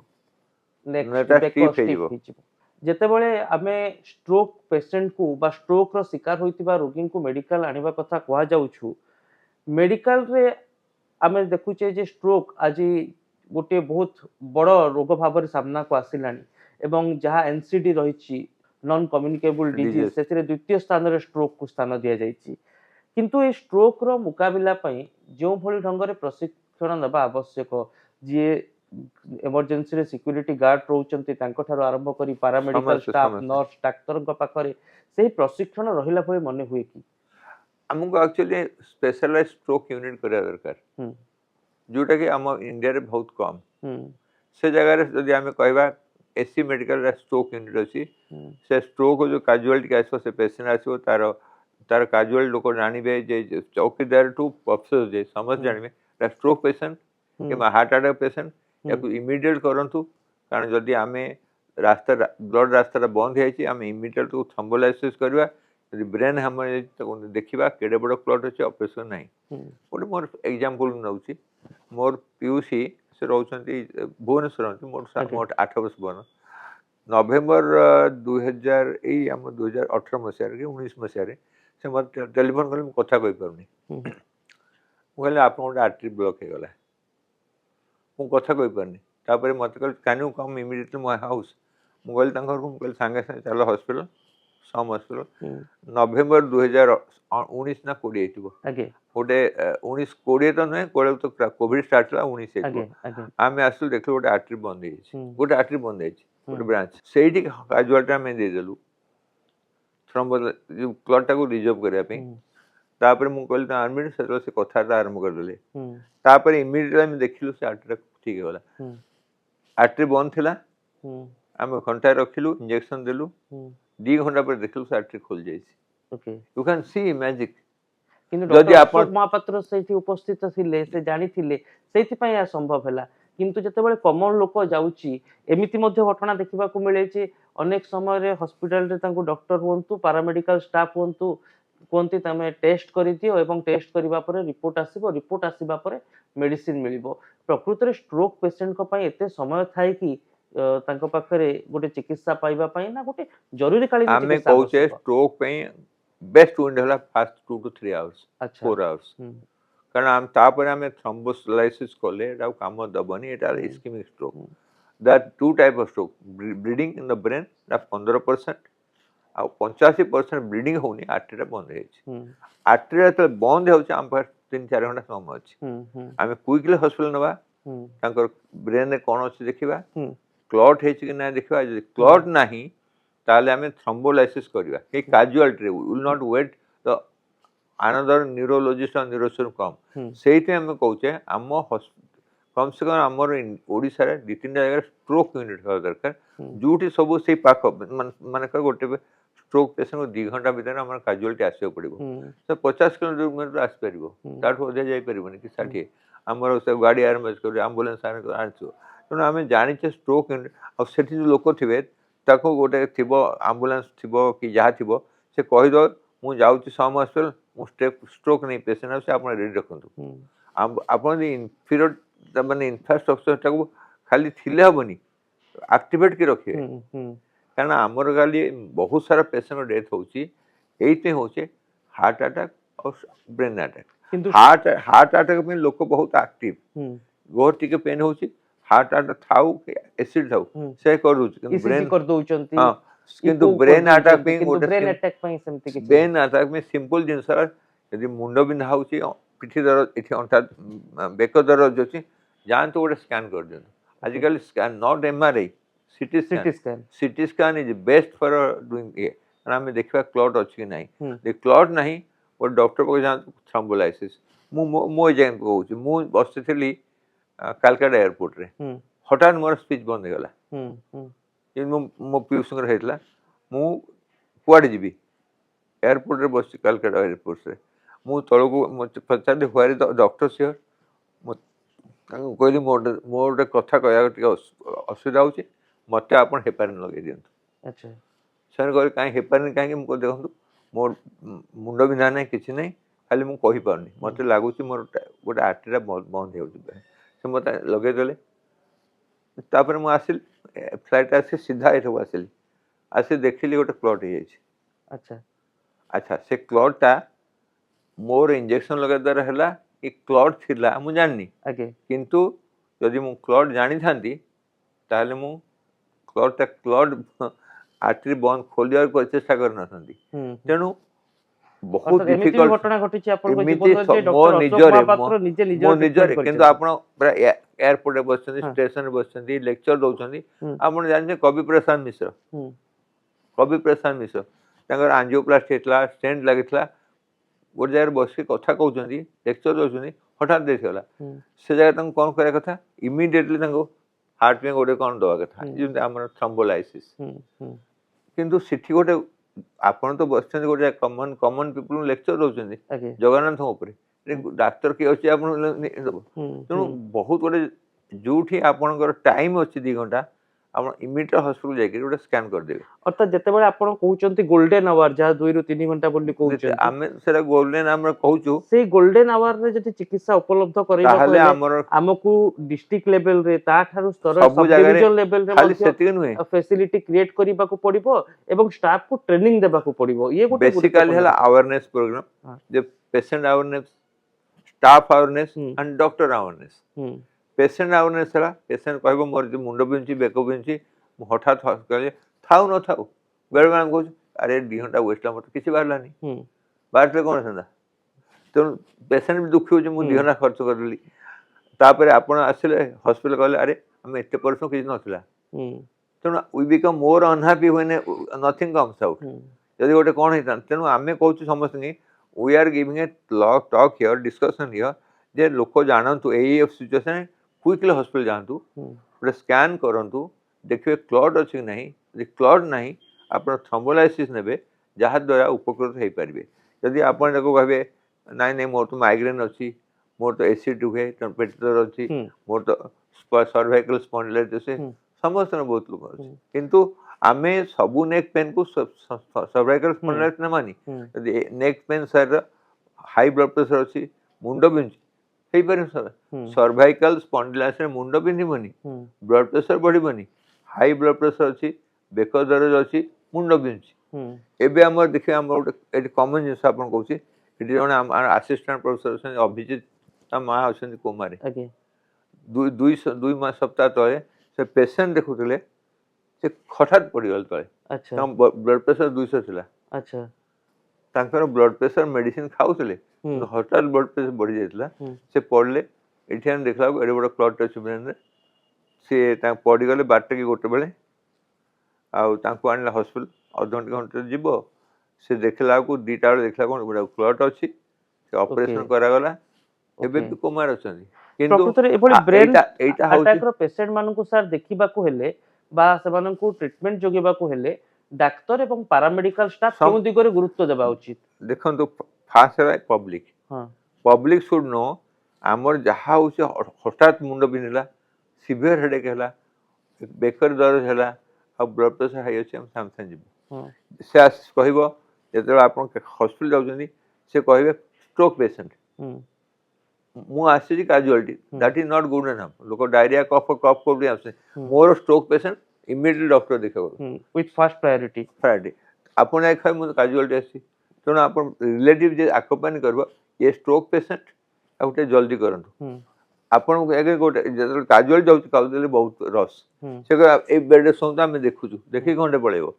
Next, ନେକ୍ଟା ବେକ ଷ୍ଟିଫ୍ stiff ହେଇଯିବ। ହେଇଯିବ। ଯେତେବେଳେ ଆମେ ଷ୍ଟ୍ରୋକ୍ ପେସେଣ୍ଟକୁ ବା ଷ୍ଟ୍ରୋକ୍ର ଶିକାର ହୋଇଥିବା ରୋଗୀଙ୍କୁ ମେଡିକାଲ ଆଣିବା କଥା କୁହାଯାଉଛୁ, ମେଡିକାଲରେ ଆମେ ଦେଖୁଛେ ଯେ ଷ୍ଟ୍ରୋକ୍ ଆଜି ଗୋଟିଏ ବହୁତ ବଡ଼ ରୋଗ ଭାବରେ ସାମ୍ନାକୁ ଆସିଲାଣି ଏବଂ ଯାହା ଏନସିଡି ରହିଛି ନନ୍ କମ୍ୟୁନିକେବୁଲ ଡିଜିଜ୍, Disease. ସେଥିରେ ଦ୍ୱିତୀୟ ସ୍ଥାନରେ ଷ୍ଟ୍ରୋକ୍କୁ ସ୍ଥାନ ଦିଆଯାଇଛି। କିନ୍ତୁ ଏ ଷ୍ଟ୍ରୋକ୍ର ମୁକାବିଲା ପାଇଁ ଯେଉଁଭଳି ଢଙ୍ଗରେ ପ୍ରଶିକ୍ଷଣ ନେବା ଆବଶ୍ୟକ, ଯିଏ ଏମର୍ଜେନ୍ସିରେ ସିକ୍ୟୁରିଟି ଗାର୍ଡ ରହୁଛନ୍ତି ତାଙ୍କଠାରୁ ଆରମ୍ଭ କରି ପାରାମେଡିକାଲ ଷ୍ଟାଫ୍, ନର୍ସ, ଡାକ୍ତରଙ୍କ ପାଖରେ ସେହି ପ୍ରଶିକ୍ଷଣ ରହିଲା ଭଳି ମନେ ହୁଏ କି? ଆମକୁ ଆକ୍ଚୁଆଲି ସ୍ପେଶାଲାଇଜ୍ ଷ୍ଟ୍ରୋକ୍ ୟୁନିଟ୍ କରିବା ଦରକାର, ଯୋଉଟା କି ଆମ ଇଣ୍ଡିଆରେ ବହୁତ କମ୍। ସେ ଜାଗାରେ ଯଦି ଆମେ କହିବା ଏସି ମେଡିକାଲରେ ଷ୍ଟ୍ରୋକ୍ ୟୁନିଟ୍ ଅଛି, ସେ ଷ୍ଟ୍ରୋକ୍ ଯୋଉ କାଜୁଆଲିଟି ଆସିବ, ସେ ପେସେଣ୍ଟ ଆସିବ, ତାର କାଜୁଆଲି ଲୋକ ଜାଣିବେ ଯେ ଚୌକିଦାର ଟୁ ଅଫିସର ଯେ ସମସ୍ତେ ଜାଣିବେ ଷ୍ଟ୍ରୋକ୍ ପେସେଣ୍ଟ କିମ୍ବା ହାର୍ଟ ଆଟାକ୍ ପେସେଣ୍ଟ, ୟାକୁ ଇମିଡିଏଟ୍ କରନ୍ତୁ। କାରଣ ଯଦି ଆମେ ବ୍ଲଡ ରାସ୍ତାଟା ବନ୍ଦ ହେଇଯାଇଛି, ଆମେ ଇମିଡିଏଟ୍ ତାକୁ ଥ୍ରୋମ୍ବୋଲାଇସିସ୍ କରିବା। ଯଦି ବ୍ରେନ୍ ହ୍ୟାମରେଜ୍ ତାକୁ ଦେଖିବା କେଡ଼େ ବଡ଼ କ୍ଲଟ୍ ଅଛି, ଅପରେସନ୍ ନାହିଁ। ଗୋଟେ ମୋର ଏକ୍ଜାମ୍ପଲ୍ ନେଉଛି, ମୋର ପିଉସୀ ସେ ରହୁଛନ୍ତି ଭୁବନେଶ୍ୱର, ମୋର 8 ବର୍ଷ ବଡ଼। ନଭେମ୍ବର 2000 ଏଇ ଆମ 2018 ମସିହାରେ କି 19 ମସିହାରେ ସେ ମୋତେ ଟେଲିଫୋନ୍ କଲେ, ମୁଁ କଥା କହିପାରୁନି। ମୁଁ କହିଲି ଆପଣ ଗୋଟେ ଆର୍ଟେରୀ ବ୍ଲକ୍ ହେଇଗଲା, ମୁଁ କଥା କହିପାରୁନି। ତାପରେ ମୋତେ କହିଲେ can you come immediately my house. ମୁଁ କହିଲି ତାଙ୍କ ଘରକୁ, ମୁଁ କହିଲି ସାଙ୍ଗେ ସାଙ୍ଗେ ଚାଲ ହସ୍ପିଟାଲ, ସମ୍ ହସ୍ପିଟାଲ। ନଭେମ୍ବର 2019 ନା 20 ହେଇଥିବ, ଗୋଟେ 19-20 ତ ନୁହେଁ, 20 ତ କୋଭିଡ ଷ୍ଟାର୍ଟ ହେଲା, 19 ହେଇଥିବ। ଆମେ ଆସିଲୁ, ଦେଖିଲୁ ଗୋଟେ ଆର୍ଟେରୀ ବନ୍ଦ ହେଇଯାଇଛି, ଗୋଟେ ଆର୍ଟେରୀ ବନ୍ଦ ହେଇଛି, ଗୋଟେ ବ୍ରାଞ୍ଚ। ସେଇଠି କାଜୁଆଲିଟି ଆମେ ଦେଇଦେଲୁ କ୍ଲଟ୍ଟାକୁ ରିଜର୍ଭ କରିବା ପାଇଁ। ତାପରେ ମୁଁ କହିଲି ତ ଆର୍ମିଡ୍, ସେତେବେଳେ ସେ କଥାଟା ଆରମ୍ଭ କରିଦେଲେ। ତାପରେ ଇମିଡିଏଟଲି ଆମେ ଦେଖିଲୁ ସେ ଆର୍ଟେରୀଟା ଠିକ୍ ହେଇଗଲା। ଆର୍ଟେରୀ ବନ୍ଦ ଥିଲା, ଆମେ ଘଣ୍ଟାଏ ରଖିଲୁ, ଇଞ୍ଜେକ୍ସନ ଦେଲୁ, 2 ଘଣ୍ଟା ପରେ ଦେଖିଲୁ ସେ ଆର୍ଟେରୀ ଖୋଲି ଯାଇଛି। You can see magic. କିନ୍ତୁ ଡକ୍ଟର ଅଶୋକ ମହାପାତ୍ର ସେଇଠି ଉପସ୍ଥିତ ଥିଲେ, ସେ ଜାଣିଥିଲେ, ସେଇଥିପାଇଁ ଏହା ସମ୍ଭବ ହେଲା। କିନ୍ତୁ ଯେତେବେଳେ କମନ ଲୋକ ଯାଉଛି, ଏମିତି ମଧ୍ୟ ଘଟଣା ଦେଖିବାକୁ ମିଳେ ଯେ ଅନେକ ସମୟରେ ହସ୍ପିଟାଲରେ ତାଙ୍କୁ ଡକ୍ଟର ହୁଅନ୍ତୁ, ପାରାମେଡିକାଲ ଷ୍ଟାଫ୍ ହୁଅନ୍ତୁ, କୁହନ୍ତି ତମେ ଟେଷ୍ଟ କରିଦିଅ ଏବଂ ଟେଷ୍ଟ କରିବା ପରେ ରିପୋର୍ଟ ଆସିବ, ରିପୋର୍ଟ ଆସିବା ପରେ ମେଡିସିନ ମିଳିବ। ପ୍ରକୃତରେ ଷ୍ଟ୍ରୋକ୍ ପେସେଣ୍ଟଙ୍କ ପାଇଁ ଏତେ ସମୟ ଥାଏ କି ତାଙ୍କ ପାଖରେ ଗୋଟେ ଚିକିତ୍ସା ପାଇବା ପାଇଁ, ନା ଗୋଟେ ଜରୁରୀକାଳୀନ ଆମେ କହୁଛେ ଷ୍ଟ୍ରୋକ୍ ପାଇଁ ବେଷ୍ଟ ୱିଣ୍ଡୋ ହେଲା ଫାଷ୍ଟ 2 to 3 hours, 4 hours। କାରଣ ତାପରେ ଆମେ ଥ୍ରୋମ୍ବୋଲାଇସିସ୍ କଲେ ଏଟା କାମ ଦେବନି, ଏଟା ischaemic stroke. That 2 type of stroke, bleeding in the brain, 15%, ଆଉ 85% ବ୍ଲିଡିଂ ହଉନି, ଆର୍ଟେରୀଟା ବନ୍ଦ ହେଇଯାଇଛି। ଆର୍ଟେରୀ ଯେତେବେଳେ ବନ୍ଦ ହେଉଛି, ଆମ ପାଖରେ 3-4 ଘଣ୍ଟା ସମୟ ଅଛି। ଆମେ କୁଇକଲି ହସ୍ପିଟାଲ ନେବା, ତାଙ୍କର ବ୍ରେନରେ କ'ଣ ଅଛି ଦେଖିବା, କ୍ଲଟ୍ ହେଇଛି କି ନାହିଁ ଦେଖିବା। ଯଦି କ୍ଲଟ୍ ନାହିଁ, ତାହେଲେ ଆମେ ଥ୍ରୋମ୍ବୋଲାଇସିସ୍ କରିବା। ଏଇ କାଜୁଆଲିଟିରେ will not wait the another neurologist ଆଉ ନ୍ୟୁରୋସର୍ଜନ କମ୍। ସେଇଥିପାଇଁ ଆମେ କହୁଛେ ଆମ କମ୍ ସେ କମ୍ ଆମର ଓଡ଼ିଶାରେ 2-3ଟା ଜାଗାରେ ଷ୍ଟ୍ରୋକ୍ ୟୁନିଟ୍ ହେବା ଦରକାର, ଯୋଉଠି ସବୁ ସେଇ ପାଖ ମାନେକର ଗୋଟେ ଷ୍ଟ୍ରୋକ୍ ପେସେଣ୍ଟକୁ 2 ଘଣ୍ଟା ଭିତରେ ଆମର କାଜୁଆଲିଟି ଆସିବାକୁ ପଡ଼ିବ। ସେ 50 କିଲୋମିଟର ଆସିପାରିବ, ତାଠୁ ଅଧିକା ଯାଇପାରିବନି କି 60। ଆମର ସେ ଗାଡ଼ି ଆରେଞ୍ଜ କରିବ, ଆମ୍ବୁଲାନ୍ସ ଆଣିଥିବ। ତେଣୁ ଆମେ ଜାଣିଛେ ଷ୍ଟ୍ରୋକ୍ ୟୁନିଟ୍, ଆଉ ସେଠି ଯେଉଁ ଲୋକ ଥିବେ ତାକୁ ଗୋଟେ ଥିବ, ଆମ୍ବୁଲାନ୍ସ ଥିବ କି ଯାହା ଥିବ, ସେ କହିଦେବ ମୁଁ ଯାଉଛି ସମ୍ ହସ୍ପିଟାଲ, ମୁଁ ଷ୍ଟ୍ରୋକ୍ ନେଇ ପେସେଣ୍ଟ ଆସୁଛି, ଆପଣ ରେଡ଼ି ରଖନ୍ତୁ। ଆପଣ ଯଦି ଇନଫିରିୟର ମାନେ ଇନଫ୍ରାଷ୍ଟ୍ରକ୍ଚରଟାକୁ ଖାଲି ଥିଲେ ହେବନି, ଆକ୍ଟିଭେଟ୍ କି ରଖିବେ। କାରଣ ଆମର ଖାଲି ବହୁତ ସାରା ପେସେଣ୍ଟ ଡେଥ୍ ହେଉଛି, ଏଇଥିପାଇଁ ହେଉଛି ହାର୍ଟ ଆଟାକ୍ ଆଉ ବ୍ରେନ୍ ଆଟାକ୍। ହାର୍ଟ ଆଟାକ୍ ପାଇଁ ଲୋକ ବହୁତ ଆକ୍ଟିଭ, ବହୁତ ଟିକେ ପେନ୍ ହେଉଛି, ହାର୍ଟ ଆଟାକ୍ ଥାଉ କି ଏସିଡ୍ ଥାଉ ସେ କରିଦେଉଛି, କିନ୍ତୁ ବ୍ରେନ୍ ଆଟାକ୍ ପାଇଁ ଗୋଟେ ବ୍ରେନ୍ ଆଟାକ୍ ପାଇଁ ସିମ୍ପଲ୍ ଜିନିଷ ହେଲା, ଯଦି ମୁଣ୍ଡ ବିନ୍ଧା ହେଉଛି, ପିଠି ଦରଜ, ଏଠି ଅଣ୍ଟା ବେକ ଦରଜ ଅଛି, ଯାଆନ୍ତୁ ଗୋଟେ ସ୍କାନ୍ କରିଦିଅନ୍ତୁ। ଆଜିକାଲି scan not MRI, CT scan is best for doing ଇଏ। କାରଣ ଆମେ ଦେଖିବା କ୍ଲଟ୍ ଅଛି କି ନାହିଁ, ଯଦି କ୍ଲଟ୍ ନାହିଁ ଗୋଟେ ଡକ୍ଟର ପାଖକୁ ଯାଆନ୍ତୁ, ଥ୍ରୋମ୍ବୋଲାଇସିସ୍। मो एग्जाम कहूँ मु बसी कालकाटा एयरपोर्ट रे हम्म हठात मोर स्पीच बंद हो गला हम्म मो पीयूष होता मु कुआड़े जी एयरपोर्ट रे बस कालकाटा एयरपोर्ट रे मु तलक पचार हुआरी डॉक्टर सियर कहली मोर गोटे कथा कह असुविधा हो मत आप हेपारिन लगे दिंतु अच्छा से कहे कहीं हेपारिन कहीं देखो मोर मुंड बिंधा ना कि ना खाली मुझे कहीपार मत लगुच मोर गोटे आर्टेरी बंद हो मत लगेदेले तापर मुझे आसिल फ्लाइट आसी सीधा ये आसिल आसी देखिली गोटे क्लट हो अच्छा अच्छा से क्लटटा मोर इंजेक्शन लगे द्वारा है कि क्लट थिला मु जानी आगे किंतु जदि मु क्लट जानी था ताहले मु क्लटटा क्लट आर्टरी बंद खोलिया चेष्टा करना तेणु बहुत अर्थात एमिति भी डिफिकल्ट घटना घटिछि आपनको एमिति जीवन रे मो डॉक्टर अशोक निजरे महापात्र निजे मो निजे निजरे ट्रीटमेंट किंतु आपण पूरा एयरपोर्ट रे बसछन हाँ। स्टेशन रे बसछन लेक्चर दउछन हम्म आपण जानि कवि प्रसाद मिश्र हम्म कवि प्रसाद मिश्र तांकर एंजियोप्लास्टी हेतला स्टेंट लागितला गोटे जगह बस कथा कहते लेक्चर दौरान हठात देखला हम्म से जगह तुम कौन करा कथा इमिडिएटली हार्ट में गोटे कौन दवा कथा हम्म। जमी आम थ्रोम्बोलाइसिस हम्म किंतु सिटी गोटे आपण तो बस गोटे कमन कमन पीपुल लेक्चर दौरान आगे जगन्नाथ उपरे डाक्तर किए अच्छे आप तेणु बहुत गोटे जोठी आपणकर टाइम अच्छी 2 घंटा आप इमिडिएट हॉस्पिटल जाकर गोटे स्कैन करदेवे अर्थात जेतेबेले आपण कहउचंती गोल्डन आवर जहाँ 2 रु 3 घंटा बोली कहउचंती आम से गोल्डन आम कहूँ से गोल्डन आवर रे जति चिकित्सा उपलब्ध करबा ताहले कहले आमर हमकु डिस्ट्रिक्ट लेवल रे ता ठारू स्तर सब सब जगह डिवीजन लेवल रे खाली मध्य सेतिक नुहे फैसिलिटी क्रिएट करबा को पड़िबो एवं स्टाफ को ट्रेनिंग देबा को पड़िबो ये गोटे बेसिकली है अवेयरनेस प्रोग्राम हाँ। जे पेशेंट अवेयरनेस स्टाफ अवेयरनेस हम्म। And doctor awareness patient awareness है पेशेंट कहबो मोर जे मुंड बिंची बेक बिंची हठात कहले थाउ न थाउ बेल बेल कहू अरे 2 घंटा वेस्ट मत किसी बाहरलानी बाहर कौन था तेणु पेशेंट भी दुखी हो 2 घंटा खर्च करली तापर आपण आसिले हॉस्पिटल कहले अरे हम एते परसों किछ नथिला तेणु we become more unhappy when nothing comes out यदि गोटे कौन होता तेणु आम कहूँ समस्त we are giving a talk here discussion here जे लोक जानतु यही सिचुएशन क्विकली हॉस्पिटल जातु गोटे स्कैन करूँ देखिए क्लट अच्छी कि नहीं यदि क्लट ना आप थ्रोम्बोलाइसिस ने जहाद्वारा उपकृत हो पारे जदि आप कहे नाई नहीं मोर तो माइग्रेन अच्छी मोर तो एसिड हुए पेट दर्द अच्छी मोर तो सर्वाइकल स्पॉन्डिलाइटिस समस्त बहुत लोग अच्छे किंतु आमे सबू नेक पेन को सर्वाइकल स्पॉन्डिलाइटिस न मानी यदि neck pain sir high blood pressure अच्छी मुंड बिंच हो पारे सर्वाइकल स्पॉन्डिलाइटिस मुंड बिंधबनी ब्लड प्रेशर बढ़िबनी हाई ब्लड प्रेशर अच्छी बेक दर्द अच्छी मुंड बिंच एबे हमर देखिए हम गोटे कॉमन जिनस आपन कहूची एटी जने असिस्टेंट प्रोफेसर अछन अभिजीत ता मां अछन कोमारे आगे दुई मास सप्ताह तले से पेशेंट देखुतले से हठात पड़गल तले अच्छा ब्लड प्रेशर 200 थिला अच्छा तांकर ब्लड प्रेशर मेडिसिन खाउतले हठात ब्लड प्रेशर बढ़ी जाइतला से पड़ले एठी हम देखला एडे बड़ क्लट अछि ब्रेन रे से ता पड़गले 12 की गोटे बेले आउ तांको आनला हॉस्पिटल आधा घंटे जीवो से देखला को 2टा बेले देखला कोन बड़ा क्लट अछि से ऑपरेशन करा गला एबे भी कोमार अछन किंतु प्रकृତରେ एभଳି ब्रेन एटा अटैक रो पेशेंट मानकु सर देखिबा को हेले बा सेमानकु ट्रीटमेंट जोगिबा को हेले डाक्टर एवं पैरामेडिकल स्टाफ केउ दिगरे गुरुत्व देबा उचित देखंतु फास्ट है पब्लिक हां पब्लिक शुड नो आमर जहा होछि हठात मुंड बिनला सीवियर हेडेक हला बेकर दर्द हला आ ब्लड प्रेशर हाई अछि हम सामथन जीव से कहबो जेते आपण हॉस्पिटल जाउछनी से कहबे स्ट्रोक पेशेंट मु आसी casualty that is not good enough लोक डायरिया कफ कोबडी आसे मोर स्ट्रोक पेशेंट इमीडिएटली डॉक्टर देखो विथ फर्स्ट प्रायोरिटी आपण एक मु कैजुअलिटी आसी तेणु आप रिलेटिव जे आकपानी करबो ये स्ट्रोक पेशेंट आ गोटे जल्दी करंतु आपण एक गोटे जेते कैजुअल जाउछ काउदले बहुत रस से ए बेड रे सोंता हम देखुछु देखि घंटे पळेबो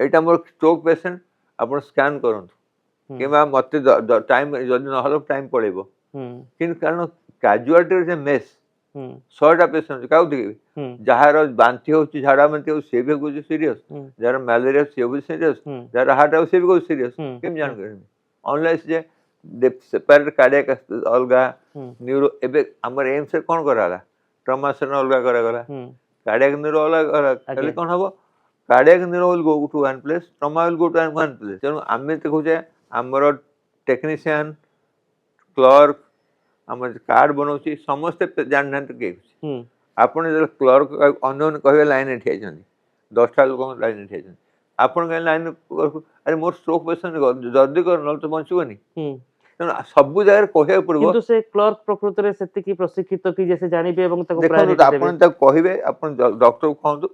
एटा मोर स्ट्रोक पेशेंट आपण स्कैन करंतु केमा मते टाइम जदी न हलो टाइम पळेबो किन कारण कैजुअलिटी जे मेस 100टा पेशेंट काउ देखि जहार बांति होछि झाड़ा बांति हो से भी कुछ सीरियस जहार मलेरिया से भी सीरियस जहार हार्ट हो से भी कुछ सीरियस केम जान कर अनलेस जे सेपरेट कार्डियक अलगा हम्म, न्यूरो एबे हमर एम्स रे कोन कराला ट्रमा सर्जन अलगा करागला हम्म, कार्डियक न्यूरो अलग अलग आगे। खाली कोन हबो cardiac neuro will go to one place trauma will go to one place तेणु आमे देखुचे हमर टेक्नीशियन क्लर्क हमर कार्ड बनौची समस्त जानना के हम्म, आपण जे क्लर्क अनोन कहबे लाइन ठिया छथि 10टा लोक लाइन ठिया छथि आपण के लाइन अरे मोर स्ट्रोक पेशेंट जल्दी कर न तो बंचबनी हम्म। तेणु सब जगह कहबे पड़बो किंतु से क्लर्क प्रकृत रे सेतिकी प्रशिक्षित कि जैसे जानिबे एवं ताको देखो प्रायोरिटी देबे आपण तक कहबे आपण डॉक्टर को कहतु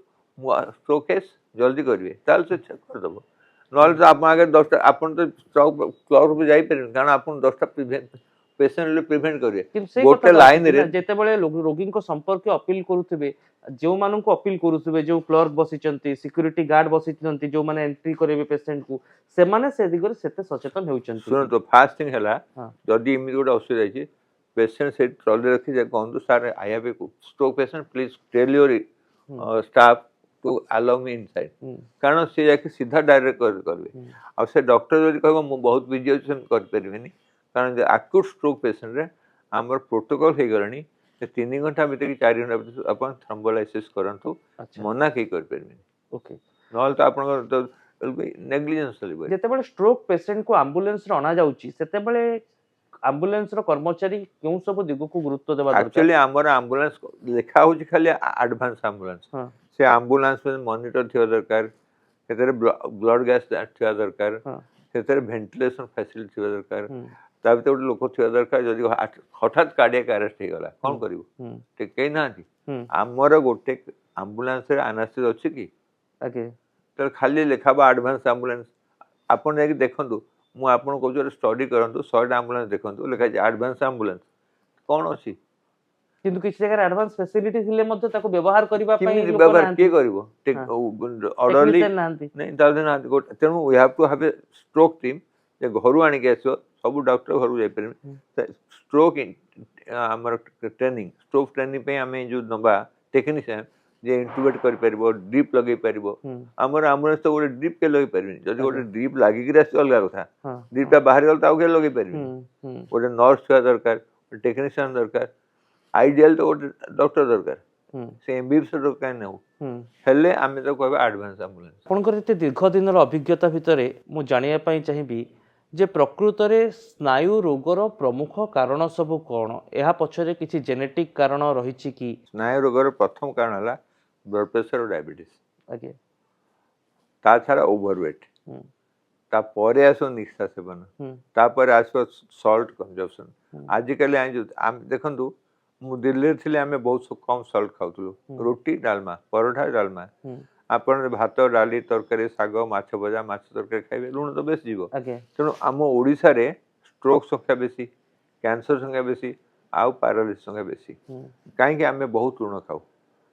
स्ट्रोक केस जल्दी करिवे ताल से चेक कर दबो नॉल तो आपण आगे 10टा आपण तो स्ट्रोक क्लर्क पे जाई परिन कारण आपण 10टा पेशेंट ले प्रिवेंट करिवे किंतु से गोटे कथा लाइन रे जेते बेले रोगी को संपर्क अपील करूथिबे जो मानन को अपील करूथिबे जो क्लर्क बसिचंती सिक्यूरिटी गार्ड बसिचंती जो माने एंट्री करेबे पेशेंट को से माने से दिगरे सेते सचेतन होउचंती सुन तो फास्ट थिंग हला हाँ। जदी इमिड गोटे असुविधा अछि पेशेंट से ट्रॉली रखी जे कहंतु sir I have a stroke patient please tell your staff to allow me inside कारण से जाके सीधा डायरेक्ट करबे आ से डॉक्टर जदी कहबो मु बहुत बिजी अछि हम कर परबेनी कारण जे एक्यूट स्ट्रोक पेशेंट रे हमर प्रोटोकॉल हे गरणी 3 घंटा भीतर कि 4 घंटा भीतर अपन थ्रोम्बोलाइसिस करंतु अच्छा मना के कर परबेनी ओके नहल तो आपण तो नेग्लिजेंस चलिबो जेते बेले स्ट्रोक पेशेंट को एम्बुलेंस रे अना जाउची सेते बेले एम्बुलेंस रो कर्मचारी केउ सब दिगो को गुरुत्व देबा दरकार एक्चुअली हमर एम्बुलेंस लिखा होची खाली एडवांस एम्बुलेंस हां से एम्बुलेंस में मॉनिटर थिया दरकार सेतरे ब्लड गैस थिया दरकार हां सेतरे वेंटिलेशन फैसिलिटी थिया दरकार हम्म ता भीतर गोटे लोक थिया दरकार जदि हठात कार्डियक अरेस्ट हे गला कोन हम्म। करिवो हम्म ठीक कहि नांती हम्म हमर गोटे एम्बुलेंस रे एनास्टेज अछि कि ओके तो खाली लिखाबा एडवांस एम्बुलेंस आपण जाके देखंतु मु आपण को जो स्टडी करंतु 100 एम्बुलेंस देखंतु लिखा छै एडवांस एम्बुलेंस कोन अछि किंतु किसी जगह एडवांस फैसिलिटी थिले मध्ये ताको व्यवहार करबा पई किमी लोक व्यवहार नांती के करिवो ठीक हाँ। ऑर्डरली टेक्नीशियन नांती नहीं तार ना गोटे तेणु we have to have a stroke team जे घरु आनी के आसो सब डॉक्टर घरु जाई परिबे स्ट्रोक हमर ट्रेनिंग स्ट्रोक ट्रेनिंग पे हमें जो नबा टेक्नीशियन जे इंटुबेट कर परबो ड्रिप लगे परबो हम्म हमर एम्बुलेंस तो गोटे ड्रिप के लगे परबे जदि गोटे अच्छा। ड्रिप लागी के आसो अलगा कथा हां ड्रिपटा बाहर गल ताऊ के लगे परबे हम्म गोटे नर्स छुआ दरकार टेक्नीशियन दरकार आइडियल तो गोटे डॉक्टर दरकार हम्म से एमबीबीएस दरकार न हो हम्म हेले आमे तो कहबा एडवांस एम्बुलेंस ଆପଣଙ୍କର ଏତେ ଦୀର୍ଘ ଦିନର ଅଭିଜ୍ଞତା ଭିତରେ ମୁଁ ଜାଣିବା ପାଇଁ ଚାହିଁବି ଯେ ପ୍ରକୃତରେ ସ୍ନାୟୁ ରୋଗର ପ୍ରମୁଖ କାରଣ ସବୁ କ'ଣ ଏହା ପଛରେ କିଛି ଜେନେଟିକ୍ କାରଣ ରହିଛି କି स्नायु रोगर प्रथम कारण है ब्लड प्रेशर और डायबिटीज ଆଜ୍ଞା ता छाड़ा ओवरवेट ହୁଁ तापर आसो निशा सेवन ହୁଁ तापर आसो सॉल्ट कंजप्शन ହୁଁ आजिकल देखु मु दिल्ली थी आम बहुत कम सॉल्ट खाऊलु रोटी डालमा परोठा डालमा ହୁଁ आपण भात डाली तरकारी शाग माछ भजा माछ तरकारी खाइबे लुण तो बेस जीव ଆଜ୍ଞା तेणु आम ओडिशा रे स्ट्रोक संख्या बेसी कैंसर संख्या बेसी आउ पैरालिसिस संख्या बेसी ହୁଁ कहीं आम बहुत लुण खाऊ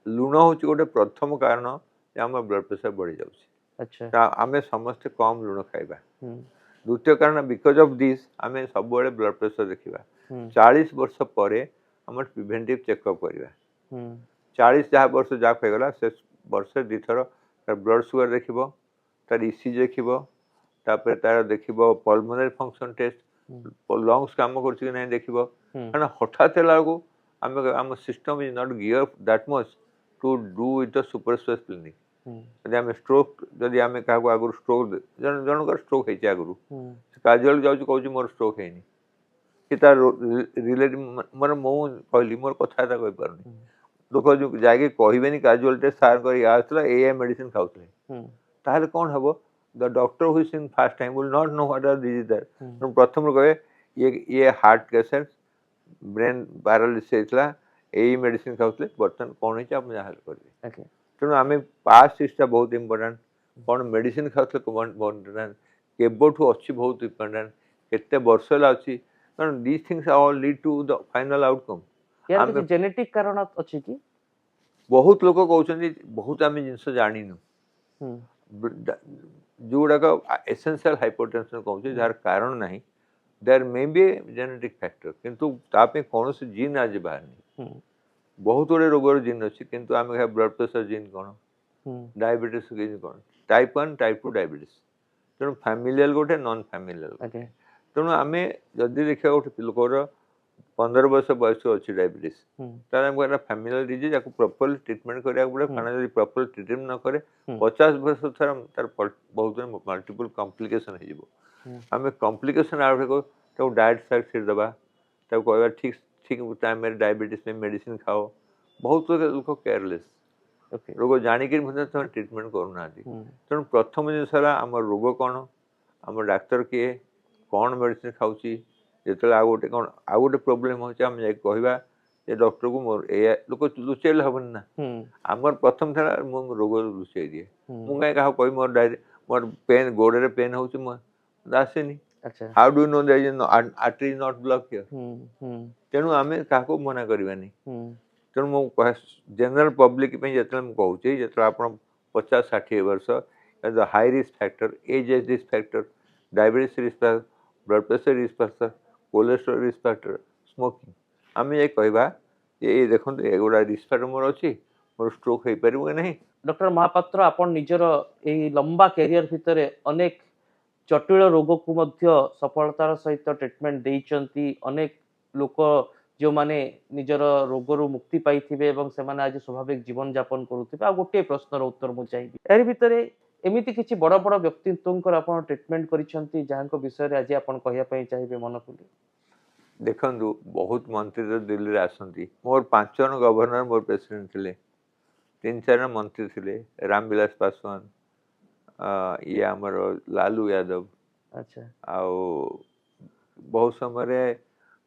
लुण हूँ गोटे प्रथम कारण जे आम ब्लड प्रेशर बढ़ी ଆଚ୍ଛା जाऊँ आम समस्ते कम लुण खाइबा ହୁଁ द्वितीय कारण बिकज ऑफ दिस आम सब ब्लड प्रेशर देखा ହୁଁ 40 वर्ष पर आम प्रिवेंटिव चेकअप करवा ହୁଁ 40 जहाँ वर्ष जहाँ होगा से वर्ष दी थर तार ब्लड सुगर देख तार इसीजी देख तापर तार देख पल्मोनरी फंक्शन टेस्ट लंग्स काम कर देख ହୁଁ कारण हठात है आम आम सिस्टम इज नॉट गियर that much to do with the super speciality ହୁଁ जदि आम स्ट्रोक जदि आम क्या आगुरी स्ट्रोक जनकर स्ट्रोक होती आगुरी ହୁଁ काजुआल जाऊँ कहूँ मोर स्ट्रोक है कि तार रिलेटिव मोर मु कहली मोर कथबार्ता कहीपार लोक जो जाके कहबेनि काजुआल टेस्ट सार कर ए मेडिसिन खाऊले ହୁଁ ताहले कौन हम the doctor who is in first time will not know what are disease that ହୁଁ प्रथम कहे ये हार्ट पेशेंट ब्रेन पैरालिसिस होता यही मेडिसिन खाऊले बर्तमान कौन है आप जहाँ करेंगे ଆଜ୍ଞା तेणु आम पास्ट हिस्ट्री बहुत इंपोर्टाट कौन मेडिसिन खाऊले इम्पोर्टाट केबठू अच्छी बहुत इंपोर्टाट केते वर्ष अच्छी कारण these things all lead to the final outcome यार आमे କିଛି ଜେନେଟିକ୍ କାରଣ ଅଛି କି बहुत लोक कहते बहुत आम जिन जानिनु ହୁଁ जो गुड़ाक एसेंशियल हाइपरटेंशन कहूँ जार कारण ना there may be genetic factor किंतु तापे कौन जीन आज बाहर ହୁଁ बहुत गुड़े रोगर जीन अच्छी किंतु आम ब्लड प्रेशर जीन कौन ହୁଁ डायबिटीज जीन कौन टाइप 1 टाइप 2 डायबिटीज तेणु फैमिलियल गोटे नॉन फैमिलियल ଆଜ୍ଞା ତେଣୁ ଆମେ ଯଦି ଦେଖିବା ଗୋଟେ ଲୋକର 15 ବର୍ଷ ବୟସ ଅଛି ଡାଇବେଟିସ୍, ତାହେଲେ ଆମକୁ একটা ଫ୍ୟାମିଲିଆଲ ଡିଜିଜ୍ ତାକୁ ପ୍ରପରଲି ଟ୍ରିଟମେଣ୍ଟ କରିବାକୁ ପଡ଼ିବ। କାରଣ ଯଦି ପ୍ରପରଲି ଟ୍ରିଟମେଣ୍ଟ ନ କରେ 50 ବର୍ଷ ତାର ବହୁତ ମଲ୍ଟିପୁଲ କମ୍ପ୍ଲିକେସନ୍ ହେଇଯିବ। ଆମେ କମ୍ପ୍ଲିକେସନ୍ ଆଭଏଡ୍ କରୁ, ତାକୁ ଡାଏଟ୍ ସାଇଟ୍ ଛିଡ଼ିଦେବା, ତାକୁ କହିବା ଠିକ୍ ଠିକ୍ ଟାଇମ୍ରେ ଡାଇବେଟିସ୍ ପାଇଁ ମେଡ଼ିସିନ୍ ଖାଅ। ବହୁତ ଲୋକ କେୟାରଲେସ୍, ରୋଗ ଜାଣିକି ମଧ୍ୟ ସେମାନେ ଟ୍ରିଟମେଣ୍ଟ କରୁନାହାନ୍ତି। ତେଣୁ ପ୍ରଥମ ଜିନିଷ ହେଲା ଆମର ରୋଗ କ'ଣ, ଆମ ଡାକ୍ତର କିଏ, କ'ଣ ମେଡ଼ିସିନ୍ ଖାଉଛି। ଯେତେବେଳେ ଆଉ ଗୋଟେ ପ୍ରୋବ୍ଲେମ୍ ହେଉଛି ଆମେ ଯାଇକି କହିବା ଯେ ଡକ୍ଟରକୁ ମୋର ଏଇଆ, ଲୋକ ଲୁଚେଇଲେ ହେବନି ନା। ଆମର ପ୍ରଥମ ଥିଲା ମୁଁ ରୋଗ ଲୁଚେଇ ଦିଏ, ମୁଁ କାହିଁ କାହାକୁ କହିବି ମୋର ପେନ୍ ଗୋଡ଼ରେ ପେନ୍ ହେଉଛି, ମୁଁ ଆସେନି। How do know that artery is not block here. ତେଣୁ ଆମେ କାହାକୁ ମନା କରିବାନି। ତେଣୁ ମୁଁ ଜେନେରାଲ ପବ୍ଲିକ ପାଇଁ ଯେତେବେଳେ ମୁଁ କହୁଛି, ଯେତେବେଳେ ଆପଣ 50-60 ବର୍ଷ, high risk factor, age risk factor, diabetes risk factor, blood pressure risk factor, cholesterol risk factor, smoking, ଆମେ ଯାଇ କହିବା ଯେ ଏଇ ଦେଖନ୍ତୁ ଏଗୁଡ଼ା ରିସ୍କ ଫ୍ୟାକ୍ଟର ମୋର ଅଛି, ମୋର ଷ୍ଟ୍ରୋକ୍ ହେଇପାରିବ କି ନାହିଁ। ଡକ୍ଟର ମହାପାତ୍ର, ଆପଣ ନିଜର ଏହି ଲମ୍ବା କ୍ୟାରିୟର ଭିତରେ ଅନେକ ଜଟିଳ ରୋଗକୁ ମଧ୍ୟ ସଫଳତାର ସହିତ ଟ୍ରିଟମେଣ୍ଟ ଦେଇଛନ୍ତି। ଅନେକ ଲୋକ ଯେଉଁମାନେ ନିଜର ରୋଗରୁ ମୁକ୍ତି ପାଇଥିବେ ଏବଂ ସେମାନେ ଆଜି ସ୍ୱାଭାବିକ ଜୀବନଯାପନ କରୁଥିବେ। ଆଉ ଗୋଟିଏ ପ୍ରଶ୍ନର ଉତ୍ତର ମୁଁ ଚାହିଁବି, ଏହାରି ଭିତରେ ଏମିତି କିଛି ବଡ଼ ବଡ଼ ବ୍ୟକ୍ତିତ୍ୱଙ୍କର ଆପଣ ଟ୍ରିଟମେଣ୍ଟ କରିଛନ୍ତି ଯାହାଙ୍କ ବିଷୟରେ ଆଜି ଆପଣ କହିବା ପାଇଁ ଚାହିଁବେ ମନ ଖୋଲି? ଦେଖନ୍ତୁ, ବହୁତ ମନ୍ତ୍ରୀ ତ ଦିଲ୍ଲୀରେ ଆସନ୍ତି। ମୋର 5 ଜଣ ଗଭର୍ଣ୍ଣର ମୋର ପ୍ରେସିଡେଣ୍ଟ ଥିଲେ, 3-4 ଜଣ ମନ୍ତ୍ରୀ ଥିଲେ, ରାମବିଳାସ ପାସୱାନ, ଇଏ ଆମର ଲାଲୁ ୟାଦବ, ଆଉ ବହୁତ ସମୟରେ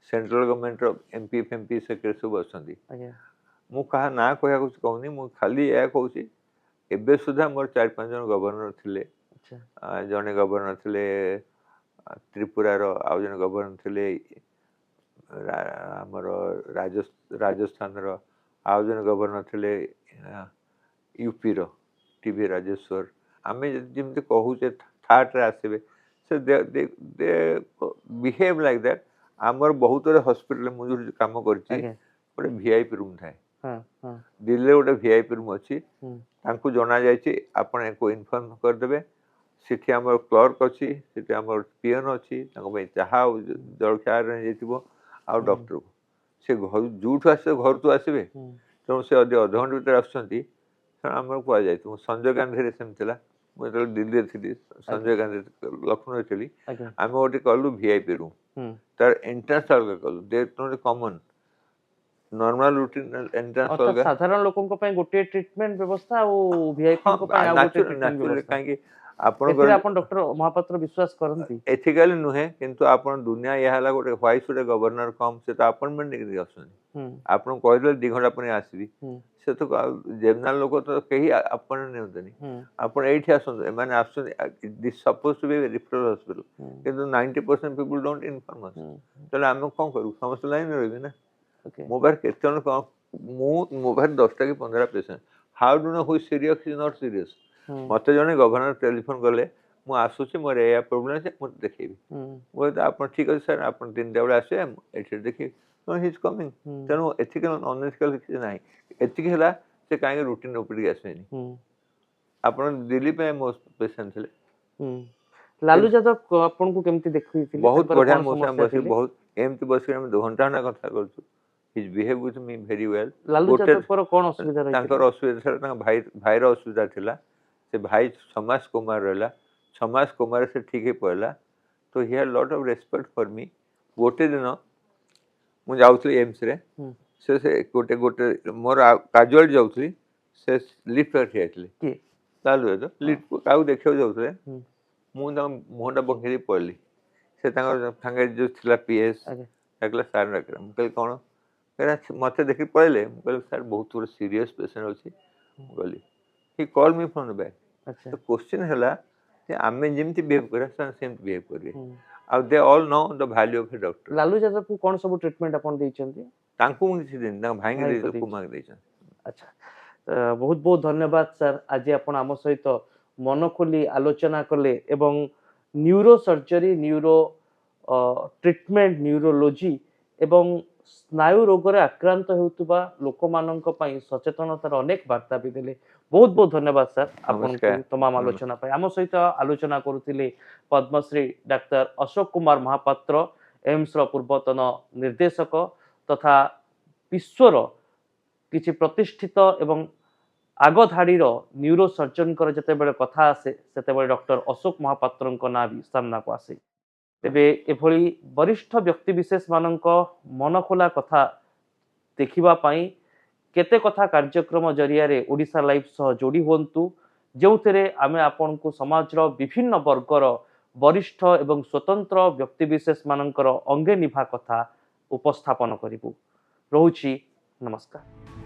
ସେଣ୍ଟ୍ରାଲ ଗଭର୍ଣ୍ଣମେଣ୍ଟର ଏମ୍ପି ଫେମ୍ପି ସେକ୍ରେଟାରୀ ସବୁ ଅଛନ୍ତି। ମୁଁ କାହା ନାଁ କହିବାକୁ କହୁନି, ମୁଁ ଖାଲି ଏହା କହୁଛି ଏବେ ସୁଦ୍ଧା ମୋର 4-5 ଜଣ ଗଭର୍ଣ୍ଣର ଥିଲେ। ଜଣେ ଗଭର୍ଣ୍ଣର ଥିଲେ ତ୍ରିପୁରାର, ଆଉ ଜଣେ ଗଭର୍ଣ୍ଣର ଥିଲେ ଆମର ରାଜସ୍ଥାନର, ଆଉ ଜଣେ ଗଭର୍ଣ୍ଣର ଥିଲେ ୟୁପିର ଟିଭି ରାଜେଶ୍ୱର। ଆମେ ଯେମିତି କହୁଛେ ଥାର୍ଡ଼ରେ ଆସିବେ, ସେ ବିହେଭ୍ ଲାଇକ୍ ଦ୍ୟାଟ୍। ଆମର ବହୁତ ହସ୍ପିଟାଲ ମୁଁ ଯୋଉଠି କାମ କରିଛି ଗୋଟେ ଭିଆଇପି ରୁମ୍ ଥାଏ। ଦିଲ୍ଲୀରେ ଗୋଟେ ଭିଆଇପି ରୁମ୍ ଅଛି, ତାଙ୍କୁ ଜଣାଯାଇଛି ଆପଣ ୟାଙ୍କୁ ଇନଫର୍ମ କରିଦେବେ। ସେଠି ଆମର କ୍ଲର୍କ ଅଛି, ସେଠି ଆମର ପିଅନ ଅଛି, ତାଙ୍କ ପାଇଁ ଚାହା ଜଳଖିଆ ଯାଇଥିବ, ଆଉ ଡକ୍ଟରକୁ ସେ ଯୋଉଠୁ ଆସିବେ ଘରୁ ତ ଆସିବେ। ତେଣୁ ସେ ଯଦି ଅଧଘଣ୍ଟା ଭିତରେ ଆସୁଛନ୍ତି, ଆମର କୁହାଯାଇଥିବ। ସଞ୍ଜୟ ଗାନ୍ଧୀରେ ସେମିତି ଥିଲା, ମୁଁ ଯେତେବେଳେ ଦିଲ୍ଲୀରେ ଥିଲି, ସଞ୍ଜୟ ଗାନ୍ଧୀ ଲକ୍ଷ୍ନୌରେ ଥିଲି, ଆମେ ଗୋଟେ କଲୁ ଭିଆଇପି ରୁମ୍, ତାର ଏଣ୍ଟ୍ରାନ୍ସ ଅଲଗା କଲୁ, କମନ ନର୍ମାଲ ରୁଟିନ ଏଣ୍ଟ୍ରାନ୍ସ ଅଲଗା। ସାଧାରଣ ଲୋକଙ୍କ ପାଇଁ ଗୋଟିଏ ଟ୍ରିଟମେଣ୍ଟ ବ୍ୟବସ୍ଥା ଆଉ ଭିଆଇପିଙ୍କ ପାଇଁ ଆଉ ଗୋଟେ ଟ୍ରିଟମେଣ୍ଟ ବ୍ୟବସ୍ଥା। କାହିଁକି ଆପଣ ଡକ୍ଟର ମହାପାତ୍ର ବିଶ୍ୱାସ କରନ୍ତି? ଏଥିକାଲି ନୁହେଁ, କିନ୍ତୁ ଆପଣ ଦୁନିଆ ଏହା ହେଲା ଗୋଟେ ହ୍ୱାଇଟ୍ ଗୋଟେ ଗଭର୍ଣ୍ଣର କମ୍, ସେ ତ ଆପଏଣ୍ଟମେଣ୍ଟ ନେଇକି ଆସୁଛନ୍ତି। ଆପଣଙ୍କୁ କହିଦେଲେ 2 ଘଣ୍ଟା ପରେ ଆସିବି, ସେ ତ ଜେନେରାଲ ଲୋକ ତ କେହି ଆପଏଣ୍ଟମେଣ୍ଟ ନିଅନ୍ତିନି। ଆପଣ ଏଇଠି ଆସନ୍ତୁ, ଏମାନେ ଆସୁଛନ୍ତି, this suppose to be referral hospital, କିନ୍ତୁ 90% ପିପୁଲ ଡୋଣ୍ଟ ଇନଫର୍ମ ଅସ୍। ତାହେଲେ ଆମେ କ'ଣ କରିବୁ? ସମସ୍ତେ ଲାଇନରେ ରହିବେ ନା। ମୋ ପାଖରେ କେତେ ଜଣ କ'ଣ, ମୋ ପାଖରେ 10ଟା କି 15ଟା patient, how do know who is serious is not serious. ମୋତେ ଜଣେ ଗଭର୍ଣ୍ଣର ଟେଲିଫୋନ କଲେ, ମୁଁ ଆସୁଛି, ମୋର ଏଇଆ ପ୍ରୋବ୍ଲେମ୍ ଅଛି, ମୁଁ ଦେଖେଇବି। ମୁଁ କହିଲି ଆପଣ ଠିକ୍ ଅଛି ସାର୍, ଆପଣ 3ଟା ବେଳେ ଆସିବେ, ଏଠି ଦେଖିବି। His coming. ତେଣୁ ଏଥିକାଲ ଅନଏଥିକାଲ କିଛି ନାହିଁ। ଏତିକି ହେଲା ସେ କାହିଁକି ରୁଟିନ ଉପରକୁ ଆସିବେନି। ଆପଣ ଦିଲ୍ଲୀ ପାଇଁ ମୋ ପେସେଣ୍ଟ ଥିଲେ। ଲାଲୁ ଯାଦବ ଆପଣଙ୍କୁ କେମିତି ଦେଖେଇଥିଲେ? ବହୁତ ବଢିଆ, ମୋ ସାଙ୍ଗେ ବସି ବହୁତ ଏମିତି ବସିକି ଆମେ 2 ଘଣ୍ଟା କଥା କରୁଛୁ। His behave with me very well. Lalu ଯାଦବଙ୍କର କ'ଣ ଅସୁବିଧା ରହିଥିଲା? ତାଙ୍କର ଅସୁବିଧା ଥିଲା, ତାଙ୍କ ଭାଇର ଅସୁବିଧା ଥିଲା। ସେ ଭାଇ 6 ମାସ କୋମାରେ ରହିଲା, 6 ମାସ କୋମାରେ ସେ ଠିକ୍ ହେଇ ପଡ଼ିଲା। ତ he had lot of respect for ମି। ଗୋଟେ ଦିନ ମୁଁ ଯାଉଥିଲି ଏମ୍ସରେ, ସେ ଗୋଟେ ମୋର କାଜୁଆଲି ଯାଉଥିଲି, ସେ ଲିଫ୍ଟ ପାଖରେ ଠିଆ ହେଇଥିଲେ, ଲାଲୁ ଯାଦବ ଲିଫ୍ଟ କାହାକୁ ଦେଖିବାକୁ ଯାଉଥିଲେ। ମୁଁ ତାଙ୍କ ମୁହଁଟା ବଙ୍କେଇ ଦେଇ ପଳେଇଲି। ସେ ତାଙ୍କର ସାଙ୍ଗରେ ଯେଉଁ ଥିଲା ପିଏସ୍ ଡାକିଲା, ସାର୍ ଡାକିଲା। ମୁଁ କହିଲି କ'ଣ? କହିଲା ମୋତେ ଦେଖିକି ପଳେଇଲେ। ମୁଁ କହିଲି ସାର୍ ବହୁତ ଗୋଟେ ସିରିୟସ୍ ପେସେଣ୍ଟ ଅଛି। ମୁଁ କହିଲି ହି କଲ୍ ମି ଫ୍ରମ୍ ଦ ବ୍ୟାକ୍। ତ କ୍ୱେଶ୍ଚିନ୍ ହେଲା ଯେ ଆମେ ଯେମିତି ବିହେଭ୍ କରିବା ସେମାନେ ସେମିତି ବିହେଭ୍ କରିବେ। ଆଉ they all know the value of a doctor. Lalu ଯାଦବକୁ କ'ଣ ସବୁ ଟ୍ରିଟମେଣ୍ଟ ଆପଣ ଦେଇଛନ୍ତି? ତାଙ୍କୁ ମୁଁ କିଛି ଦେଇନି, ତାଙ୍କ ଭାଇଙ୍କୁ ଦେଇଥିଲି, କୁମାର ଦେଇଛନ୍ତି। ଆଚ୍ଛା, ବହୁତ ବହୁତ ଧନ୍ୟବାଦ ସାର୍। ଆଜି ଆପଣ ଆମ ସହିତ ମନ ଖୋଲି ଆଲୋଚନା କଲେ ଏବଂ neuro surgery, neuro treatment, neurology ଏବଂ ସ୍ନାୟୁ ରୋଗରେ ଆକ୍ରାନ୍ତ ହେଉଥିବା ଲୋକମାନଙ୍କ ପାଇଁ ସଚେତନତାର ଅନେକ ବାର୍ତ୍ତା ବି ଦେଲେ। ବହୁତ ବହୁତ ଧନ୍ୟବାଦ ସାର୍ ଆପଣଙ୍କୁ ନମସ୍କାର। ତମାମ ଆଲୋଚନା ପାଇଁ। ଆମ ସହିତ ଆଲୋଚନା କରୁଥିଲେ ପଦ୍ମଶ୍ରୀ ଡାକ୍ତର ଅଶୋକ କୁମାର ମହାପାତ୍ର, ଏମ୍ସର ପୂର୍ବତନ ନିର୍ଦ୍ଦେଶକ ତଥା ବିଶ୍ୱର କିଛି ପ୍ରତିଷ୍ଠିତ ଏବଂ ଆଗ ଧାଡ଼ିର ନ୍ୟୁରୋ ସର୍ଜନଙ୍କର ଯେତେବେଳେ କଥା ଆସେ ସେତେବେଳେ ଡକ୍ଟର ଅଶୋକ ମହାପାତ୍ରଙ୍କ ନାଁ ବି ସାମ୍ନାକୁ ଆସେ। ତେବେ ଏଭଳି ବରିଷ୍ଠ ବ୍ୟକ୍ତିବିଶେଷ ମାନଙ୍କ ମନଖୋଲା କଥା ଦେଖିବା ପାଇଁ କେତେ କଥା କାର୍ଯ୍ୟକ୍ରମ ଜରିଆରେ ଓଡ଼ିଶା ଲାଇଭ୍ ସହ ଯୋଡ଼ି ହୁଅନ୍ତୁ, ଯେଉଁଥିରେ ଆମେ ଆପଣଙ୍କୁ ସମାଜର ବିଭିନ୍ନ ବର୍ଗର ବରିଷ୍ଠ ଏବଂ ସ୍ୱତନ୍ତ୍ର ବ୍ୟକ୍ତିବିଶେଷ ମାନଙ୍କର ଅଙ୍ଗେ ନିଭା କଥା ଉପସ୍ଥାପନ କରିବୁ। ରହୁଛି, ନମସ୍କାର।